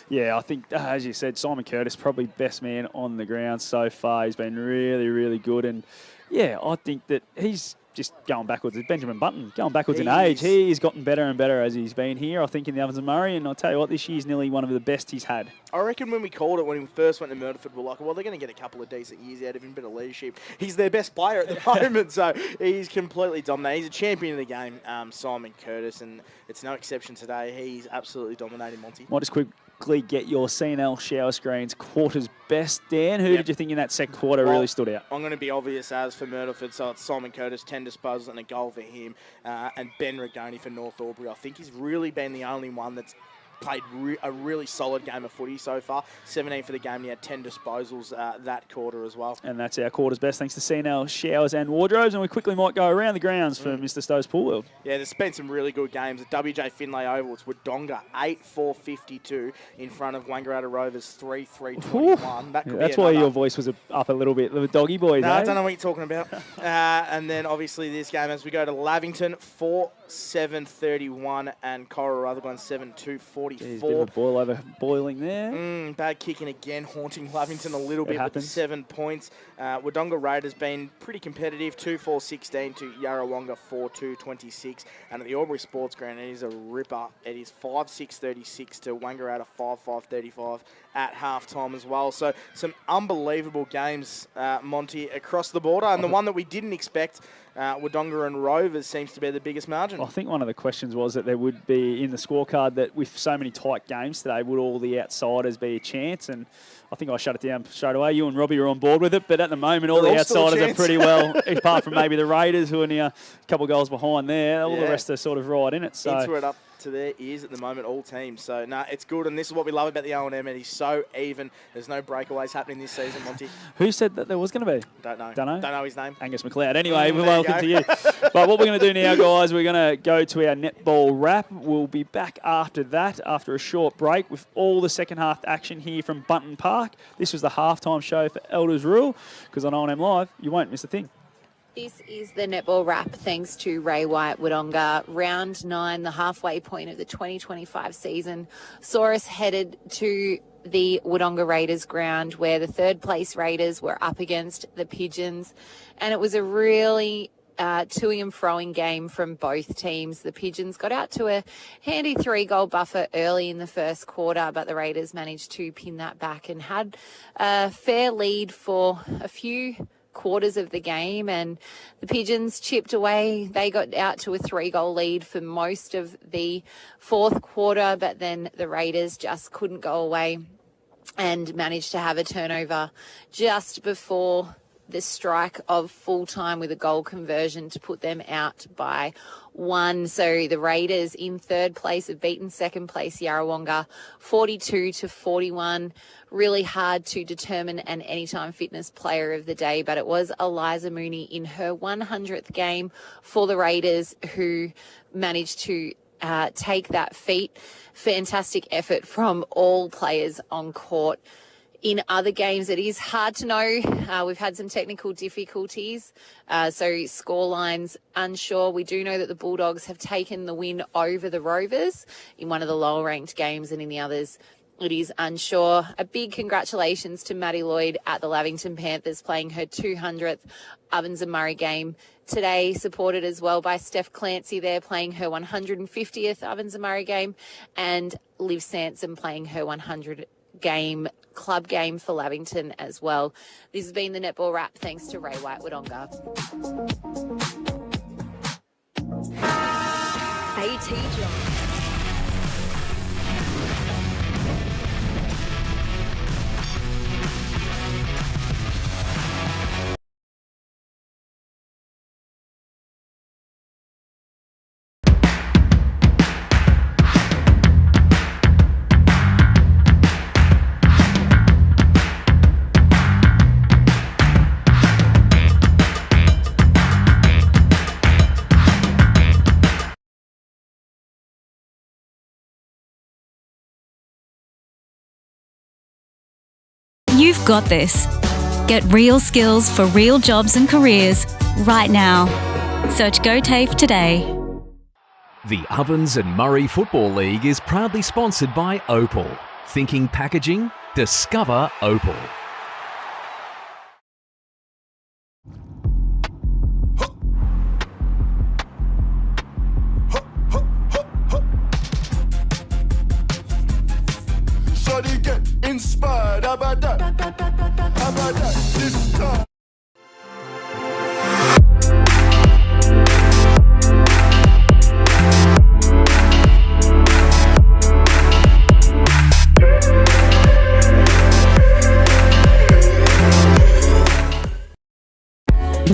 Yeah, I think, as you said, Simon Curtis, probably best man on the ground so far. He's been really, really good. And, yeah, I think that he's just going backwards. It's Benjamin Button, going backwards in age. He's gotten better and better as he's been here, I think, in the Ovens and Murray. And I'll tell you what, this year's nearly one of the best he's had. I reckon when we called it, when he first went to Myrtleford, we're like, well, they're going to get a couple of decent years out of him, bit of leadership. He's their best player at the moment, so he's completely dominating. He's a champion of the game, Simon Curtis, and it's no exception today. He's absolutely dominating, Monty. Might just quickly get your CNL shower screens quarters best, Dan. Who did you think in that second quarter really stood out? I'm going to be obvious as for Myrtleford, so it's Simon Curtis, 10 disposals and a goal for him, and Ben Regoni for North Albury. I think he's really been the only one that's played a really solid game of footy so far. 17 for the game. He had 10 disposals that quarter as well. And that's our quarter's best, thanks to CNL Showers and Wardrobes. And we quickly might go around the grounds for Mr. Stowe's Pool World. Yeah, there's been some really good games. At WJ Finlay Oval, it's Wodonga 8-4-52 in front of Wangaratta Rovers 3-3-21. That could That's be why another. your voice was up a little bit. The doggy boys, No, eh? I don't know what you're talking about. And then obviously this game as we go to Lavington, 4-7-31 and Cora Rutherglen 7-2-44. Jeez, bit of a boiling there. Bad kicking again, haunting Lavington a little bit happens. with the 7 points. Wodonga Raiders been pretty competitive, 2-4-16 to Yarrawonga 4-2-26. And at the Albury Sports Ground, it is a ripper. It is 5-6-36 to Wangaratta 5-5-35 at halftime as well. So some unbelievable games, Monty, across the border. And the one that we didn't expect, Wodonga and Rovers, seems to be the biggest margin. I think one of the questions was that there would be in the scorecard that with so many tight games today, would all the outsiders be a chance? And I think I shut it down straight away. You and Robbie are on board with it, but at the moment, all the outsiders are pretty well, apart from maybe the Raiders, who are near a couple of goals behind there. All the rest are sort of right in it. So Into it up to their ears at the moment, all teams. So, it's good, and this is what we love about the O&M. It is so even. There's no breakaways happening this season, Monty. Who said that there was going to be? Don't know. Don't know? Don't know his name. Angus McLeod. Anyway, There welcome to you. But what we're going to do now, guys, we're going to go to our netball wrap. We'll be back after that, after a short break, with all the second half action here from Bunton Park. This was the halftime show for Elders Rule, because on O&M Live, you won't miss a thing. This is the netball wrap thanks to Ray White Wodonga. Round 9, the halfway point of the 2025 season, saw us headed to the Wodonga Raiders ground where the third place Raiders were up against the Pigeons. And it was a really toing and froing game from both teams. The Pigeons got out to a handy 3-goal buffer early in the first quarter, but the Raiders managed to pin that back and had a fair lead for a few quarters of the game, and the Pigeons chipped away. They got out to a 3-goal lead for most of the fourth quarter, but then the Raiders just couldn't go away and managed to have a turnover just before the strike of full time with a goal conversion to put them out by 1. So the Raiders in third place have beaten second place Yarrawonga 42-41. Really hard to determine an Anytime Fitness Player of the Day, but it was Eliza Mooney in her 100th game for the Raiders who managed to take that feat. Fantastic effort from all players on court. In other games, it is hard to know. We've had some technical difficulties, so scorelines unsure. We do know that the Bulldogs have taken the win over the Rovers in one of the lower-ranked games, and in the others, it is unsure. A big congratulations to Maddie Lloyd at the Lavington Panthers playing her 200th Ovens and Murray game today, supported as well by Steph Clancy there playing her 150th Ovens and Murray game, and Liv Sanson playing her 100th club game for Lavington as well. This has been the netball wrap thanks to Ray White Wodonga. AT Drive. You've got this. Get real skills for real jobs and careers right now. Search GoTAFE today. The Ovens and Murray Football League is proudly sponsored by Opal. Thinking packaging? Discover Opal. Shawty get inspired. How about that? How about that? This time.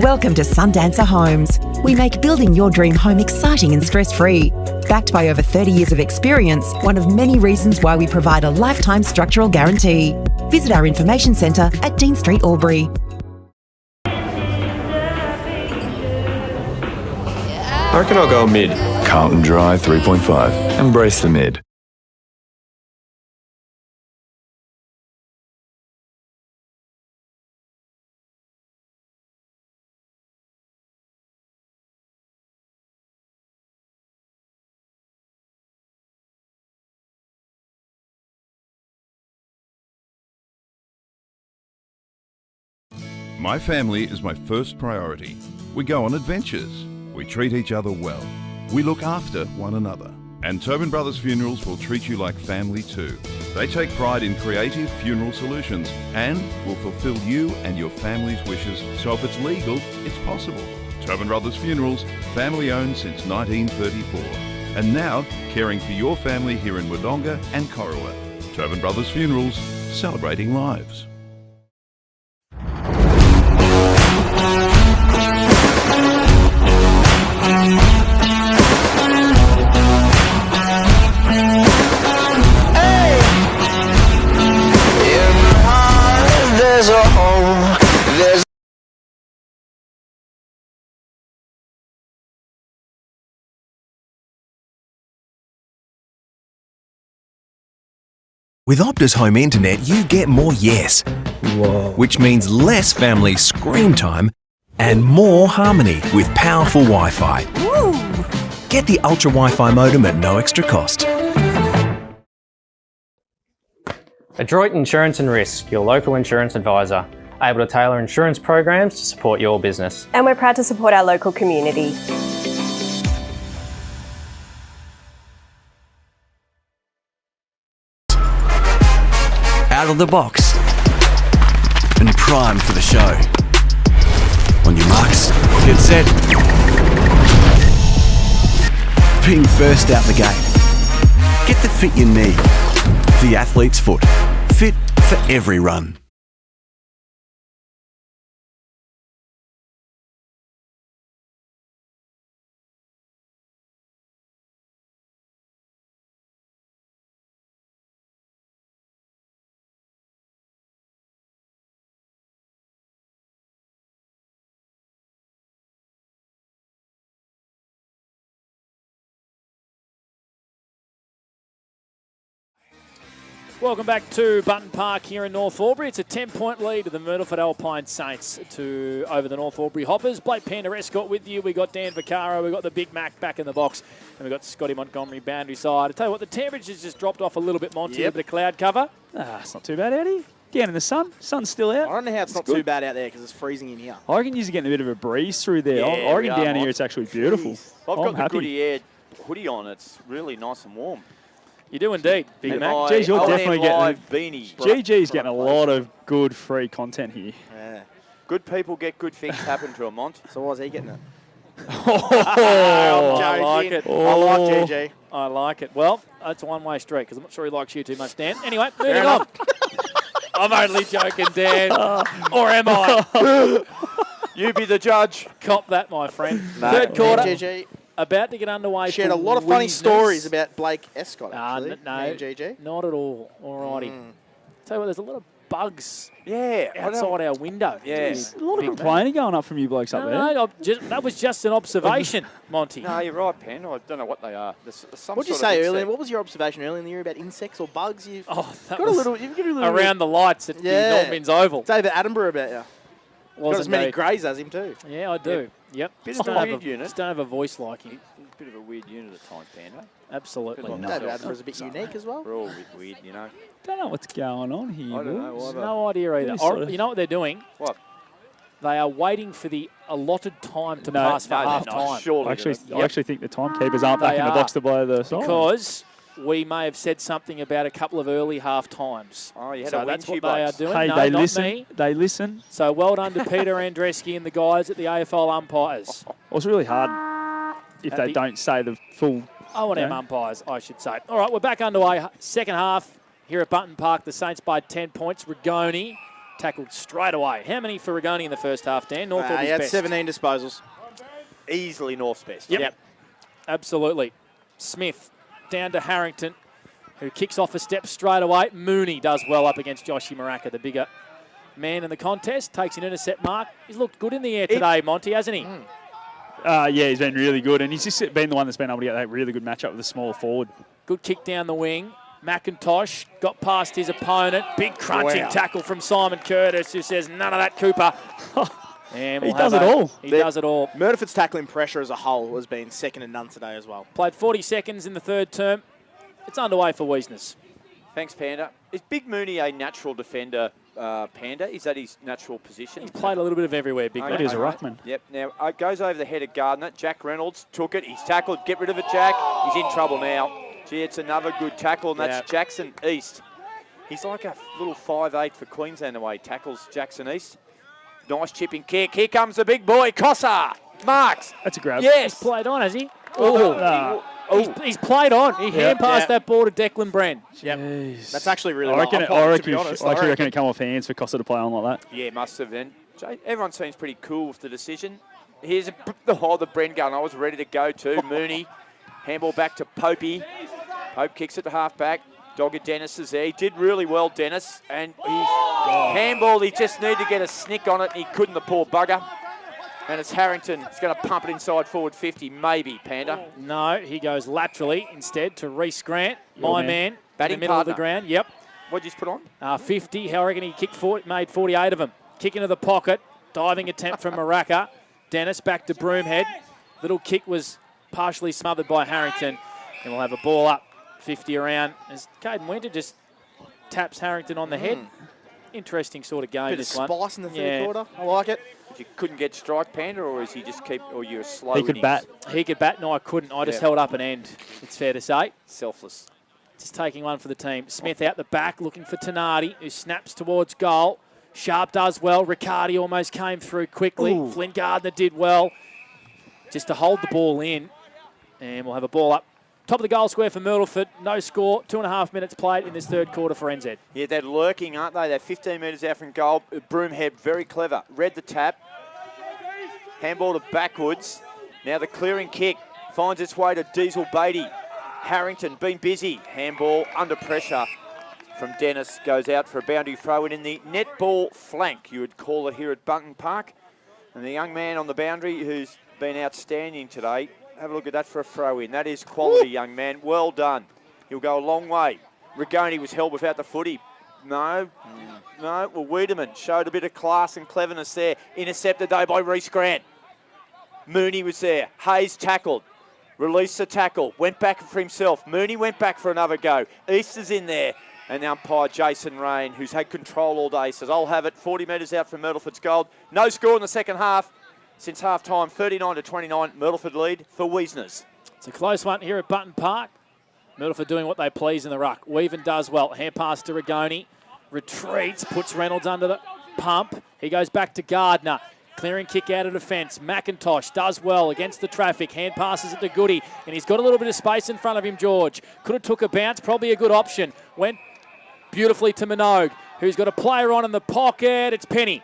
Welcome to Sundancer Homes. We make building your dream home exciting and stress-free. Backed by over 30 years of experience, one of many reasons why we provide a lifetime structural guarantee. Visit our information centre at Dean Street, Albury. I reckon I'll go mid. Carlton Drive 3.5. Embrace the mid. My family is my first priority. We go on adventures. We treat each other well. We look after one another. And Tobin Brothers Funerals will treat you like family too. They take pride in creative funeral solutions and will fulfill you and your family's wishes, so if it's legal, it's possible. Tobin Brothers Funerals, family owned since 1934. And now, caring for your family here in Wodonga and Corowa. Tobin Brothers Funerals, celebrating lives. There's a home, there's With Optus Home Internet, you get more yes. Whoa. Which means less family screen time and more harmony with powerful Wi-Fi. Woo. Get the Ultra Wi-Fi modem at no extra cost. Adroit Insurance and Risk, your local insurance advisor, able to tailor insurance programs to support your business. And we're proud to support our local community. Out of the box and primed for the show. On your marks, get set. Being first out the gate. Get the fit you need. The athlete's foot. Fit for every run. Welcome back to Button Park here in North Albury. It's a 10-point lead to the Myrtleford Alpine Saints over the North Albury Hoppers. Blake Panda Escort with you. We got Dan Vaccaro. We got the Big Mac back in the box. And we got Scotty Montgomery boundary side. I tell you what, the temperature's just dropped off a little bit, Monty. Yep. A bit of cloud cover. It's not too bad out here. Down in the sun. Sun's still out. I don't know how it's not good. too bad out there because it's freezing in here. I reckon you're getting a bit of a breeze through there. Yeah, I reckon we down are, here it's actually beautiful. I've I'm got the happy. Goody Air hoodie on. It's really nice and warm. You do indeed, Big And Mac. my Geez, you're OMFNL definitely getting beanie. GG's getting a lot of good free content here. Yeah. Good people get good things happen to them, Mont. So why is he getting it? I like it. I like GG. I like it. Well, that's a one-way street because I'm not sure he likes you too much, Dan. Anyway, moving on. I'm only joking, Dan. Or am I? You be the judge. Cop that, my friend. No. Third quarter. GG. About to get underway. Shared for a lot of funny Weezness. stories about Blake Escott, actually. No, Me and GG. not at all. Alrighty. Tell you what, there's a lot of bugs Yeah. outside our window. Yeah. A lot of complaining going up from you blokes up there. No, that was just an observation, Monty. No, you're right, Pen. I don't know what they are. There's some What did you sort of say insect. earlier? What was your observation earlier in the year about insects or bugs? You've that got was you've got a little around the lights at the Northbins Oval. David Attenborough about you. Got as many David. greys as him too. Yeah, I do. Yep. Bit Just of a don't weird have a- unit. just don't have a voice like him. Bit of a weird unit at times, Panda. Absolutely. Bit like David myself. Attenborough's a bit unique as well. We're all a bit weird, you know. Don't know what's going on here. I don't know boys. either. No idea either. Really sort of- You know what they're doing? What? They are waiting for the allotted time to No, pass for no, they're half not. time. Surely I actually, they're I actually think the timekeepers aren't back They in the are. box to blow the side. Because we may have said something about a couple of early half times. Oh, you had So a that's whinge, what they are blokes. doing. Hey, No, they not listen. me. They listen. So well done to Peter Andreski and the guys at the AFL umpires. Well, it's really hard if At they the- don't say the full. O&M Yeah. umpires, I should say. All right, we're back underway. Second half here at Button Park. The Saints by 10 points. Rigoni tackled straight away. How many for Rigoni in the first half, Dan? North He had best. 17 disposals. Easily North's best. Yep. Absolutely. Smith down to Harrington, who kicks off a step straight away. Mooney does well up against Joshy Maraka, the bigger man in the contest. Takes an intercept mark. He's looked good in the air today, Monty, hasn't he? Yeah, he's been really good, and he's just been the one that's been able to get that really good matchup with the small forward. Good kick down the wing. McIntosh got past his opponent. Big crunching tackle from Simon Curtis, who says, none of that, Cooper. And He does it all. He does it all. Myrtleford's tackling pressure as a whole has been second to none today as well. Played 40 seconds in the third term. It's underway for Wiesners. Thanks, Panda. Is Big Mooney a natural defender, Panda? Is that his natural position? He's played a little bit of everywhere, Big He man. is a ruckman. Yep. Now, it goes over the head of Gardner. Jack Reynolds took it. He's tackled. Get rid of it, Jack. He's in trouble now. Gee, it's another good tackle, and that's Jackson East. He's like a little 5'8" for Queensland the way he tackles Jackson East. Nice chipping kick. Here comes the big boy, Cossa. Marks. That's a grab. He's Yes. played on, has he? Oh, He's played on. He hand passed that ball to Declan Brand. Yep. That's actually really I reckon, well umpired, I to be reckon, honest. I actually reckon it come off hands for Costa to play on like that. Yeah, must have then. Everyone seems pretty cool with the decision. Here's the Brent gun. I was ready to go too. Mooney. Handball back to Popey. Pope kicks it to half-back. Dogger Dennis is there. He did really well, Dennis. And he's handball. He just needed to get a snick on it. And he couldn't, the poor bugger. And it's Harrington. He's going to pump it inside forward 50. Maybe, Panda. No, he goes laterally instead to Reece Grant, my man, Batting in the middle of the partner. ground. Yep. What'd you just put on? 50. How I reckon he made 48 of them. Kick into the pocket. Diving attempt from Maraka. Dennis back to Broomhead. Little kick was partially smothered by Harrington. And we'll have a ball up 50 around as Caden Winter just taps Harrington on the head. Interesting sort of game, Bit of this one. spice in the third quarter. I like it. But you couldn't get strike, Panda, or is he just or you're slow? He could bat. He could bat, no, I couldn't. I just held up an end, it's fair to say. Selfless. Just taking one for the team. Smith out the back, looking for Tenardi, who snaps towards goal. Sharp does well. Riccardi almost came through quickly. Ooh. Flint Gardner did well. Just to hold the ball in. And we'll have a ball up. Top of the goal square for Myrtleford. No score. 2.5 minutes played in this third quarter for NZ. Yeah, they're lurking, aren't they? They're 15 metres out from goal. Broomhead, very clever. Read the tap. Handball to backwards. Now the clearing kick finds its way to Diesel Beatty. Harrington been busy. Handball under pressure from Dennis. Goes out for a boundary throw in the netball flank, you would call it here at Bunton Park. And the young man on the boundary who's been outstanding today. Have a look at that for a throw-in. That is quality, young man. Well done. He'll go a long way. Rigoni was held without the footy. No. Well, Wiedemann showed a bit of class and cleverness there. Intercepted, though, by Reece Grant. Mooney was there. Hayes tackled. Released the tackle. Went back for himself. Mooney went back for another go. East is in there. And the umpire, Jason Rain, who's had control all day, says, I'll have it 40 metres out from Myrtleford's goal. No score in the second half. Since half-time, 39-29, Myrtleford lead for Wiesners. It's a close one here at Button Park. Myrtleford doing what they please in the ruck. Weaven does well. Hand pass to Rigoni. Retreats, puts Reynolds under the pump. He goes back to Gardner. Clearing kick out of defence. McIntosh does well against the traffic. Hand passes it to Goody. And he's got a little bit of space in front of him, George. Could have took a bounce. Probably a good option. Went beautifully to Minogue, who's got a player on in the pocket. It's Penny.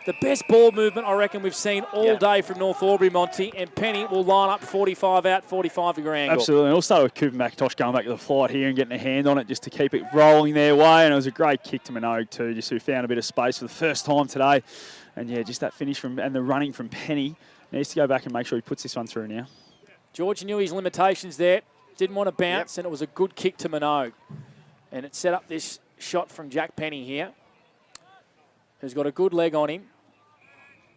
The best ball movement, I reckon, we've seen all day from North Albury, Monty, and Penny will line up 45 out, 45-degree angle. Absolutely. And we'll start with Cooper McIntosh going back to the flight here and getting a hand on it just to keep it rolling their way. And it was a great kick to Minogue too, just who found a bit of space for the first time today. And yeah, just that finish and the running from Penny. Needs to go back and make sure he puts this one through now. George knew his limitations there. Didn't want to bounce, and it was a good kick to Minogue. And it set up this shot from Jack Penny here, who's got a good leg on him.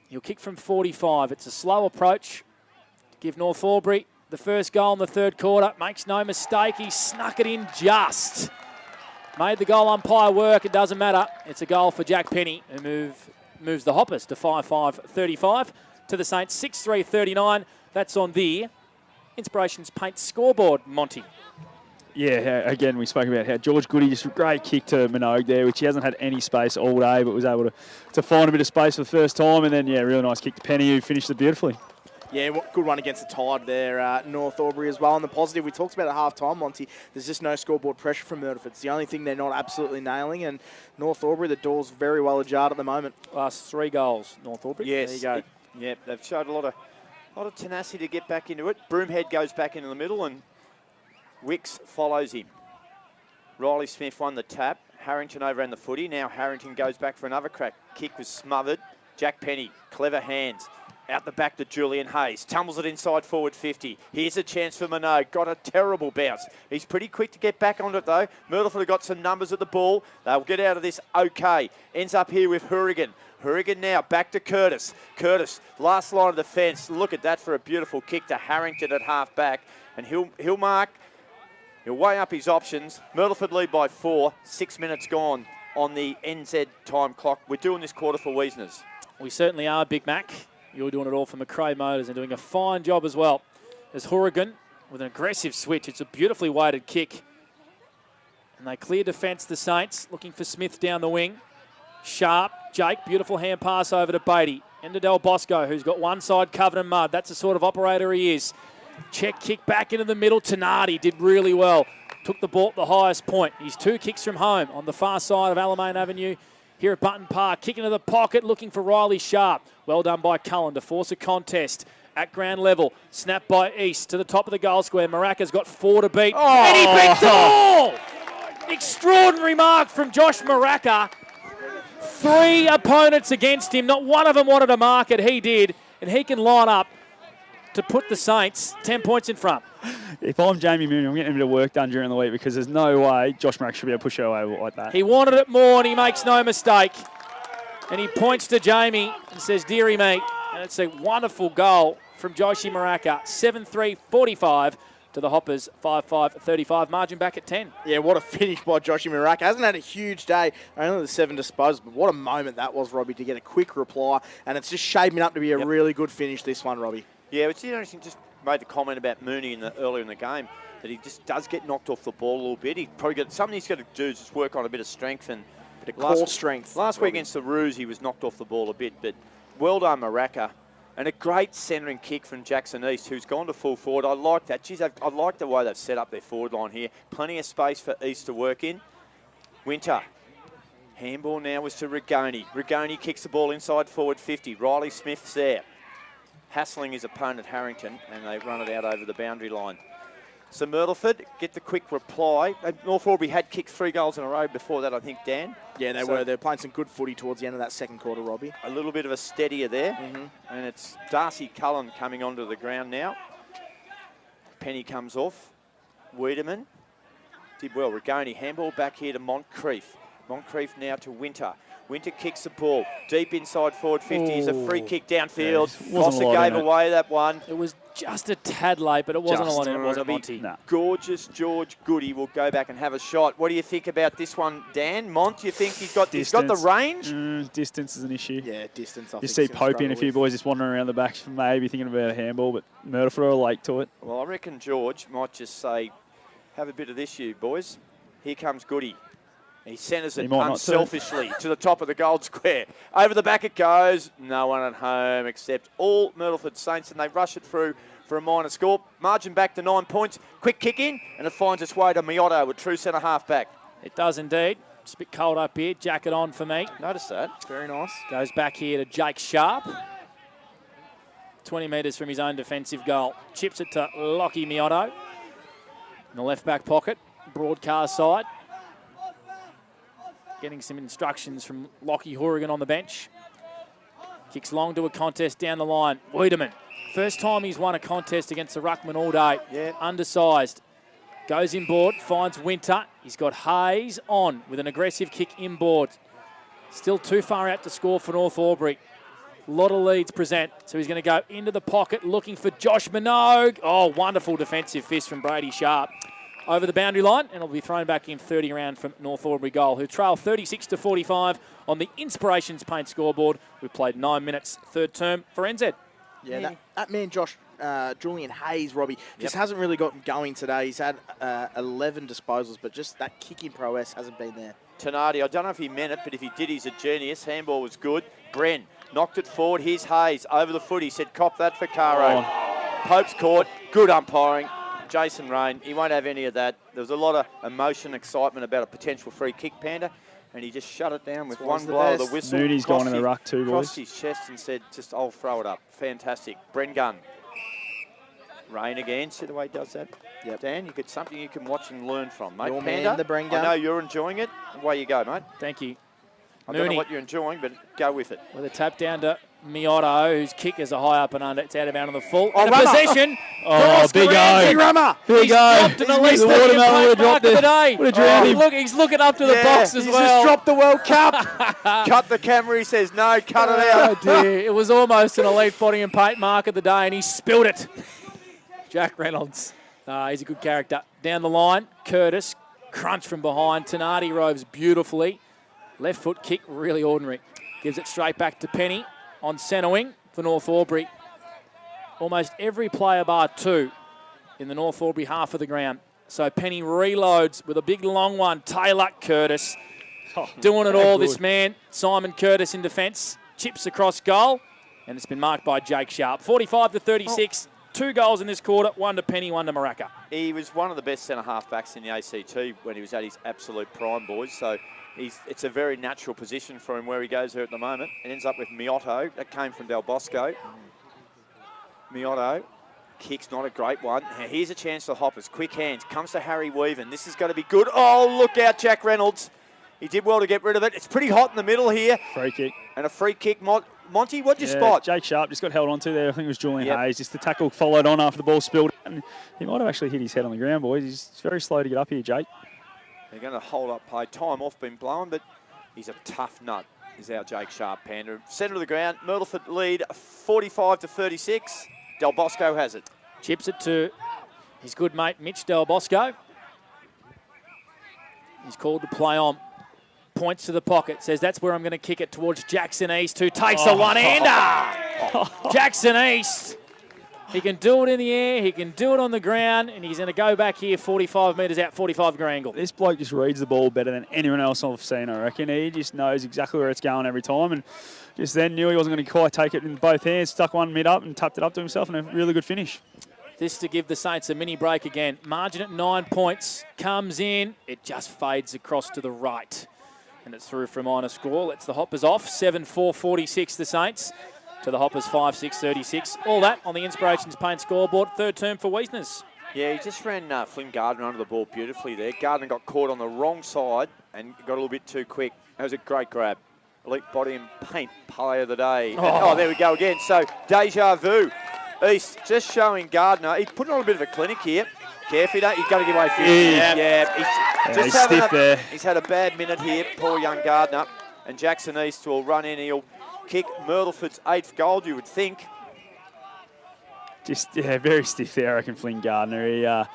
He'll kick from 45. It's a slow approach to give North Albury the first goal in the third quarter. Makes no mistake, he snuck it in just. Made the goal umpire work, it doesn't matter. It's a goal for Jack Penny, who moves the Hoppers to 5-5-35 to the Saints 6-3-39. That's on the Inspirations Paint scoreboard, Monty. Yeah, again, we spoke about how George Goody, just a great kick to Minogue there, which he hasn't had any space all day, but was able to find a bit of space for the first time. And then, yeah, really nice kick to Penny, who finished it beautifully. Yeah, good one against the Tide there, North Albury as well. And the positive, we talked about at half-time, Monty, there's just no scoreboard pressure from Myrtleford. It's the only thing they're not absolutely nailing. And North Albury, the door's very well ajar at the moment. Last 3 goals, North Albury. Yes. There you go. Yep, they've showed a lot of tenacity to get back into it. Broomhead goes back into the middle and Wicks follows him. Riley Smith won the tap. Harrington overran the footy. Now Harrington goes back for another crack. Kick was smothered. Jack Penny, clever hands. Out the back to Julian Hayes. Tumbles it inside forward 50. Here's a chance for Minogue. Got a terrible bounce. He's pretty quick to get back onto it though. Myrtleford have got some numbers at the ball. They'll get out of this okay. Ends up here with Hourigan. Hourigan now back to Curtis. Curtis, last line of the fence. Look at that for a beautiful kick to Harrington at half back. And he'll mark. He'll weigh up his options. Myrtleford lead by 4. 6 minutes gone on the NZ time clock. We're doing this quarter for Wiesners. We certainly are, Big Mac. You're doing it all for McRae Motors and doing a fine job as well. As Hourigan with an aggressive switch. It's a beautifully weighted kick. And they clear defence, the Saints, looking for Smith down the wing. Sharp, Jake, beautiful hand pass over to Beatty. Into Del Bosco, who's got one side covered in mud. That's the sort of operator he is. Check kick back into the middle. Tenardi did really well. Took the ball at the highest point. He's 2 kicks from home on the far side of Alamein Avenue here at Button Park. Kick into the pocket, looking for Riley Sharp. Well done by Cullen to force a contest at ground level. Snap by East to the top of the goal square. Maraka's got 4 to beat. Oh. And he beats them all! Extraordinary mark from Josh Maraka. 3 opponents against him. Not one of them wanted to mark it. He did. And he can line up to put the Saints 10 points in front. If I'm Jamie Mooney, I'm getting a bit of work done during the week because there's no way Josh Maraka should be able to push her away like that. He wanted it more and he makes no mistake. And he points to Jamie and says, "Dearie me." And it's a wonderful goal from Joshi Maraka. 7-3-45 to the Hoppers. 5-5-35. Margin back at 10. Yeah, what a finish by Joshi Maraka. Hasn't had a huge day. Only the 7 disposals, but what a moment that was, Robbie, to get a quick reply. And it's just shaping up to be a really good finish, this one, Robbie. Yeah, it's interesting. Just made the comment about Mooney earlier in the game that he just does get knocked off the ball a little bit. He's probably got something he's got to do is just work on a bit of strength and bit of core strength. Last week against the Roos, he was knocked off the ball a bit, but well done, Maraka. And a great centering kick from Jackson East, who's gone to full forward. I like that. Geez, I like the way they've set up their forward line here. Plenty of space for East to work in. Winter. Handball now was to Rigoni. Rigoni kicks the ball inside forward 50. Riley Smith's there. Hassling his opponent Harrington, and they run it out over the boundary line. So Myrtleford get the quick reply. North Albury had kicked 3 goals in a row before that, I think, Dan. Yeah, they were. They were playing some good footy towards the end of that second quarter, Robbie. A little bit of a steadier there. And it's Darcy Cullen coming onto the ground now. Penny comes off. Wiedemann did well. Rigoni handball back here to Moncrief. Moncrief now to Winter. Winter kicks the ball deep inside forward 50. It's a free kick downfield. Foster gave away that one. It was just a tad late, but it wasn't a lot in it, was it, Monty? No. Gorgeous George Goody will go back and have a shot. What do you think about this one, Dan? Mont, you think he's got the range? Distance is an issue. Yeah, distance. You see Pope and a few boys just wandering around the back, maybe thinking about a handball, but Myrtleford are late to it. Well, I reckon George might just say, have a bit of this, you boys. Here comes Goody. He centres it unselfishly to the top of the goal square. Over the back it goes. No one at home except all Myrtleford Saints, and they rush it through for a minor score. Margin back to 9 points. Quick kick in, and it finds its way to Miotto, a true centre half back. It does indeed. It's a bit cold up here. Jacket on for me. Notice that. Very nice. Goes back here to Jake Sharp. 20 metres from his own defensive goal. Chips it to Lockie Miotto. In the left back pocket. Broadcast side. Getting some instructions from Lockie Horrigan on the bench. Kicks long to a contest down the line. Wiedemann. First time he's won a contest against the Ruckman all day. Yeah. Undersized. Goes inboard, finds Winter. He's got Hayes on with an aggressive kick inboard. Still too far out to score for North Albury. A lot of leads present. So he's going to go into the pocket looking for Josh Minogue. Oh, wonderful defensive fist from Brady Sharp. Over the boundary line, and it'll be thrown back in 30 around from North Albury goal, who trail 36-45 on the Inspirations Paint scoreboard. We played 9 minutes, third term for NZ. Yeah, that man, Julian Hayes, Robbie, just hasn't really gotten going today. He's had 11 disposals, but just that kicking prowess hasn't been there. Tenardi, I don't know if he meant it, but if he did, he's a genius. Handball was good. Bren knocked it forward. Here's Hayes over the foot. He said, cop that for Caro. Pope's caught. Good umpiring. Jason Rain, he won't have any of that. There was a lot of emotion, excitement about a potential free kick, Panda, and he just shut it down with one blow of the whistle. Mooney's gone in the ruck too, boys. Crossed his chest and said, just, I'll throw it up. Fantastic. Bren Gunn. Rain again. See the way he does that? Yep. Dan, you get something you can watch and learn from, mate. Your Panda, man, the Bren Gunn. I know you're enjoying it. Away you go, mate. Thank you. I don't know what you're enjoying, but go with it. With a tap down to Miotto, whose kick is a high up and under. It's out of bounds on the full. Oh, and a possession. Oh, big O. Big Rummer. He's dropped an elite watermelon mark of the day. Would have drowned him. Look, he's looking up to the box as He's well. just dropped the World Cup. Cut the camera. He says, no, cut it out. Oh, dear. It was almost an elite body and paint mark of the day, and he spilled it. Jack Reynolds. He's a good character. Down the line, Curtis. Crunch from behind. Tenardi roves beautifully. Left foot kick, really ordinary. Gives it straight back to Penny on centre wing for North Albury. Almost every player bar two in the North Albury half of the ground. So Penny reloads with a big long one. Taylor Curtis doing it all, this man. Simon Curtis in defence. Chips across goal. And it's been marked by Jake Sharp. 45-36. 2 goals in this quarter. 1 to Penny, 1 to Maraca. He was one of the best centre-half backs in the ACT when he was at his absolute prime, boys. So it's a very natural position for him where he goes there at the moment. It ends up with Miotto. That came from Del Bosco. Miotto. Kick's not a great one. Now here's a chance for the Hoppers. Quick hands. Comes to Harry Weaven. This is going to be good. Oh, look out, Jack Reynolds. He did well to get rid of it. It's pretty hot in the middle here. Free kick. And a free kick. Monty, what'd you spot? Jake Sharp just got held onto there. I think it was Julian Hayes. Just the tackle followed on after the ball spilled. And he might have actually hit his head on the ground, boys. He's very slow to get up here, Jake. They're going to hold up play. Time off been blown, but he's a tough nut, is our Jake Sharp, Panda. Centre of the ground, Myrtleford lead 45-36. Del Bosco has it. Chips it to his good mate, Mitch Del Bosco. He's called to play on. Points to the pocket, says that's where I'm going to kick it towards Jackson East, who takes a one-hander. Jackson East. He can do it in the air, he can do it on the ground, and he's going to go back here 45 metres out, 45-degree angle. This bloke just reads the ball better than anyone else I've seen, I reckon. He just knows exactly where it's going every time, and just then knew he wasn't going to quite take it in both hands, stuck one mid up and tapped it up to himself, and a really good finish. This to give the Saints a mini break again. Margin at 9 points, comes in, it just fades across to the right. And it's through for a minor score. Lets the Hoppers off. 7-4-46 the Saints. To the Hoppers 5-6-36. All that on the Inspirations Paint scoreboard. Third term for Wiesners. Yeah, he just ran Flynn Gardner under the ball beautifully there. Gardner got caught on the wrong side and got a little bit too quick. That was a great grab. Elite body and paint player of the day. Oh, there we go again. So, deja vu. East just showing Gardner. He's putting on a bit of a clinic here. Carefully, he's got to give away 50. He's stiff there. He's had a bad minute here, poor young Gardner. And Jackson East will run in. He'll kick Myrtleford's 8th goal, you would think. Just, very stiff there, I reckon, Flynn Gardner.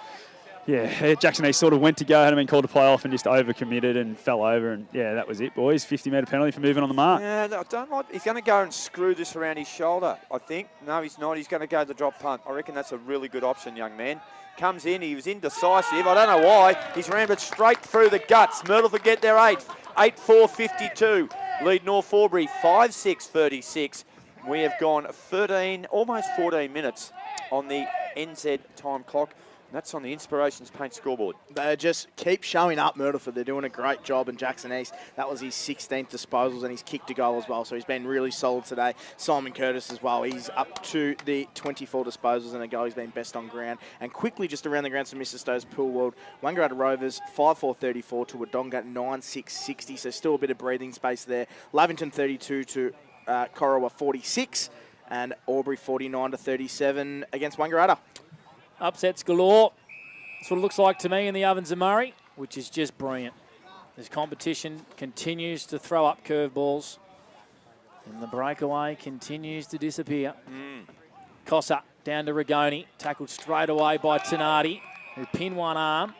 Jackson East sort of went to go, hadn't been called to play off and just overcommitted and fell over. And, that was it, boys. 50-metre penalty for moving on the mark. Yeah, no, I don't like. He's going to go and screw this around his shoulder, I think. No, he's not. He's going to go the drop punt. I reckon that's a really good option, young man. Comes in, he was indecisive. I don't know why. He's rammed it straight through the guts. Myrtleford get their 8th. 8-4-52. Lead North Albury 5-6-36. We have gone 13, almost 14 minutes on the NZ time clock. That's on the Inspirations Paint scoreboard. They just keep showing up, Myrtleford. They're doing a great job. And Jackson East, that was his 16th disposals, and he's kicked a goal as well. So he's been really solid today. Simon Curtis as well. He's up to the 24 disposals and a goal. He's been best on ground. And quickly just around the ground, some Mr. Stowe's Pool World. Wangaratta Rovers 5-4-34 to Wodonga 9-6-60. So still a bit of breathing space there. Lavington 32 to Corowa 46. And Albury 49-37 against Wangaratta. Upsets galore. That's what it looks like to me in the Ovens and Murray, which is just brilliant. This competition continues to throw up curveballs, and the breakaway continues to disappear. Cossa down to Rigoni, tackled straight away by Tenardi, who pinned one arm.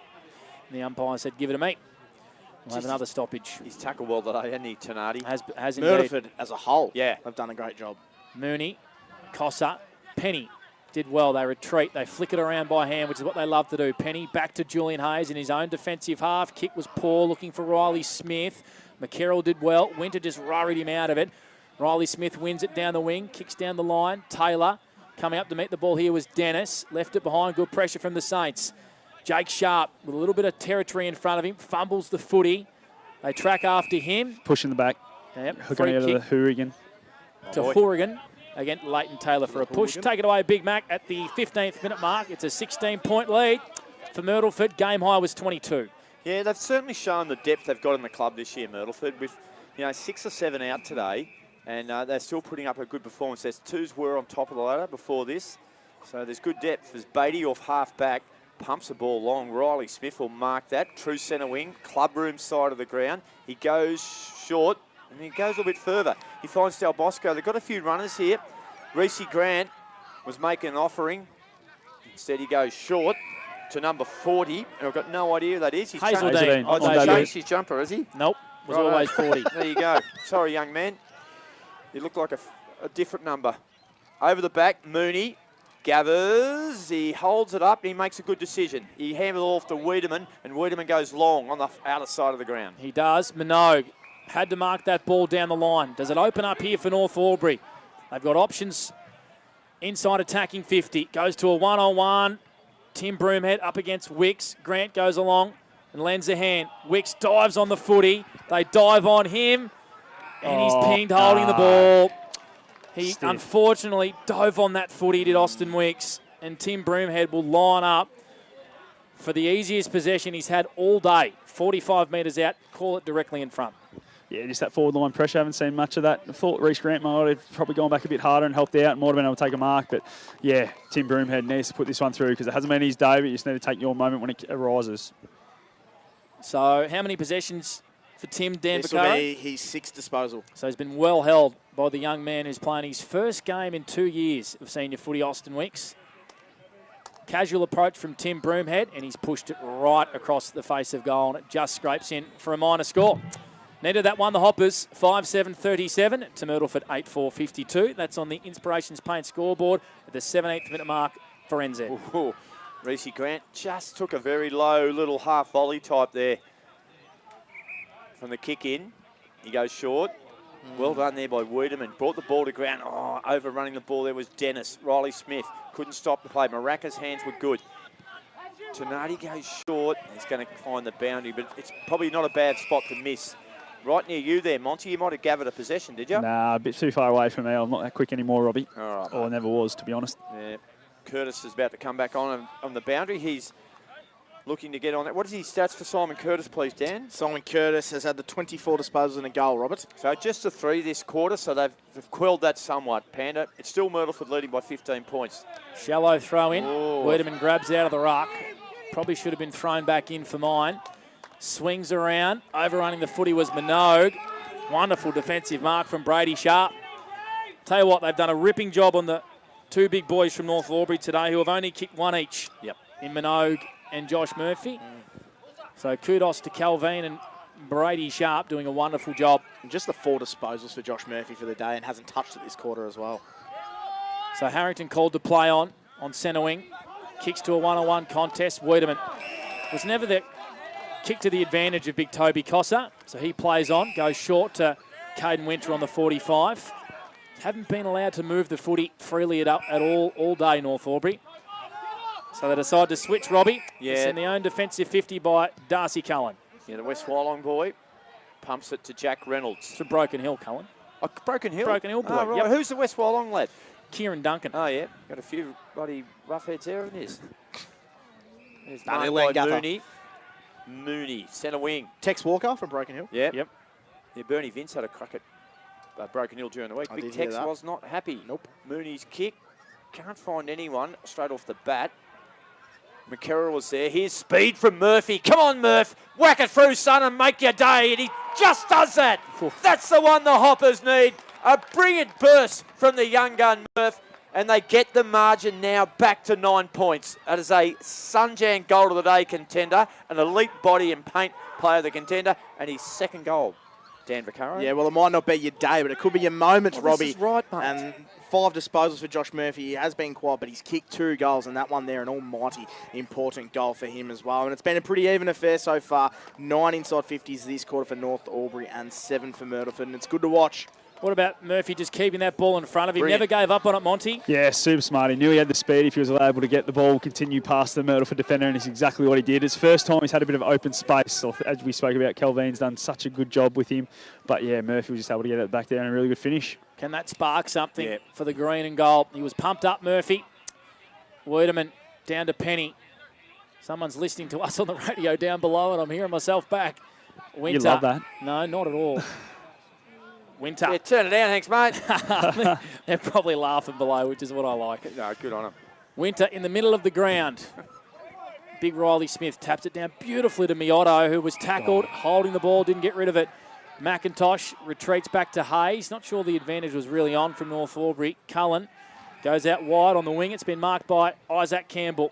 And the umpire said, give it to me. We'll have another stoppage. He's tackled well today, hasn't he, Tenardi? Has indeed. Myrtleford as a whole. Yeah. They've done a great job. Mooney, Cossa, Penny did well. They retreat. They flick it around by hand, which is what they love to do. Penny back to Julian Hayes in his own defensive half. Kick was poor, looking for Riley Smith. McCarroll did well. Winter just worried him out of it. Riley Smith wins it down the wing, kicks down the line. Taylor coming up to meet the ball here was Dennis. Left it behind. Good pressure from the Saints. Jake Sharp with a little bit of territory in front of him. Fumbles the footy. They track after him. Pushing the back. Yep. Hooking out of the Hourigan. To Hourigan. Again, Leighton Taylor for a push. Take it away, Big Mac, at the 15th minute mark. It's a 16-point lead for Myrtleford. Game high was 22. Yeah, they've certainly shown the depth they've got in the club this year, Myrtleford, with 6 or 7 out today, and they're still putting up a good performance. There's 2s were on top of the ladder before this, so there's good depth. There's Beatty off half-back, pumps the ball long. Riley Smith will mark that. True centre wing, club room side of the ground. He goes short, and he goes a little bit further. He finds Del Bosco. They've got a few runners here. Reece Grant was making an offering. Instead, he goes short to number 40. And I've got no idea who that is. He's Hazeldine. Changed his jumper, has he? Nope. Was always 40. There you go. Sorry, young man. You look like a different number. Over the back, Mooney gathers. He holds it up. He makes a good decision. He hands it off to Wiedemann, and Wiedemann goes long on the outer side of the ground. He does. Minogue had to mark that ball down the line. Does it open up here for North Albury? They've got options inside attacking 50. Goes to a one-on-one. Tim Broomhead up against Wicks. Grant goes along and lends a hand. Wicks dives on the footy. They dive on him, and he's pinged holding the ball. He unfortunately dove on that footy, did Austin Wicks, and Tim Broomhead will line up for the easiest possession he's had all day. 45 metres out, call it directly in front. Yeah, just that forward line pressure. I haven't seen much of that. I thought Reece Grant might have probably gone back a bit harder and helped out and might have been able to take a mark. But, yeah, Tim Broomhead needs to put this one through because it hasn't been his day, but you just need to take your moment when it arises. So how many possessions for Tim Dan This will be his 6th disposal. So he's been well held by the young man who's playing his first game in 2 years of senior footy, Austin Wicks. Casual approach from Tim Broomhead, and he's pushed it right across the face of goal, and it just scrapes in for a minor score. Needed that one, the Hoppers, 5-7-37 to Myrtleford 8-4-52. That's on the Inspirations Paint scoreboard at the 17th minute mark for NZ. Reece Grant just took a very low little half volley type there from the kick in. He goes short. Well done there by Wiedemann. Brought the ball to ground. Oh, overrunning the ball there was Dennis. Riley Smith couldn't stop the play. Maracca's hands were good. Tenardi goes short. He's going to find the boundary, but it's probably not a bad spot to miss. Right near you there, Monty. You might have gathered a possession, did you? Nah, a bit too far away from me. I'm not that quick anymore, Robbie. All right, or I never was, to be honest. Yeah. Curtis is about to come back on the boundary. He's looking to get on that. What is his stats for Simon Curtis, please, Dan? Simon Curtis has had the 24 disposals and a goal, Robert. So just a 3 this quarter, so they've quelled that somewhat. Panda, it's still Myrtleford leading by 15 points. Shallow throw in. Wiedemann grabs out of the ruck. Probably should have been thrown back in for mine. Swings around. Overrunning the footy was Minogue. Wonderful defensive mark from Brady Sharp. Tell you what, they've done a ripping job on the 2 big boys from North Albury today who have only kicked 1 each. Yep. In Minogue and Josh Murphy. So kudos to Calvin and Brady Sharp doing a wonderful job. And just the 4 disposals for Josh Murphy for the day and hasn't touched it this quarter as well. So Harrington called to play on centre wing. Kicks to a one-on-one contest. Wiedemann was never the kick to the advantage of big Toby Cossa. So he plays on, goes short to Caden Winter on the 45. Haven't been allowed to move the footy freely at all day, North Albury. So they decide to switch Robbie. Yeah. It's in the own defensive 50 by Darcy Cullen. Yeah, the West Wyalong boy pumps it to Jack Reynolds. It's from Broken Hill, Cullen. Oh, Broken Hill? Broken Hill boy. Oh, right. Yep. Who's the West Wyalong lad? Kieran Duncan. Oh, yeah. Got a few bloody roughheads there, haven't he? There's No, marked they're by Guther. Mooney, centre wing. Tex Walker from Broken Hill. Yep. Yep. Yeah, Bernie Vince had a crack at Broken Hill during the week. I Big did hear Tex that. was not happy. Nope. Mooney's kick. Can't find anyone straight off the bat. McKerrow was there. Here's speed from Murphy. Come on, Murph. Whack it through, son, and make your day. And he just does that. That's the one the Hoppers need. A brilliant burst from the young gun, Murph. And they get the margin now back to 9 points. That is a Sunjan goal of the day contender, an elite body and paint player of the contender, and his second goal. Dan Vaccaro. Yeah, well, it might not be your day, but it could be your moment, Robbie. This is right, mate. And 5 disposals for Josh Murphy. He has been quiet, but he's kicked 2 goals, and that one there, an almighty important goal for him as well. And it's been a pretty even affair so far. 9 inside 50s this quarter for North Albury and 7 for Myrtleford, and it's good to watch. What about Murphy just keeping that ball in front of him? Brilliant. Never gave up on it, Monty. Yeah, super smart. He knew he had the speed if he was able to get the ball, continue past the Myrtleford defender, and it's exactly what he did. It's first time he's had a bit of open space. As we spoke about, Kelvin's done such a good job with him. But yeah, Murphy was just able to get it back there and a really good finish. Can that spark something for the green and gold? He was pumped up, Murphy. Wiedemann down to Penny. Someone's listening to us on the radio down below, and I'm hearing myself back. Winter. You love that. No, not at all. Winter. Yeah, turn it down, thanks, mate. They're probably laughing below, which is what I like. No, good on him. Winter in the middle of the ground. Big Riley Smith taps it down beautifully to Miotto, who was tackled, holding the ball, didn't get rid of it. McIntosh retreats back to Hayes. Not sure the advantage was really on from North Albury. Cullen goes out wide on the wing. It's been marked by Isaac Campbell.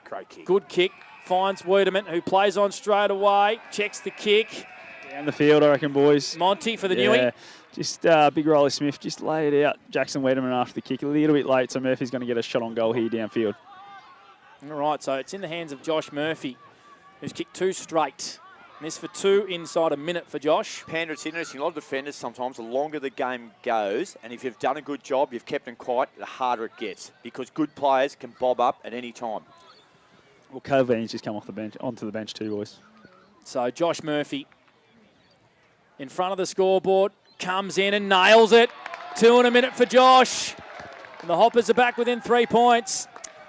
Great kick. Good kick. Finds Wiedemann, who plays on straight away. Checks the kick. Down the field, I reckon, boys. Monty for the Newey. Just Big Riley Smith just laid it out. Jackson Wiedemann after the kick. A little bit late, so Murphy's going to get a shot on goal here downfield. All right, so it's in the hands of Josh Murphy, who's kicked 2 straight. And this for 2 inside a minute for Josh. Panda, it's interesting. A lot of defenders sometimes, the longer the game goes, and if you've done a good job, you've kept them quiet, the harder it gets. Because good players can bob up at any time. Well, Kelvin's just come off the bench, onto the bench too, boys. So Josh Murphy in front of the scoreboard, comes in and nails it. 2 in a minute for Josh. And the Hoppers are back within 3 points.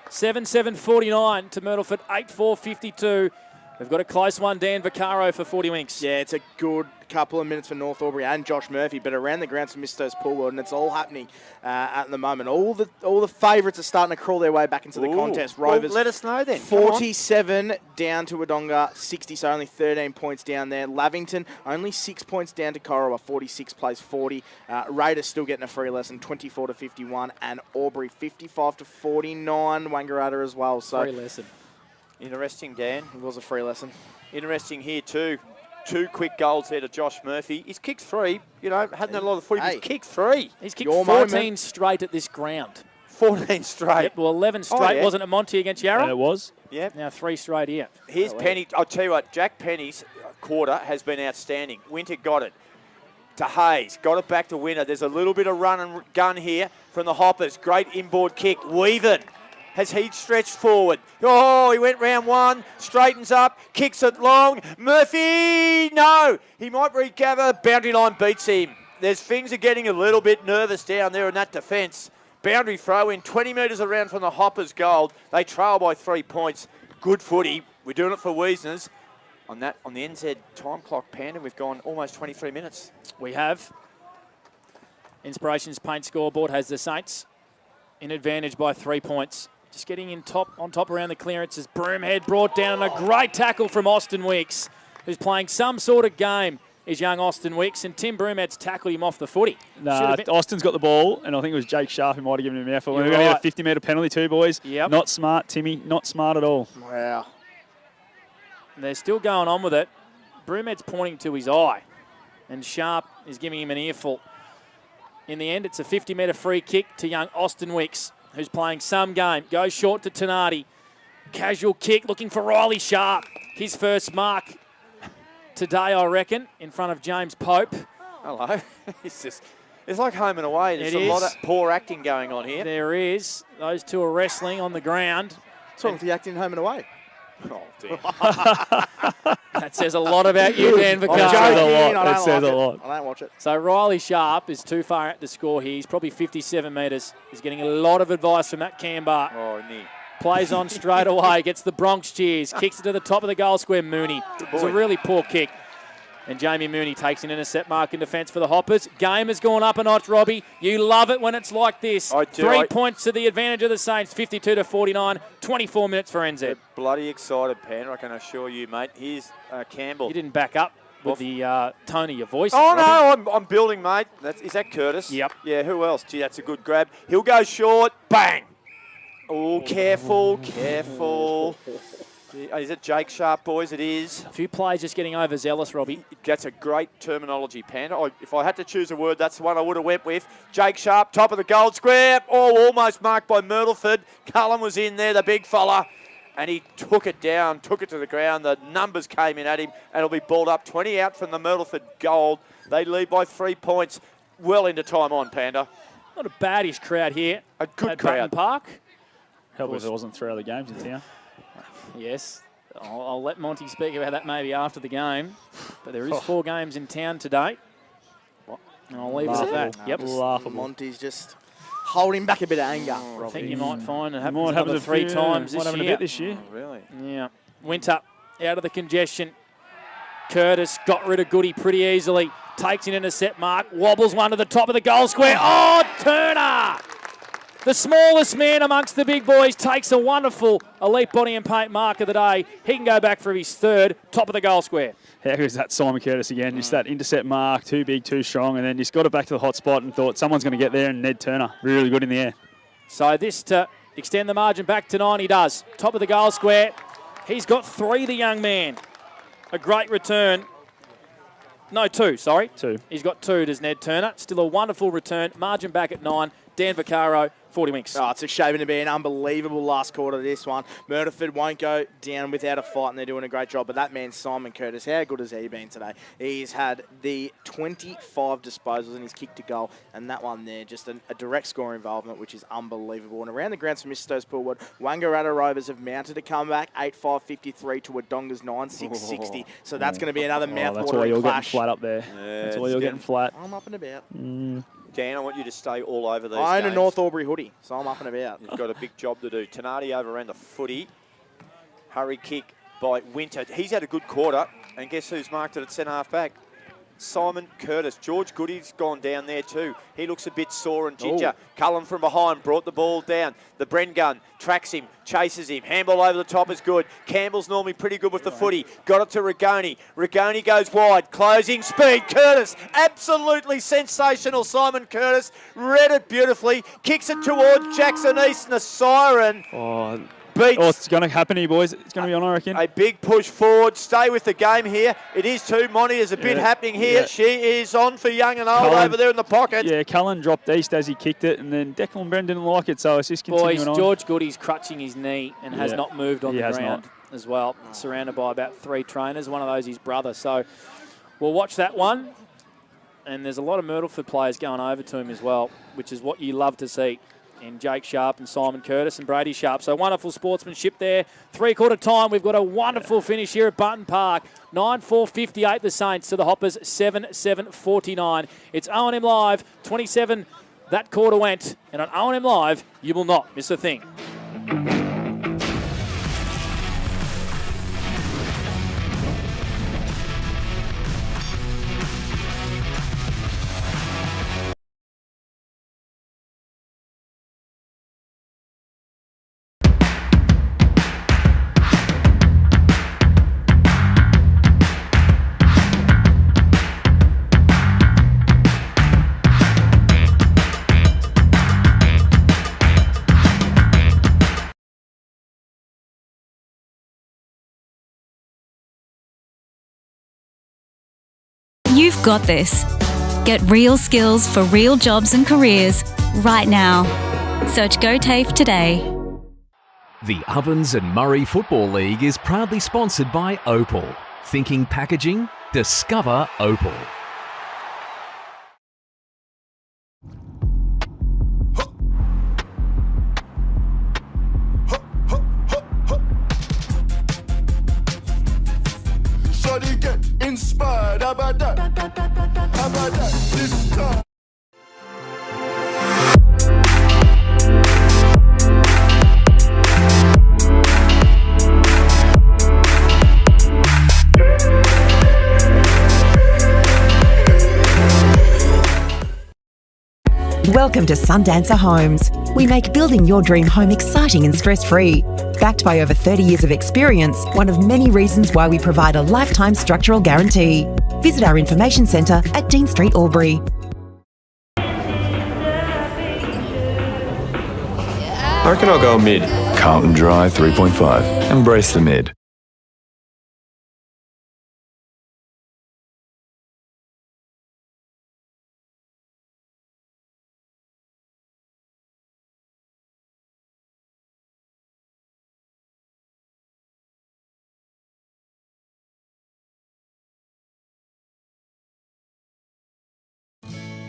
7-7-49 to Myrtleford, 8-4-52. They've got a close one, Dan Vaccaro for 40 winks. Yeah, it's a good couple of minutes for North Albury and Josh Murphy, but around the grounds for Mr. Poolwood, and it's all happening at the moment. All the favourites are starting to crawl their way back into the contest. Rovers, well, let us know then. 47 down to Wodonga, 60, so only 13 points down there. Lavington, only 6 points down to Corowa, 46 plays 40. Raiders still getting a free lesson, 24-51, and Albury 55-49. Wangaratta as well. So free lesson. Interesting, Dan. It was a free lesson. Interesting here too. 2 quick goals there to Josh Murphy. He's kicked 3. You know, hadn't had a lot of footy. He's kicked 3. He's kicked 14 straight at this ground. 14 straight. Yep, well, 11 straight. Wasn't it Monty against Yarra? And it was. Yeah. Now 3 straight here. Here's Penny. I'll tell you what, Jack Penny's quarter has been outstanding. Winter got it to Hayes. Got it back to Winter. There's a little bit of run and gun here from the Hoppers. Great inboard kick. Weaven. Has he stretched forward? Oh, he went round 1, straightens up, kicks it long. Murphy, no. He might recover. Boundary line beats him. Things are getting a little bit nervous down there in that defence. Boundary throw in, 20 metres around from the Hoppers' goal. They trail by 3 points. Good footy. We're doing it for Wiesners. On the NZ time clock, Panda, we've gone almost 23 minutes. We have. Inspirations Paint scoreboard has the Saints in advantage by 3 points. Just getting on top around the clearances. Broomhead brought down, and a great tackle from Austin Weeks, who's playing some sort of game, is young Austin Weeks, and Tim Broomhead's tackled him off the footy. Nah, Austin's got the ball, and I think it was Jake Sharp who might have given him an effort. We're going to get a 50-metre penalty too, boys. Yep. Not smart, Timmy. Not smart at all. Wow. And they're still going on with it. Broomhead's pointing to his eye, and Sharp is giving him an earful. In the end, it's a 50-metre free kick to young Austin Weeks, who's playing some game. Goes short to Tenardi. Casual kick, looking for Riley Sharp. His first mark today, I reckon, in front of James Pope. Hello. It's like home and away. There's a lot of poor acting going on here. There is. Those two are wrestling on the ground. What's wrong with the acting home and away? Oh, damn. That says a lot about you, Dan Vaccaro. That says a lot. I don't watch it. So Riley Sharp is too far out to score here. He's probably 57 metres. He's getting a lot of advice from Matt Camber. Oh, Nick. Plays on straight away, gets the Bronx cheers, kicks it to the top of the goal square, Mooney. It was a really poor kick. And Jamie Mooney takes an intercept mark in defence for the Hoppers. Game has gone up a notch, Robbie. You love it when it's like this. I do. 3 points to the advantage of the Saints, 52-49, 24 minutes for NZ. They're bloody excited, Pan, I can assure you, mate. Here's Campbell. You didn't back up with the tone of your voice. Oh, Robbie. no, I'm building, mate. Is that Curtis? Yep. Yeah, who else? Gee, that's a good grab. He'll go short. Bang! Oh, careful. Is it Jake Sharp, boys? It is. A few players just getting overzealous, Robbie. That's a great terminology, Panda. If I had to choose a word, that's the one I would have went with. Jake Sharp, top of the goal square. Oh, almost marked by Myrtleford. Cullen was in there, the big fella. And he took it down, took it to the ground. The numbers came in at him, and it'll be balled up. 20 out from the Myrtleford goal. They lead by 3 points. Well into time on, Panda. Not a badish crowd here. A good at crowd. Button Park. Help if there wasn't 3 other games in town. Yes. I'll let Monty speak about that maybe after the game. But there is 4 games in town today. And I'll leave it at that. Yep. Laughable. Monty's just holding back a bit of anger. I think you might find it happens Might happen another 3 times might this happen year. a bit this year. Oh, really? Yeah. Winter out of the congestion. Curtis got rid of Goody pretty easily. Takes an intercept mark. Wobbles one to the top of the goal square. Oh, Turner! The smallest man amongst the big boys takes a wonderful elite body and paint mark of the day. He can go back for his 3rd, top of the goal square. How good is that Simon Curtis again? Just that intercept mark, too big, too strong, and then just got it back to the hot spot and thought someone's going to get there, and Ned Turner, really good in the air. So this to extend the margin back to 9, he does. Top of the goal square. He's got 3, the young man. A great return. No, 2, sorry. 2. He's got 2, does Ned Turner. Still a wonderful return. Margin back at 9. Dan Vaccaro, 40 winks. Oh, it's shaping to be an unbelievable last quarter of this one. Myrtleford won't go down without a fight, and they're doing a great job. But that man, Simon Curtis, how good has he been today? He's had the 25 disposals and he's kicked a goal. And that one there, just a direct score involvement, which is unbelievable. And around the grounds from Mr. Stowe's Poolwood, Wangaratta Rovers have mounted a comeback, 8-5-53 to Wodonga's 9-6-60. So that's going to be another mouth-watering That's why you're clash. getting flat up there. Yeah, that's why you're getting flat. I'm up and about. Dan, I want you to stay all over these I own games. a North Albury hoodie, so I'm up and about. You've got a big job to do. Tenardi overran the footy. Hurry kick by Winter. He's had a good quarter, and guess who's marked it at centre half back? Simon Curtis. George Goody's gone down there too. He looks a bit sore and ginger. Cullen from behind brought the ball down. The Bren gun tracks him, chases him. Handball over the top is good. Campbell's normally pretty good with the footy. Got it to Rigoni. Rigoni goes wide. Closing speed. Curtis. Absolutely sensational. Simon Curtis read it beautifully. Kicks it towards Jackson Easton. A siren. It's going to happen here, boys. It's going to be on, I reckon. A big push forward. Stay with the game here. It is too. Monty, there's a bit happening here. Yeah. She is on for young and old over there in the pocket. Yeah, Cullen dropped east as he kicked it, and then Declan Bren didn't like it, so it's just continuing on. George Goody's crutching his knee and has not moved on the ground not. as well. Surrounded by about 3 trainers, one of those his brother. So we'll watch that one. And there's a lot of Myrtleford players going over to him as well, which is what you love to see. In Jake Sharp and Simon Curtis and Brady Sharp. So wonderful sportsmanship there. 3/4 time. We've got a wonderful finish here at Button Park. 9-4-58 the Saints to the Hoppers 7-7-49. It's O&M Live. 27 that quarter went. And on O&M Live, you will not miss a thing. You've got this. Get real skills for real jobs and careers right now. Search GoTAFE today. The Ovens and Murray Football League is proudly sponsored by Opal. Thinking packaging? Discover Opal. Welcome to Sundancer Homes. We make building your dream home exciting and stress-free. Backed by over 30 years of experience, one of many reasons why we provide a lifetime structural guarantee. Visit our information centre at Dean Street, Albury. I reckon I'll go mid. Carlton Drive 3.5. Embrace the mid.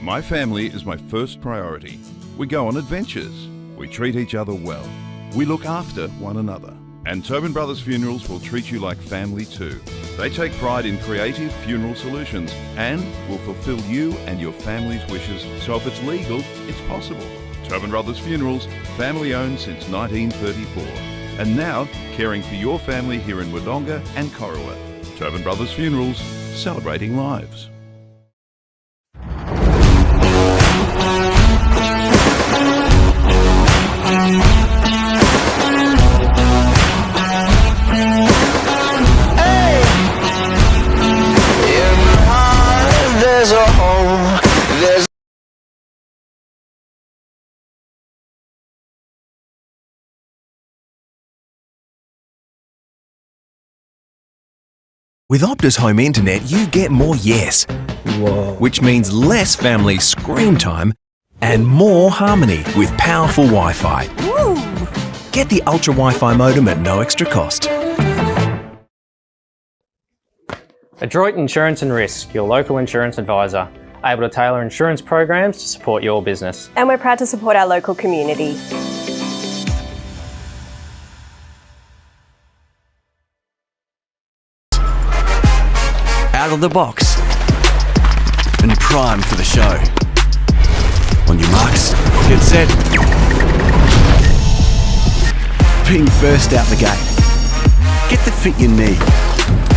My family is my first priority. We go on adventures. We treat each other well. We look after one another. And Tobin Brothers Funerals will treat you like family too. They take pride in creative funeral solutions and will fulfill you and your family's wishes, so if it's legal, it's possible. Tobin Brothers Funerals, family owned since 1934. And now, caring for your family here in Wodonga and Corowa. Tobin Brothers Funerals, celebrating lives. There's a home, there's With Optus Home Internet, you get more yes. Whoa. Which means less family screen time and more harmony with powerful Wi-Fi. Woo. Get the Ultra Wi-Fi modem at no extra cost. Adroit Insurance and Risk, your local insurance advisor, able to tailor insurance programs to support your business. And we're proud to support our local community. Out of the box and primed for the show. On your marks, get set. Being first out the gate. Get the fit you need.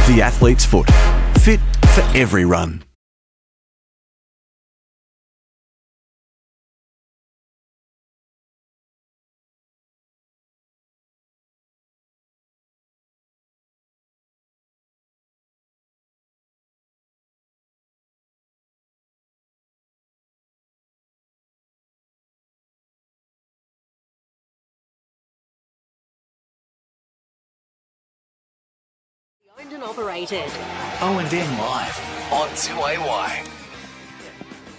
The athlete's foot. Fit for every run. Owned and operated. OMFNL Live on 2AY.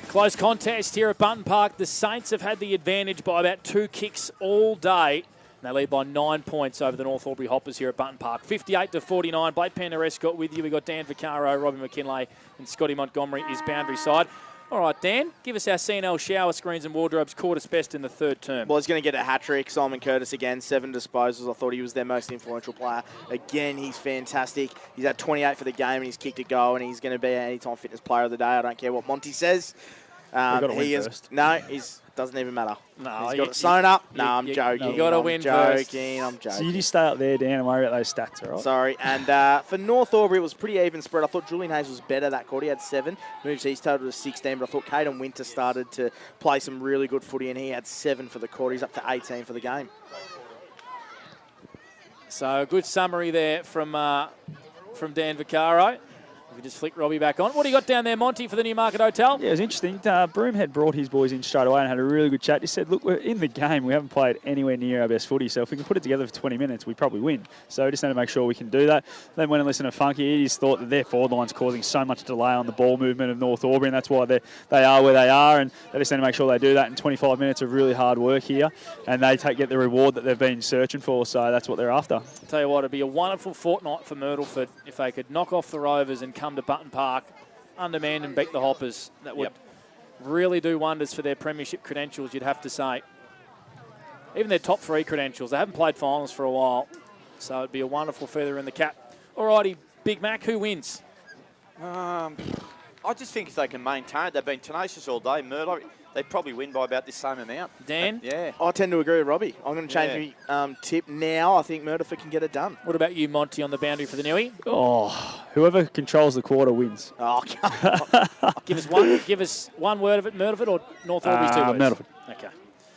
Close contest here at Button Park. The Saints have had the advantage by about 2 kicks all day. They lead by 9 points over the North Albury Hoppers here at Button Park. 58-49. Blake Penderescott with you. We've got Dan Vaccaro, Robbie McKinlay, and Scotty Montgomery is boundary side. All right, Dan, give us our C&L shower screens and wardrobes quarters best in the third term. Well, he's going to get a hat-trick. Simon Curtis again, 7 disposals. I thought he was their most influential player. Again, he's fantastic. He's at 28 for the game, and he's kicked a goal, and he's going to be an anytime fitness player of the day. I don't care what Monty says. He is first. No, he's doesn't even matter. No, he's got it sewn up. No, I'm joking. You got to win first. I'm joking. So you just stay up there, Dan, and worry about those stats, all right? Sorry. And for North Albury, it was pretty even spread. I thought Julian Hayes was better that quarter. He had 7. Moves his total to 16, but I thought Caden Winter started to play some really good footy, and he had 7 for the quarter. He's up to 18 for the game. So a good summary there from Dan Vaccaro. We just flick Robbie back on. What do you got down there, Monty, for the Newmarket Hotel? Yeah, it was interesting. Broomhead brought his boys in straight away and had a really good chat. He said, look, we're in the game. We haven't played anywhere near our best footy, so if we can put it together for 20 minutes, we probably win. So just need to make sure we can do that. Then went and listened to Funky. He's thought that their forward line's causing so much delay on the ball movement of North Albury, and that's why they are where they are, and they just need to make sure they do that in 25 minutes of really hard work here, and they get the reward that they've been searching for, so that's what they're after. I'll tell you what, it'd be a wonderful fortnight for Myrtleford if they could knock off the Rovers and come to Button Park undermanned and beat the Hoppers. That would really do wonders for their premiership credentials, you'd have to say. Even their top 3 credentials. They haven't played finals for a while, so it'd be a wonderful feather in the cap. Alrighty, Big Mac, who wins? I just think if they can maintain it, they've been tenacious all day. Murdoch, they'd probably win by about the same amount. Dan? Yeah. I tend to agree with Robbie. I'm going to change my tip now. I think Myrtleford can get it done. What about you, Monty, on the boundary for the Newie? Oh, whoever controls the quarter wins. Oh, come on. Give us one word of it, Myrtleford or North Albury's 2 words? Myrtleford. Okay.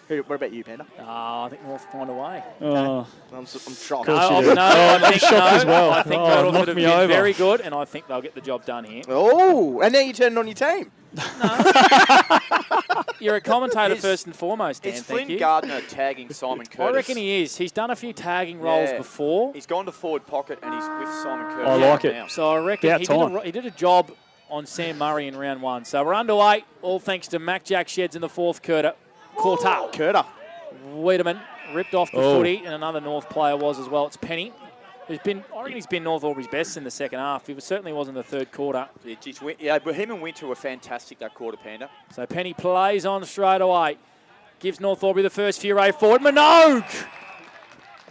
What about you, Panda? I think North find a way. Oh. I'm shocked. I think shocked as well. I think Knocked Myrtleford have me been over. very good, and I think they'll get the job done here. Oh, and now you're turning on your team. You're a commentator first and foremost, Dan. Is Thank Flynn you. Gardner tagging Simon Curtis? I reckon he is. He's done a few tagging roles before. He's gone to forward pocket and he's with Simon Curtis. I like it. Now. So I reckon he did a job on Sam Murray in round 1. So we're underway, all thanks to Mac Jack Sheds in the 4th quarter. Wiedemann ripped off the footy, and another North player was as well. It's Penny. I reckon he's been North Albury's best in the second half. He certainly was in the 3rd quarter. Yeah, but him and Winter were fantastic that quarter, Panda. So Penny plays on straight away. Gives North Albury the first foray forward. Minogue!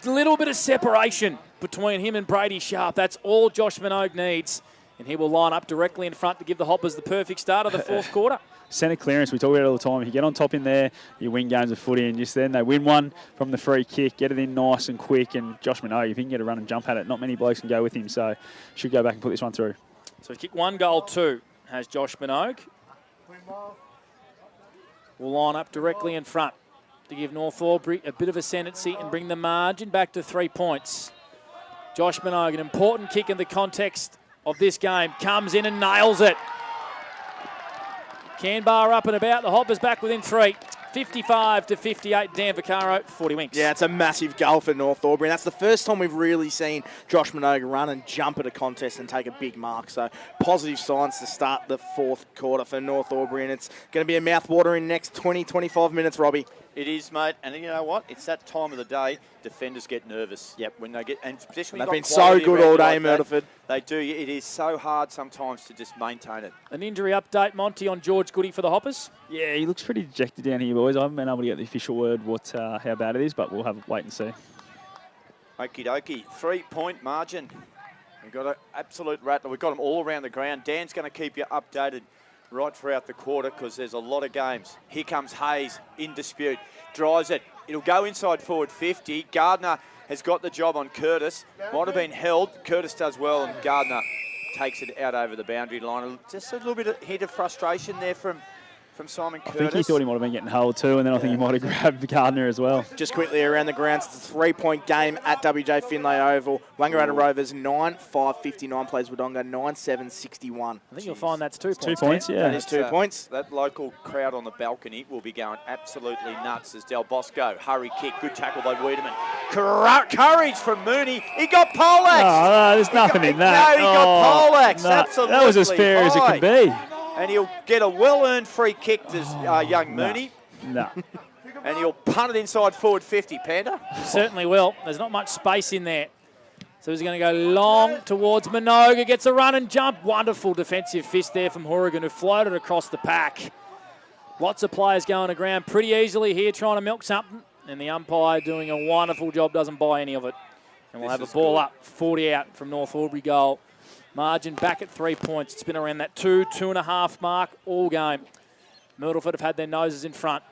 A little bit of separation between him and Brady Sharp. That's all Josh Minogue needs. And he will line up directly in front to give the Hoppers the perfect start of the 4th quarter. Centre clearance, we talk about it all the time. If you get on top in there, you win games of footy, and just then they win one from the free kick, get it in nice and quick, and Josh Minogue, if he can get a run and jump at it, not many blokes can go with him, so should go back and put this one through. So kick 1 goal 2 has Josh Minogue. Will line up directly in front to give North Albury a bit of ascendancy and bring the margin back to 3 points. Josh Minogue, an important kick in the context of this game, comes in and nails it. Canberra up and about. The Hoppers back within 3. 55-58. Dan Vaccaro, 40 winks. Yeah, it's a massive goal for North Albury. And that's the first time we've really seen Josh Minogue run and jump at a contest and take a big mark. So positive signs to start the 4th quarter for North Albury. And it's going to be a mouth-watering next 20-25 minutes, Robbie. It is, mate. And you know what? It's that time of the day defenders get nervous. Yep. When they get, and especially they've been so good all day, like Myrtleford. They do. It is so hard sometimes to just maintain it. An injury update, Monty, on George Goody for the Hoppers. Yeah, he looks pretty dejected down here, boys. I haven't been able to get the official word how bad it is, but we'll have to wait and see. Okie dokie. 3-point margin. We've got an absolute rattler. We've got them all around the ground. Dan's going to keep you updated right throughout the quarter because there's a lot of games. Here comes Hayes in dispute. Drives it. It'll go inside forward 50. Gardner has got the job on Curtis. Might have been held. Curtis does well, and Gardner takes it out over the boundary line. Just a little bit of hit of frustration there from Simon Curtis. I think he thought he might have been getting held too, and then I think he might have grabbed Gardner as well. Just quickly around the grounds, it's a 3-point game at WJ Finlay Oval. Wangaratta Rovers 9-5-59 plays Wodonga 9-7-61. I think you'll find that's 2 points. 2 points, yeah. That is 2 points. That local crowd on the balcony will be going absolutely nuts as Del Bosco, hurry kick, good tackle by Wiedemann. Courage from Mooney. He got poleaxed. No, there's nothing in that. No, he got poleaxed. No, Absolutely. that was as fair as it could be. And he'll get a well-earned free kick to young Mooney. No. And he'll punt it inside forward 50, Panda. Certainly will. There's not much space in there. So he's going to go long towards Minogue, who gets a run and jump. Wonderful defensive fist there from Horrigan, who floated across the pack. Lots of players going to ground pretty easily here, trying to milk something. And the umpire doing a wonderful job, doesn't buy any of it. And we'll have a ball up, 40 out from North Albury goal. Margin back at 3 points. It's been around that 2.5 mark all game. Myrtleford have had their noses in front.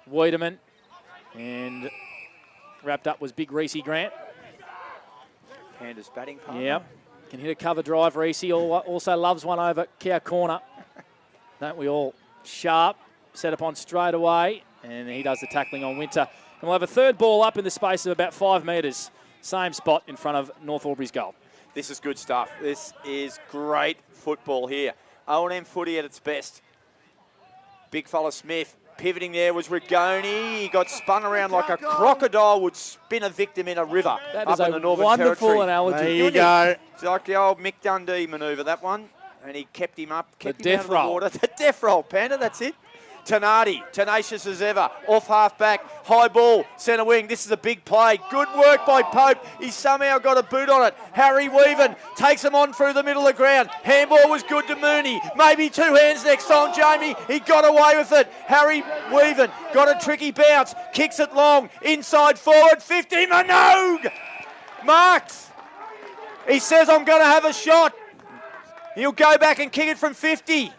Wiedemann, and wrapped up was big Reese Grant. Panda's batting partner. Yep. Can hit a cover drive, Reese. Also loves one over Care Corner. Don't we all? Sharp, set up on straight away, and he does the tackling on Winter. And we'll have a third ball up in the space of about 5 metres. Same spot in front of North Albury's goal. This is good stuff. This is great football here. O&M footy at its best. Big fella Smith. Pivoting there was Rigoni. He got spun around like a crocodile would spin a victim in a river that up is in the a Northern wonderful Territory. analogy. There you go. It's like the old Mick Dundee manoeuvre, that one. And he kept him up, kept him out of the roll. water. The death roll, Panda, that's it. Tanati, tenacious as ever, off half-back, high ball, centre wing. This is a big play. Good work by Pope. He somehow got a boot on it. Harry Weaven takes him on through the middle of the ground. Handball was good to Mooney. Maybe 2 hands next time, Jamie. He got away with it. Harry Weaven got a tricky bounce, kicks it long, inside forward, 50, Minogue! Marks. He says, I'm going to have a shot. He'll go back and kick it from 50.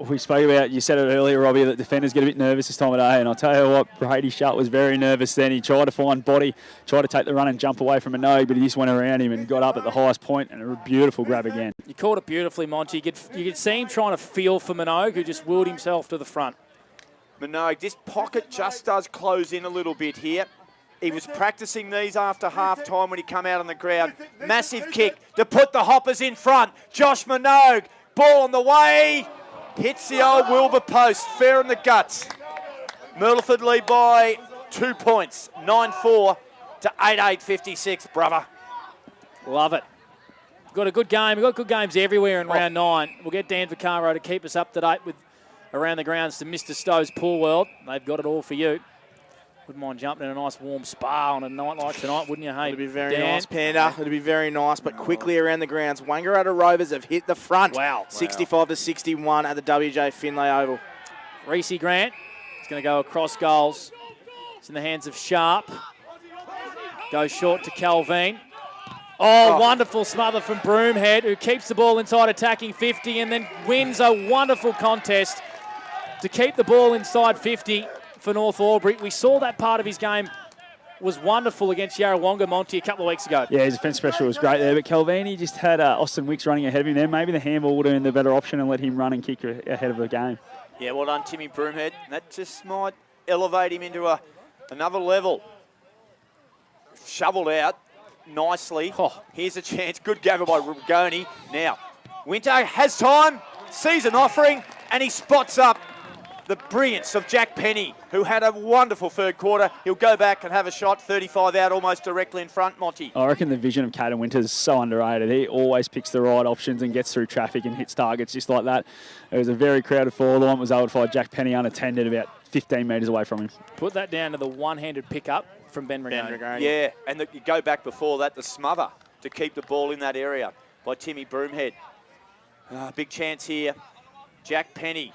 we spoke about, you said it earlier, Robbie, that defenders get a bit nervous this time of day, and I'll tell you what, Brady Shutt was very nervous then. He tried to find body, tried to take the run and jump away from Minogue, but he just went around him and got up at the highest point, and a beautiful grab again. You called it beautifully, Monty. You could see him trying to feel for Minogue, who just wheeled himself to the front. Minogue, this pocket just does close in a little bit here. He was practicing these after half-time when he come out on the ground. Massive kick to put the Hoppers in front. Josh Minogue, ball on the way. Hits the old Wilbur post, fair in the guts. Myrtleford lead by 2 points, 9-4 to 8-8-56, brother. Love it. We've got a good game. We've got good games everywhere in round 9. We'll get Dan Vaccaro to keep us up to date with around the grounds to Mr. Stowe's Pool World. They've got it all for you. Wouldn't mind jumping in a nice warm spa on a night like tonight, wouldn't you? Hey, it'd be very Dan? nice, Panda. It'd be very nice, but quickly around the grounds. Wangaratta Rovers have hit the front. Wow. 65-61 at the WJ Finlay Oval. Reese Grant is going to go across goals. It's in the hands of Sharp. Goes short to Calvin. Oh, wonderful smother from Broomhead, who keeps the ball inside attacking 50 and then wins a wonderful contest to keep the ball inside 50 for North Albury. We saw that part of his game was wonderful against Yarrawonga, Monty, a couple of weeks ago. Yeah, his defence special was great there, but Calvini just had Austin Wicks running ahead of him there. Maybe the handball would have been the better option and let him run and kick ahead of the game. Yeah, well done, Timmy Broomhead. That just might elevate him into another level. Shoveled out nicely. Oh, here's a chance. Good gather by Rugoni. Now, Winter has time, sees an offering, and he spots up the brilliance of Jack Penny, who had a wonderful third quarter. He'll go back and have a shot, 35 out, almost directly in front, Monty. I reckon the vision of Caden Winters is so underrated. He always picks the right options and gets through traffic and hits targets just like that. It was a very crowded forward. Was able to find Jack Penny unattended about 15 metres away from him. Put that down to the one-handed pickup from Ben Regoni. Yeah, and you go back before that, the smother to keep the ball in that area by Timmy Broomhead. Big chance here. Jack Penny.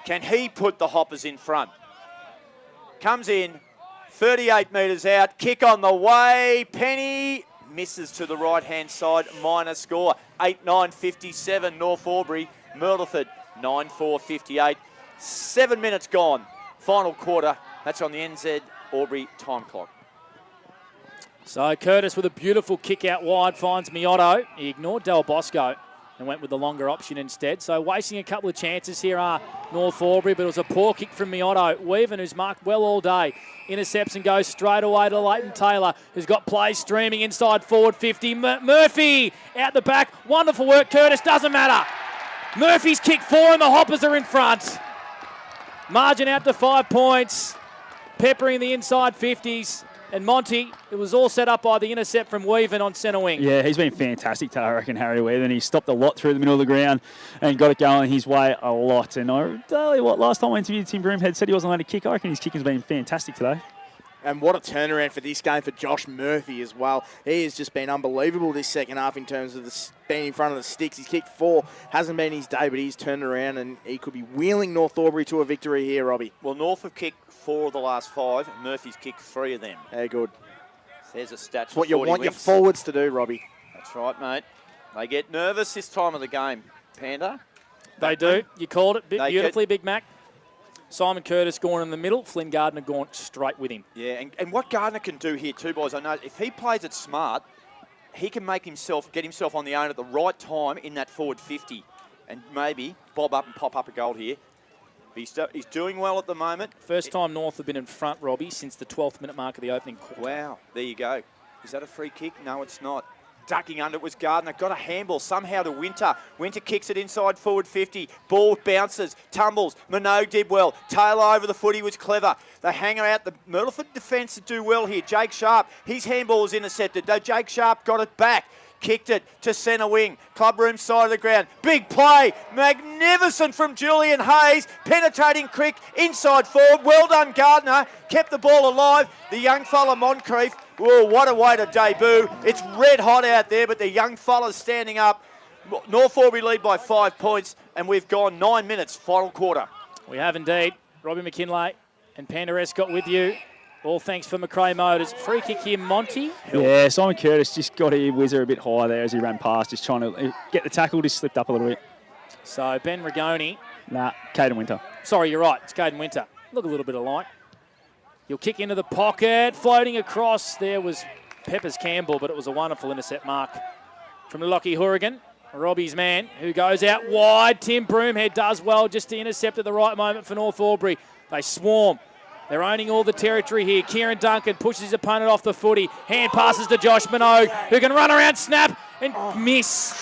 Can he put the Hoppers in front? Comes in, 38 metres out, kick on the way. Penny misses to the right-hand side, minor score. 8-9-57, North Albury. Myrtleford, 9-4-58. 7 minutes gone. Final quarter. That's on the NZ Albury time clock. So Curtis with a beautiful kick out wide finds Miotto. He ignored Del Bosco and went with the longer option instead. So wasting a couple of chances here are North Albury, but it was a poor kick from Miotto. Weaven, who's marked well all day, intercepts and goes straight away to Leighton Taylor, who's got play streaming inside forward 50. Murphy out the back. Wonderful work, Curtis. Doesn't matter. Murphy's kicked 4 and the Hoppers are in front. Margin out to 5 points. Peppering the inside 50s. And Monty, it was all set up by the intercept from Weaven on centre wing. Yeah, he's been fantastic today, I reckon, Harry Weaven. He stopped a lot through the middle of the ground and got it going his way a lot. And I tell you what, last time I interviewed Tim Broomhead, said he wasn't allowed to kick. I reckon his kicking's been fantastic today. And what a turnaround for this game for Josh Murphy as well. He has just been unbelievable this second half in terms of being in front of the sticks. He's kicked 4, hasn't been his day, but he's turned around and he could be wheeling North Albury to a victory here, Robbie. Well, North have kicked 4 of the last 5. Murphy's kicked 3 of them. Yeah, good. There's a stats. That's what you want your forwards to do, Robbie. That's right, mate. They get nervous this time of the game, Panda. They do. You called it beautifully, Big Mac. Simon Curtis going in the middle. Flynn Gardner going straight with him. Yeah, and what Gardner can do here too, boys, I know if he plays it smart, he can get himself on the own at the right time in that forward 50 and maybe bob up and pop up a goal here. He's doing well at the moment. First time North have been in front, Robbie, since the 12th minute mark of the opening quarter. Wow, there you go. Is that a free kick? No, it's not. Ducking under it was Gardner. Got a handball somehow to Winter. Winter kicks it inside forward 50. Ball bounces, tumbles. Minogue did well. Taylor over the footy was clever. They hang out. The Myrtleford defence do well here. Jake Sharp, his handball was intercepted. Though Jake Sharp got it back. Kicked it to centre wing. Clubroom side of the ground. Big play. Magnificent from Julian Hayes. Penetrating quick inside forward. Well done, Gardner. Kept the ball alive. The young fella, Moncrief. Whoa, what a way to debut. It's red hot out there, but the young fella's standing up. North Albury lead by 5 points, and we've gone 9 minutes, final quarter. We have indeed. Robbie McKinlay and Panda Escott with you. All thanks for McRae Motors. Free kick here, Monty. Yeah, Simon Curtis just got a whizzer a bit high there as he ran past, just trying to get the tackle, just slipped up a little bit. So Ben Regoni Nah, Caden Winter. Sorry, you're right. It's Caden Winter. Look a little bit alike. He'll kick into the pocket. Floating across. There was Peppers Campbell, but it was a wonderful intercept mark from Lockie Hourigan, Robbie's man, who goes out wide. Tim Broomhead does well just to intercept at the right moment for North Albury. They swarm. They're owning all the territory here. Kieran Duncan pushes his opponent off the footy. Hand passes to Josh Minogue, who can run around, snap, and miss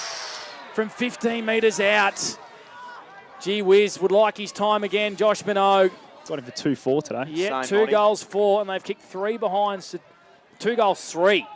from 15 metres out. Gee whiz, would like his time again, Josh Minogue. Got him for 2-4 today. Yeah, 2 goals, 4, and they've kicked 3 behinds to 2 goals, 3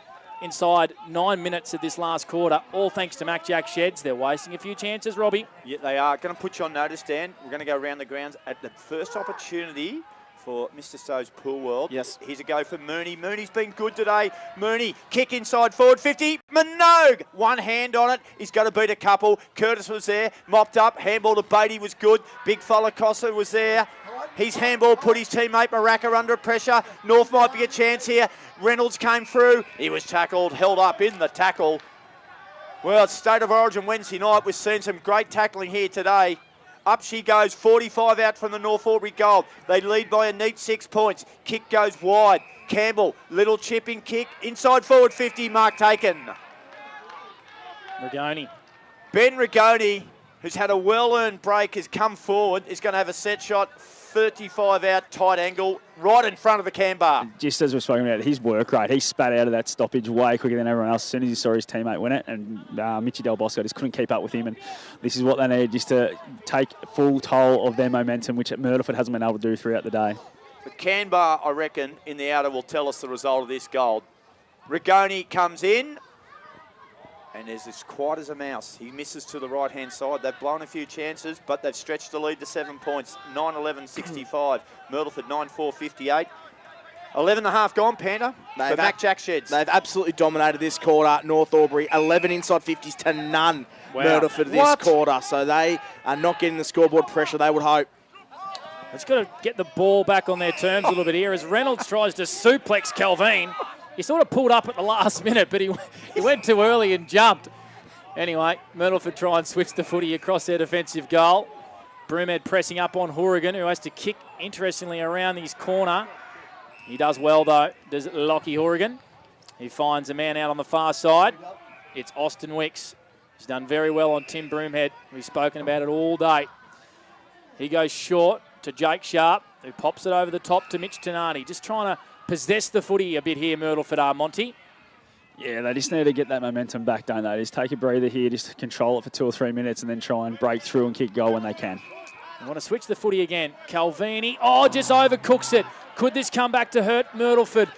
inside 9 minutes of this last quarter, all thanks to Mac Jack Sheds. They're wasting a few chances, Robbie. Yeah, they are. Going to put you on notice, Dan. We're going to go around the grounds at the first opportunity for Mr. Stowe's Pool World. Yes. Here's a go for Mooney. Mooney's been good today. Mooney, kick inside forward 50. Minogue, one hand on it. He's got to beat a couple. Curtis was there, mopped up. Handball to Beatty was good. Big fella Cossa was there. His handball put his teammate Maraca under pressure. North might be a chance here. Reynolds came through. He was tackled, held up in the tackle. Well, it's State of Origin Wednesday night. We've seen some great tackling here today. Up she goes, 45 out from the North Albury goal. They lead by a neat 6 points. Kick goes wide. Campbell, little chipping kick. Inside forward 50, mark taken. Rigoni. Ben Rigoni, who's had a well-earned break, has come forward. Is going to have a set shot, 35 out, tight angle, right in front of the can bar. Just as we're speaking about his work rate, he spat out of that stoppage way quicker than everyone else as soon as he saw his teammate win it, and Mitchy Del Bosco just couldn't keep up with him, and this is what they need, just to take full toll of their momentum, which Myrtleford hasn't been able to do throughout the day. The can bar, I reckon, in the outer will tell us the result of this goal. Rigoni comes in, and is as quiet as a mouse. He misses to the right-hand side. They've blown a few chances, but they've stretched the lead to 7 points. 9-11-65. Myrtleford 9-4-58. 11.5 gone, Panda, for Mac Jack Sheds. They've absolutely dominated this quarter, North Albury. 11 inside 50s to none, Myrtleford this quarter. So they are not getting the scoreboard pressure they would hope. It's got to get the ball back on their terms a little bit here as Reynolds tries to suplex Calvin. He sort of pulled up at the last minute, but he went too early and jumped. Anyway, Myrtleford try and switch the footy across their defensive goal. Broomhead pressing up on Hourigan, who has to kick, interestingly, around his corner. He does well, though, does Lockie Hourigan. He finds a man out on the far side. It's Austin Wicks. He's done very well on Tim Broomhead. We've spoken about it all day. He goes short to Jake Sharp, who pops it over the top to Mitch Tenardi. Just trying to possess the footy a bit here, Myrtleford, Monty. Yeah, they just need to get that momentum back, don't they? Just take a breather here, just control it for 2 or 3 minutes and then try and break through and kick goal when they can. They want to switch the footy again. Calvini, just overcooks it. Could this come back to hurt Myrtleford?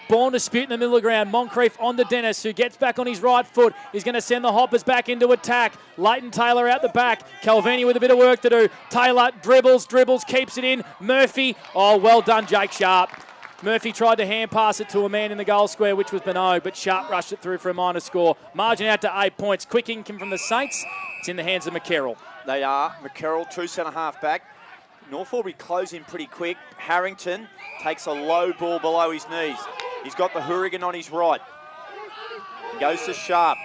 Born dispute in the middle of the ground. Moncrief on to Dennis, who gets back on his right foot. He's going to send the Hoppers back into attack. Leighton Taylor out the back. Calvini with a bit of work to do. Taylor dribbles, keeps it in. Murphy, well done, Jake Sharp. Murphy tried to hand pass it to a man in the goal square, which was Minogue, but Sharp rushed it through for a minor score. Margin out to 8 points. Quick income from the Saints. It's in the hands of McCarroll. They are. McCarroll, 2 centre-half back. North Albury close in pretty quick. Harrington takes a low ball below his knees. He's got the Hourigan on his right. He goes to Sharp.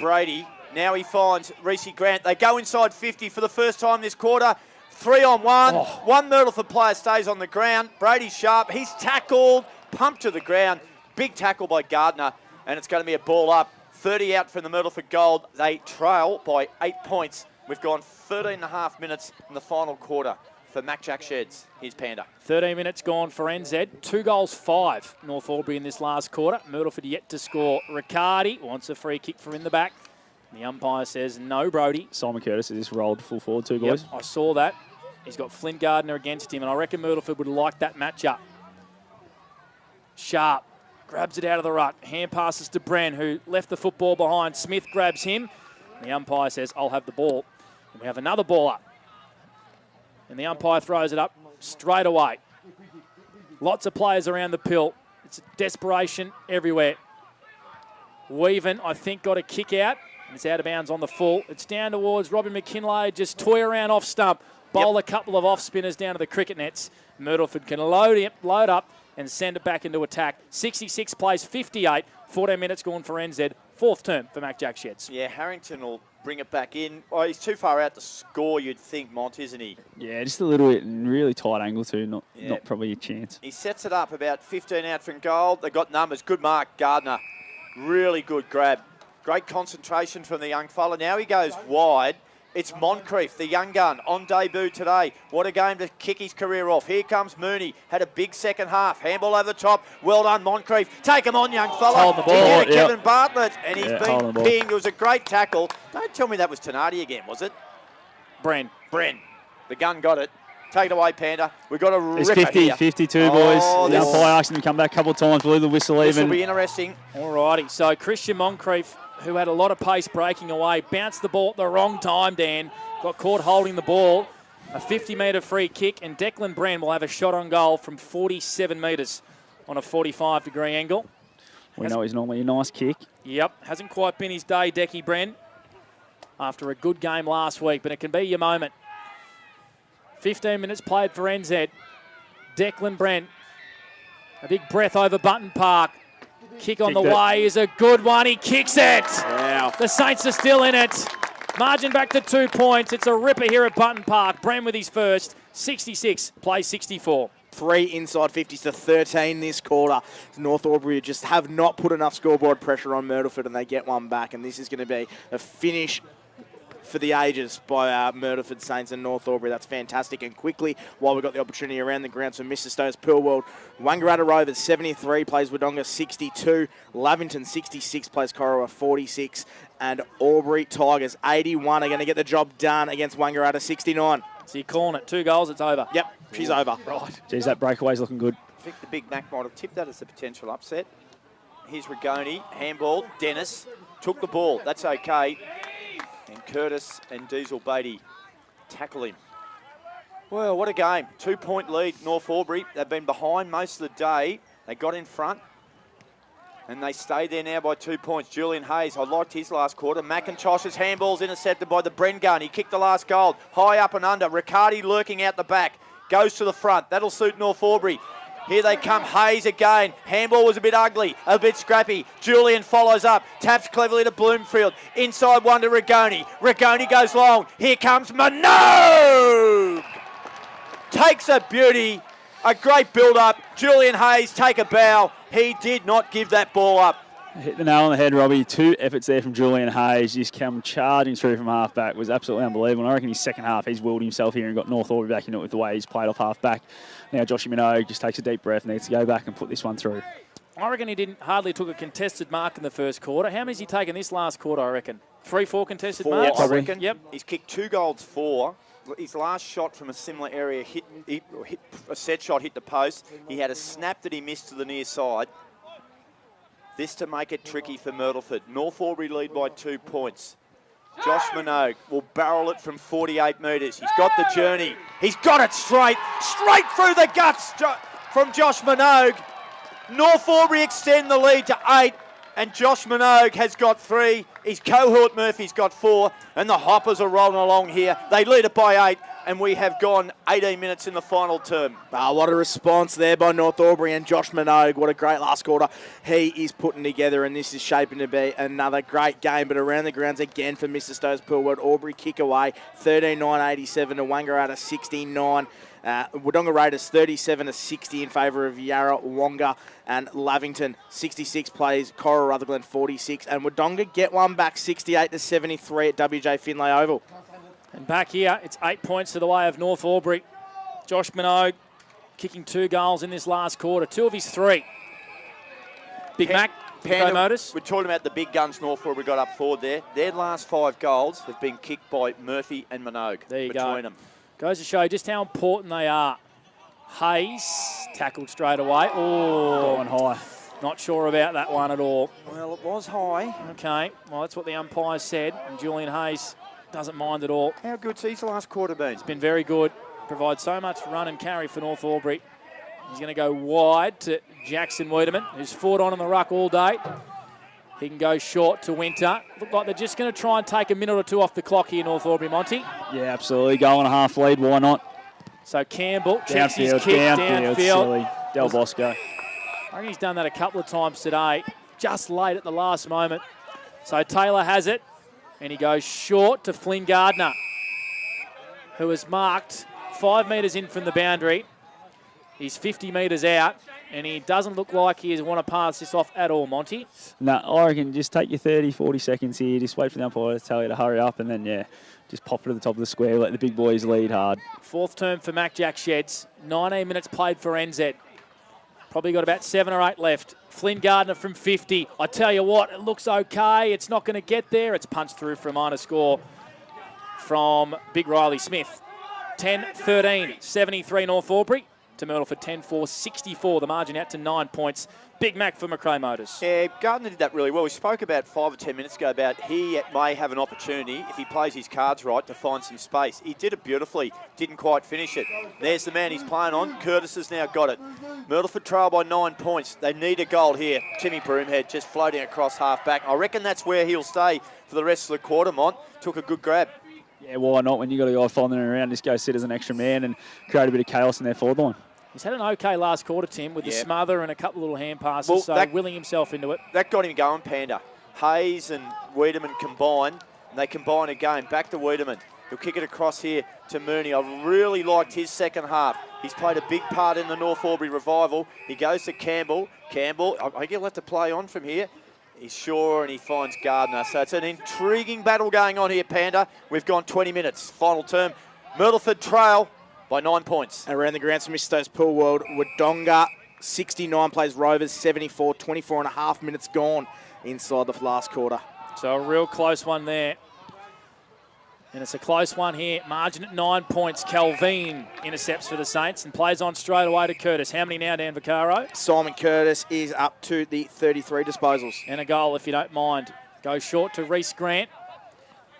Brady. Now he finds Reece Grant. They go inside 50 for the first time this quarter. 3-on-1. One Myrtleford player stays on the ground. Brady Sharp. He's tackled. Pumped to the ground. Big tackle by Gardner. And it's going to be a ball up. 30 out from the Myrtleford goal. They trail by 8 points. We've gone 13.5 minutes in the final quarter for Mac Jack Sheds. Here's Panda. 13 minutes gone for NZ. 2 goals, 5 North Albury in this last quarter. Myrtleford yet to score. Riccardi wants a free kick from in the back. The umpire says no, Brody. Simon Curtis has just rolled full forward, 2 boys. Yep, I saw that. He's got Flynn Gardner against him, and I reckon Myrtleford would like that matchup. Sharp grabs it out of the ruck. Hand passes to Bren, who left the football behind. Smith grabs him. The umpire says, I'll have the ball. And we have another ball up. And the umpire throws it up straight away. Lots of players around the pill. It's desperation everywhere. Weaven, I think, got a kick out. It's out of bounds on the full. It's down towards Robin McKinlay. Just toy around off stump. Bowl a couple of off spinners down to the cricket nets. Myrtleford can load up and send it back into attack. 66 plays 58. 14 minutes gone for NZ. 4th term for Mac Jack Sheds. Yeah, Harrington will bring it back in. Oh, he's too far out to score, you'd think, Mont, isn't he? Yeah, just a little bit and really tight angle too. Not probably a chance. He sets it up about 15 out from goal. They've got numbers. Good mark, Gardner. Really good grab. Great concentration from the young fella. Now he goes wide. It's Moncrief, the young gun, on debut today. What a game to kick his career off. Here comes Mooney. Had a big second half. Handball over the top. Well done, Moncrief. Take him on, young fella. Hold the ball. To Kevin Bartlett. And he's been the pinged. It was a great tackle. Don't tell me that was Tenardi again, was it? Bren. The gun got it. Take it away, Panda. We've got a It's ripper 50, here. 52, boys. Oh, The umpire asked him to come back a couple of times. Blew the whistle This even. will be interesting. All righty. So Christian Moncrief, who had a lot of pace breaking away, bounced the ball at the wrong time, Dan. Got caught holding the ball. A 50-metre free kick, and Declan Bren will have a shot on goal from 47 metres on a 45-degree angle. We know he's normally a nice kick. Yep. Hasn't quite been his day, Decky Bren, after a good game last week, but it can be your moment. 15 minutes played for NZ. Declan Brent. A big breath over Button Park. Kick on the way is a good one. He kicks it. Wow. The Saints are still in it. Margin back to 2 points. It's a ripper here at Button Park. Brent with his first. 66, plays 64. 3 inside 50s to 13 this quarter. North Albury just have not put enough scoreboard pressure on Myrtleford, and they get one back. And this is going to be a finish for the ages by Myrtleford Saints and North Albury. That's fantastic. And quickly, while we've got the opportunity around the grounds for Mr. Stowe's Pearl World, Wangaratta Rovers 73, plays Wodonga 62, Lavington 66, plays Corowa 46, and Albury Tigers 81 are going to get the job done against Wangaratta 69. So you're calling it 2 goals, it's over. Yep, she's over. Right. Geez, that breakaway's looking good. I think the Big Mac might have tipped that as a potential upset. Here's Rigoni, handball. Dennis took the ball. That's okay. And Curtis and Diesel Beatty tackle him. Well, what a game. 2-point lead, North Albury. They've been behind most of the day. They got in front. And they stay there now by 2 points. Julian Hayes, I liked his last quarter. McIntosh's handball's intercepted by the Bren gun. He kicked the last goal. High up and under. Riccardi lurking out the back. Goes to the front. That'll suit North Albury. Here they come, Hayes again. Handball was a bit ugly, a bit scrappy. Julian follows up, taps cleverly to Bloomfield. Inside one to Rigoni. Rigoni goes long. Here comes Minogue. Takes a beauty. A great build-up. Julian Hayes take a bow. He did not give that ball up. Hit the nail on the head, Robbie. 2 efforts there from Julian Hayes. Just come charging through from half-back. Was absolutely unbelievable. And I reckon his second half, he's willed himself here and got North Albury back into it with the way he's played off half-back. Now Joshy Minogue just takes a deep breath and needs to go back and put this one through. I reckon he hardly took a contested mark in the first quarter. How many's he taken this last quarter, I reckon? 3-4 contested 4, marks? I reckon. Yep. He's kicked 2 goals, 4. His last shot from a similar area hit a set shot, hit the post. He had a snap that he missed to the near side. This to make it tricky for Myrtleford. North Albury lead by 2 points. Josh Minogue will barrel it from 48 metres. He's got the journey. He's got it straight through the guts from Josh Minogue. North Albury extend the lead to 8, and Josh Minogue has got 3. His cohort Murphy's got 4, and the Hoppers are rolling along here. They lead it by 8, and we have gone 18 minutes in the final term. What a response there by North Albury and Josh Minogue. What a great last quarter he is putting together, and this is shaping to be another great game. But around the grounds again for Mr. Stowe's Pearl World. Albury kick away, 13-9-87 to Wangaratta 69. Wodonga Raiders 37-60 in favour of Yarrawonga, and Lavington 66 plays Cora Rutherglen 46, and Wodonga get one back 68-73 at WJ Finlay Oval. And back here, it's 8 points to the way of North Albury. Josh Minogue kicking 2 goals in this last quarter, 2 of his 3. Big Mac, Panda, notice. we're talking about the big guns North Albury got up forward there. Their last 5 goals have been kicked by Murphy and Minogue. There you between go. them. Goes to show just how important they are. Hayes tackled straight away. Oh, going high. Not sure about that one at all. Well, it was high. Okay, well, that's what the umpire said, and Julian Hayes doesn't mind at all. How good's his last quarter been? It's been very good. Provides so much run and carry for North Albury. He's going to go wide to Jackson Wiedemann, who's fought on the ruck all day. He can go short to Winter. Look like they're just going to try and take a minute or 2 off the clock here, North Albury, Monty. Yeah, absolutely. Go on a half lead. Why not? So Campbell checks his Downfield, kick downfield. downfield. Silly. Del Bosco. I reckon he's done that a couple of times today, just late at the last moment. So Taylor has it. And he goes short to Flynn Gardner, who is marked 5 metres in from the boundary. He's 50 metres out, and he doesn't look like he want to pass this off at all, Monty. No, I reckon just take your 30, 40 seconds here. Just wait for the umpire to tell you to hurry up, and then, yeah, just pop it to the top of the square. Let the big boys lead hard. Fourth term for Mac Jack Sheds. 19 minutes played for NZ. Probably got about 7 or 8 left. Flynn Gardner from 50. I tell you what, it looks okay. It's not going to get there. It's punched through for a minor score from Big Riley Smith. 10-13, 73 North Albury to Myrtleford 10-4, 64. The margin out to 9 points. Big Mac for McRae Motors. Yeah, Gardner did that really well. We spoke about 5 or 10 minutes ago about he may have an opportunity, if he plays his cards right, to find some space. He did it beautifully, didn't quite finish it. There's the man he's playing on. Curtis has now got it. Myrtleford trail by 9 points. They need a goal here. Timmy Broomhead just floating across half-back. I reckon that's where he'll stay for the rest of the quarter, Mont. Took a good grab. Yeah, why not? When you got a guy following around, just go sit as an extra man and create a bit of chaos in their forward line. He's had an okay last quarter, Tim, with the smother and a couple of little hand passes, willing himself into it. That got him going, Panda. Hayes and Wiedemann combine, and they combine again. Back to Wiedemann. He'll kick it across here to Mooney. I really liked his second half. He's played a big part in the North Albury revival. He goes to Campbell. Campbell, I think he'll have to play on from here. He's sure, and he finds Gardner. So it's an intriguing battle going on here, Panda. We've gone 20 minutes. Final term. Myrtleford trail by 9 points. Around the grounds for Mr. Stowe's Pool World, Wodonga, 69 plays Rovers, 74, 24 and a half minutes gone inside the last quarter. So a real close one there. And it's a close one here. Margin at 9 points. Calvin intercepts for the Saints and plays on straight away to Curtis. How many now, Dan Vaccaro? Simon Curtis is up to the 33 disposals. And a goal, if you don't mind. Goes short to Reece Grant.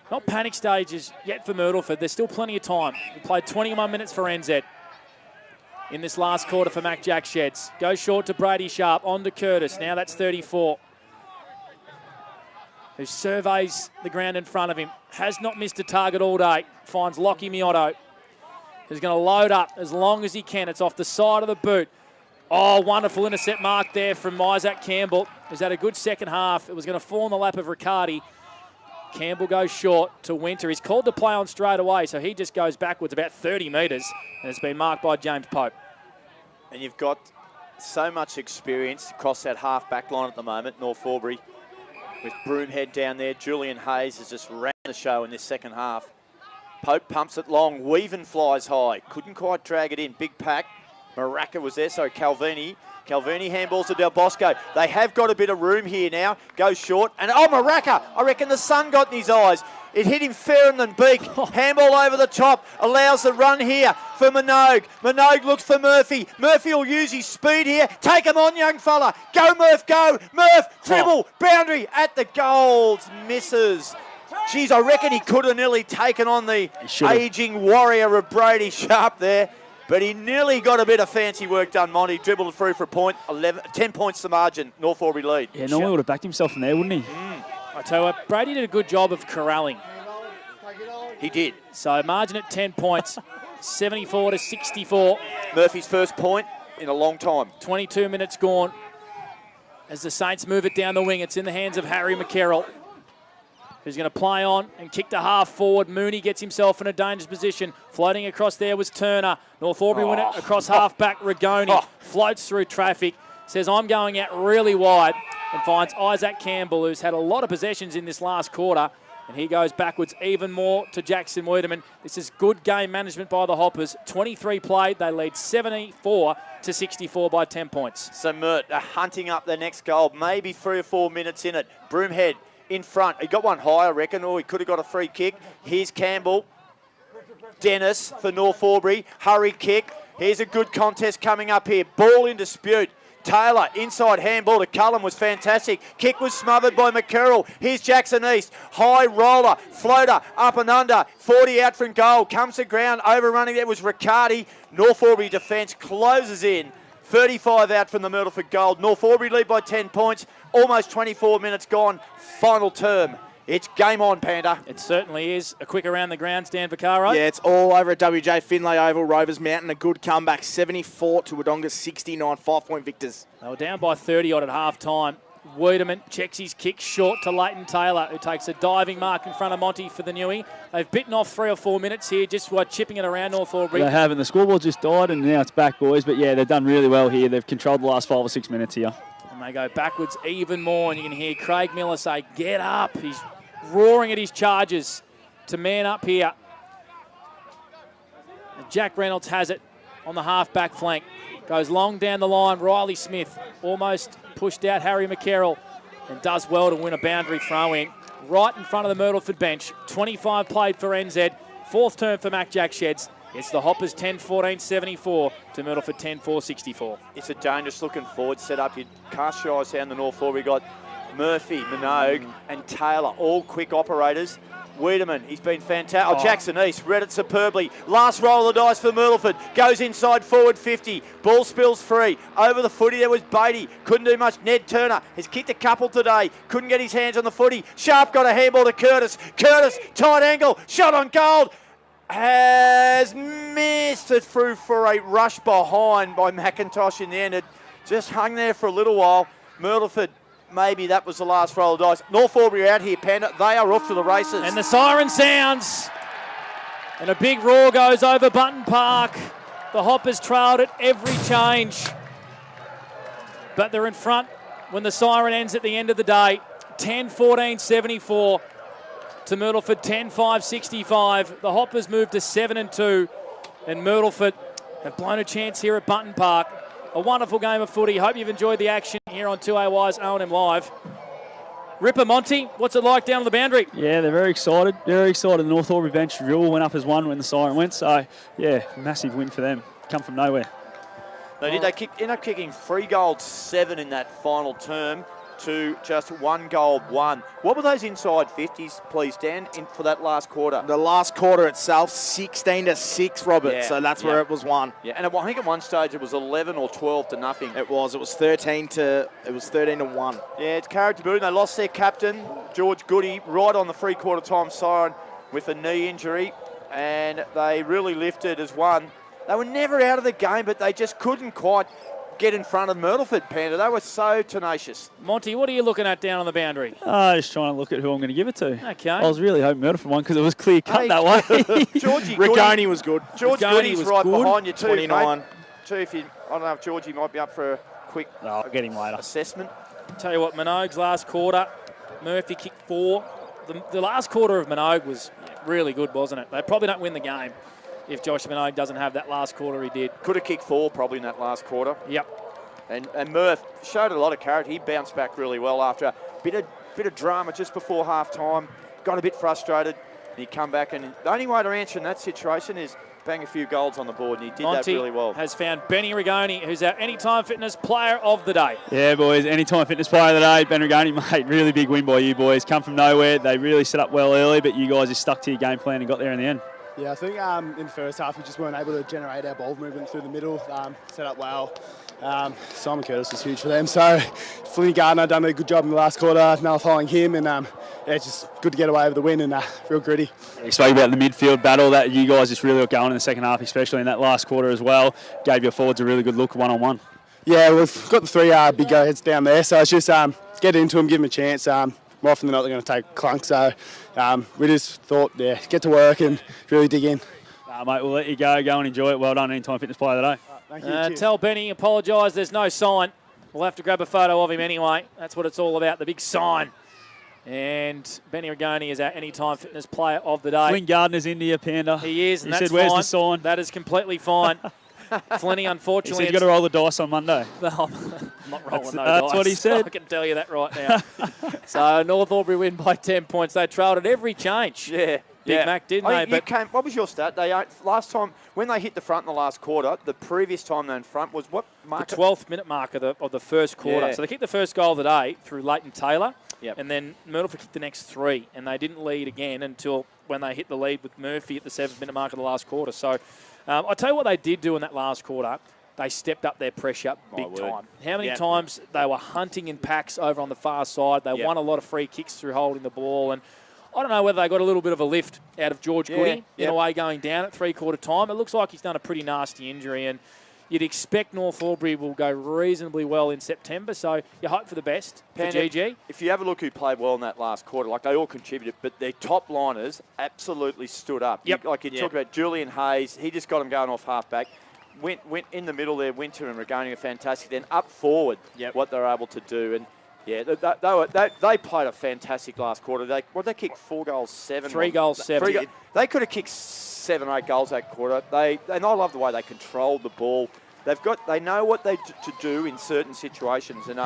Not panic stages yet for Myrtleford. There's still plenty of time. We played 21 minutes for NZ in this last quarter for Mac Jack Sheds. Goes short to Brady Sharp. On to Curtis. Now that's 34. Who surveys the ground in front of him. Has not missed a target all day. Finds Lockie Miotto, who's going to load up as long as he can. It's off the side of the boot. Oh, wonderful intercept mark there from Isaac Campbell, who's had a good second half. It was going to fall in the lap of Riccardi. Campbell goes short to Winter. He's called to play on straight away, so he just goes backwards about 30 metres, and it's been marked by James Pope. And you've got so much experience across that half-back line at the moment, North Albury. With Broomhead down there, Julian Hayes has just ran the show in this second half. Pope pumps it long, Weaven flies high. Couldn't quite drag it in, big pack. Maraca was there, so Calvini handballs to Del Bosco. They have got a bit of room here now. Goes short, and oh, Maraca! I reckon the sun got in his eyes. It hit him fairer than beak. Handball over the top, allows the run here for Minogue. Minogue looks for Murphy. Murphy will use his speed here. Take him on, young fella. Go, Murph, go. Murph, dribble, boundary at the goals. Misses. Geez, I reckon he could have nearly taken on the ageing warrior of Brady Sharp there. But he nearly got a bit of fancy work done, Monty. Dribbled it through for a point. 10 points the margin. North Albury lead. Yeah, normally would have backed himself in there, wouldn't he? I tell you what, Brady did a good job of corralling. He did. So margin at 10 points, 74 to 64. Murphy's first point in a long time. 22 minutes gone. As the Saints move it down the wing, it's in the hands of Harry McCarroll, who's going to play on and kick to half forward. Mooney gets himself in a dangerous position. Floating across there was Turner. North Albury win it across half-back. Rigoni floats through traffic, says, I'm going out really wide, and finds Isaac Campbell, who's had a lot of possessions in this last quarter, and he goes backwards even more to Jackson Wiedemann. This is good game management by the Hoppers. 23 played. They lead 74 to 64 by 10 points. So Myrt are hunting up their next goal. Maybe 3 or 4 minutes in it. Broomhead in front. He got one high, I reckon, or he could have got a free kick. Here's Campbell. Dennis for North Albury. Hurry kick. Here's a good contest coming up here. Ball in dispute. Taylor, inside handball to Cullen was fantastic. Kick was smothered by McCurrell. Here's Jackson East. High roller, floater, up and under. 40 out from goal. Comes to ground, overrunning there was Riccardi. North Albury defence closes in. 35 out from the Myrtleford goal. North Albury lead by 10 points. Almost 24 minutes gone. Final term. It's game on, Panda. It certainly is. A quick around the grounds, Dan Vaccaro. Yeah, it's all over at WJ Finlay Oval. Rovers mounting a good comeback. 74 to Wodonga 69. 5-point victors. They were down by 30 odd at half time. Wiedemann checks his kick short to Leighton Taylor, who takes a diving mark in front of Monty for the Newie. They've bitten off 3 or 4 minutes here just by chipping it around North Albury. They have, and the scoreboard just died, and now it's back, boys. But, yeah, they've done really well here. They've controlled the last 5 or 6 minutes here. And they go backwards even more, and you can hear Craig Miller say, get up. He's roaring at his charges to man up here. And Jack Reynolds has it on the half-back flank. Goes long down the line. Riley Smith almost pushed out Harry McCarroll and does well to win a boundary throw-in. Right in front of the Myrtleford bench. 25 played for NZ. 4th term for Mac Jack Sheds. It's the Hoppers 10-14-74 to Myrtleford 10-4-64. It's a dangerous-looking forward set-up. You cast your eyes down the North Forward. We've got Murphy, Minogue and Taylor, all quick operators. Wiedemann, he's been fantastic. Jackson East read it superbly. Last roll of the dice for Myrtleford. Goes inside forward 50. Ball spills free. Over the footy there was Beatty. Couldn't do much. Ned Turner has kicked a couple today. Couldn't get his hands on the footy. Sharp got a handball to Curtis. Curtis, tight angle. Shot on goal. Has missed it through for a rush behind by McIntosh in the end. It just hung there for a little while. Myrtleford, maybe that was the last roll of dice. North Albury out here, Panda. They are off to the races. And the siren sounds. And a big roar goes over Button Park. The Hoppers trailed at every change. But they're in front when the siren ends at the end of the day. 10-14-74 to Myrtleford 10-5-65. The Hoppers moved to 7-2. And Myrtleford have blown a chance here at Button Park. A wonderful game of footy. Hope you've enjoyed the action here on 2AY's O&M Live. Ripper, Monty, what's it like down on the boundary? Yeah, they're very excited. Very excited. The North Albury bench rule went up as 1 when the siren went. So, yeah, massive win for them. Come from nowhere. They did. They end up kicking 3 goals, 7 in that final term to just 1 goal, 1. What were those inside 50s, please, Dan, for that last quarter? The last quarter itself, 16-6, Robert. Yeah, so that's where it was won. Yeah, and I think at one stage it was 11 or 12 to nothing. It was 13-1. Yeah, it's character building. They lost their captain, George Goody, right on the 3-quarter time siren with a knee injury, and they really lifted as one. They were never out of the game, but they just couldn't quite get in front of Myrtleford, Panda. They were so tenacious. Monty, what are you looking at down on the boundary? Just trying to look at who I'm going to give it to. Okay. I was really hoping Myrtleford won because it was clear cut that way. Georgie Rigoni was good. George Goody's right behind you too, 29. Mate. Too, if you, I don't know if Georgie might be up for a quick I'll get him later. assessment. Tell you what, Minogue's last quarter, Murphy kicked 4. The last quarter of Minogue was really good, wasn't it? They probably don't win the game if Josh Minogue doesn't have that last quarter he did. Could have kicked 4 probably in that last quarter. Yep. And Murph showed a lot of character. He bounced back really well after a bit of drama just before half time. Got a bit frustrated. And he come back, and the only way to answer in that situation is bang a few goals on the board, and he did Monty that really well. Has found Benny Rigoni, who's our Anytime Fitness Player of the Day. Yeah, boys, Anytime Fitness Player of the Day. Ben Rigoni, mate, really big win by you boys. Come from nowhere. They really set up well early, but you guys just stuck to your game plan and got there in the end. Yeah, I think in the first half we just weren't able to generate our ball movement through the middle, set up well. Simon Curtis was huge for them, so Flinny Gardner done a good job in the last quarter, nullifying him, and yeah, it's just good to get away with the win and real gritty. You spoke about the midfield battle that you guys just really got going in the second half, especially in that last quarter as well. Gave your forwards a really good look one-on-one. Yeah, we've got the 3 big go-heads down there, so it's just get into them, give them a chance. More often than not, they're going to take clunk, so we just thought, yeah, get to work and really dig in. Mate, we'll let you go and enjoy it. Well done, Anytime Fitness Player of the Day. Thank you. Tell Benny, apologise, there's no sign. We'll have to grab a photo of him anyway. That's what it's all about, the big sign. And Benny Rigoni is our Anytime Fitness Player of the Day. Flynn Gardner's into you, Panda. He is, and he that's said, where's fine. the sign? That is completely fine. Flinny, unfortunately... He said you've got to roll the dice on Monday. I'm not rolling no dice. That's what he said. I can tell you that right now. So North Albury win by 10 points. They trailed at every change. Yeah. Big Mac, didn't they? What was your stat? Last time, when they hit the front in the last quarter, the previous time they're in front was what mark? The 12th minute mark of the first quarter. Yeah. So they kicked the first goal of the day through Leighton Taylor. Yep. And then Myrtleford kicked the next 3. And they didn't lead again until when they hit the lead with Murphy at the 7th minute mark of the last quarter. So I'll tell you what they did do in that last quarter. They stepped up their pressure big time. How many times they were hunting in packs over on the far side. They won a lot of free kicks through holding the ball. And I don't know whether they got a little bit of a lift out of George Goody in a way going down at 3-quarter time. It looks like he's done a pretty nasty injury. And you'd expect North Albury will go reasonably well in September, so you hope for the best for GG. If you have a look who played well in that last quarter, like they all contributed, but their top liners absolutely stood up. Yep. You talk about Julian Hayes, he just got him going off halfback. Went in the middle there, Winter and Regoni are fantastic. Then up forward, what they're able to do. And yeah, they played a fantastic last quarter. They kicked 4 goals, 7. 3 goals, 7. They could have kicked 7 or 8 goals that quarter. And I love the way they controlled the ball. They know what to do in certain situations. And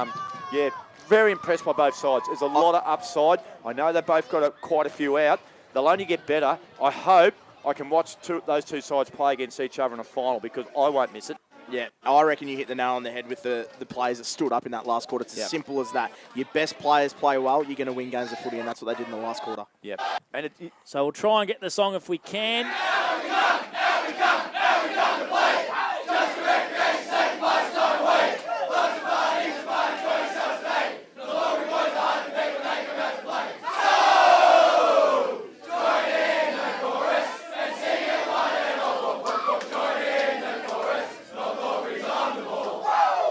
very impressed by both sides. There's a lot of upside. I know they've both got quite a few out. They'll only get better. I hope I can watch those two sides play against each other in a final because I won't miss it. Yeah, I reckon you hit the nail on the head with the players that stood up in that last quarter. It's as simple as that. Your best players play well, you're going to win games of footy, and that's what they did in the last quarter. Yep. And so we'll try and get the song if we can. Now we come to play. Just to recreate, second place, don't wait. Lots of parties, it's fun, 27th day. The Albury boys are hard to beat when they come out to play. So, join in the chorus and sing it one and all. Join in the chorus, North Albury's on the ball.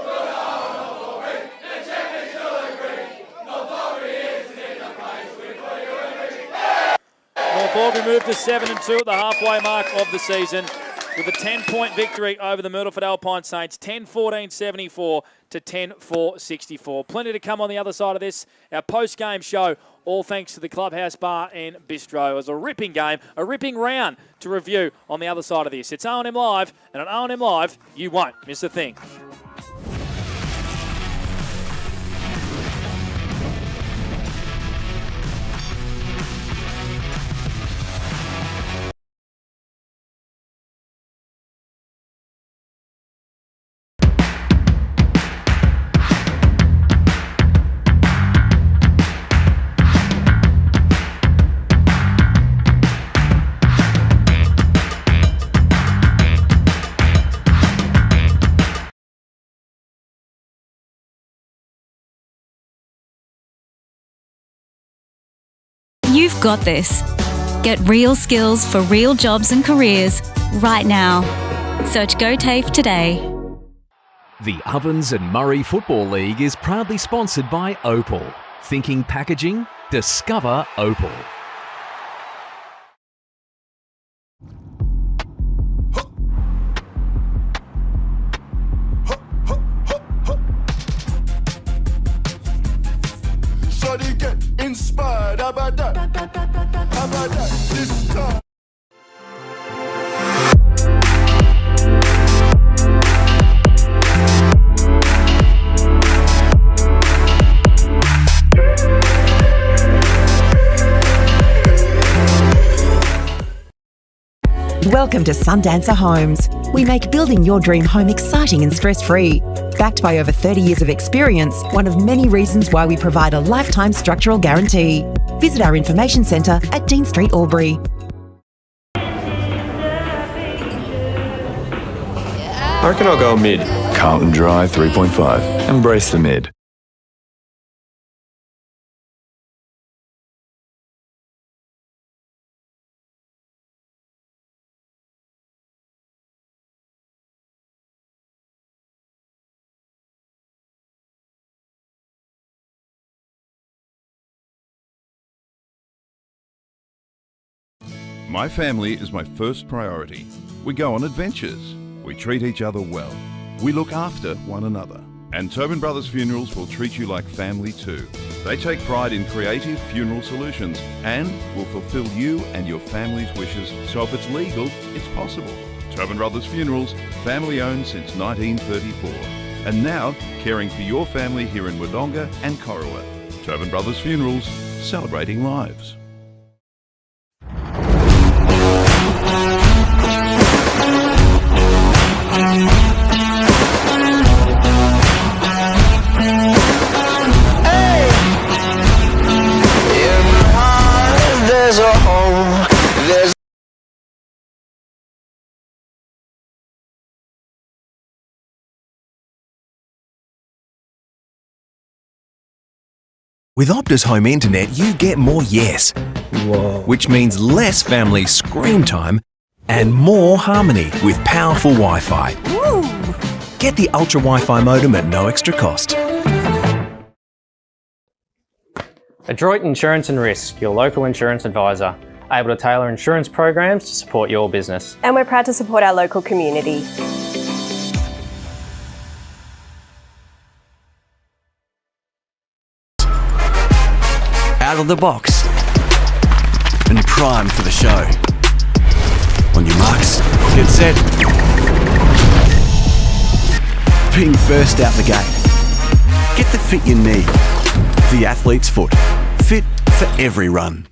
Good on North Albury, the champions will agree. North Albury is in the place with for you and me. North Albury moved to 7-2 at the halfway mark of the season with a 10-point victory over the Myrtleford Alpine Saints, 10-14-74 to 10-4-64. Plenty to come on the other side of this. Our post-game show, all thanks to the Clubhouse Bar and Bistro. It was a ripping game, a ripping round to review on the other side of this. It's O&M Live, and on O&M Live, you won't miss a thing. You've got this. Get real skills for real jobs and careers right now. Search GoTAFE today. The Ovens and Murray Football League is proudly sponsored by Opal. Thinking packaging? Discover Opal. Shawty get inspired, how about that? How about that? This time. Welcome to Sundancer Homes. We make building your dream home exciting and stress-free. Backed by over 30 years of experience, one of many reasons why we provide a lifetime structural guarantee. Visit our information centre at Dean Street, Albury. I reckon I'll go mid. Carlton Dry 3.5. Embrace the mid. My family is my first priority. We go on adventures. We treat each other well. We look after one another. And Tobin Brothers Funerals will treat you like family too. They take pride in creative funeral solutions and will fulfill you and your family's wishes, so if it's legal, it's possible. Tobin Brothers Funerals, family owned since 1934. And now, caring for your family here in Wodonga and Corowa. Tobin Brothers Funerals, celebrating lives. There's a home, there's With Optus Home Internet, you get more yes. Whoa. Which means less family screen time and more harmony with powerful Wi-Fi. Get the Ultra Wi-Fi modem at no extra cost. Adroit Insurance and Risk, your local insurance advisor, able to tailor insurance programs to support your business. And we're proud to support our local community. Out of the box and primed for the show. On your marks, get set. Being first out the gate. Get the fit you need. The athlete's foot. Fit for every run.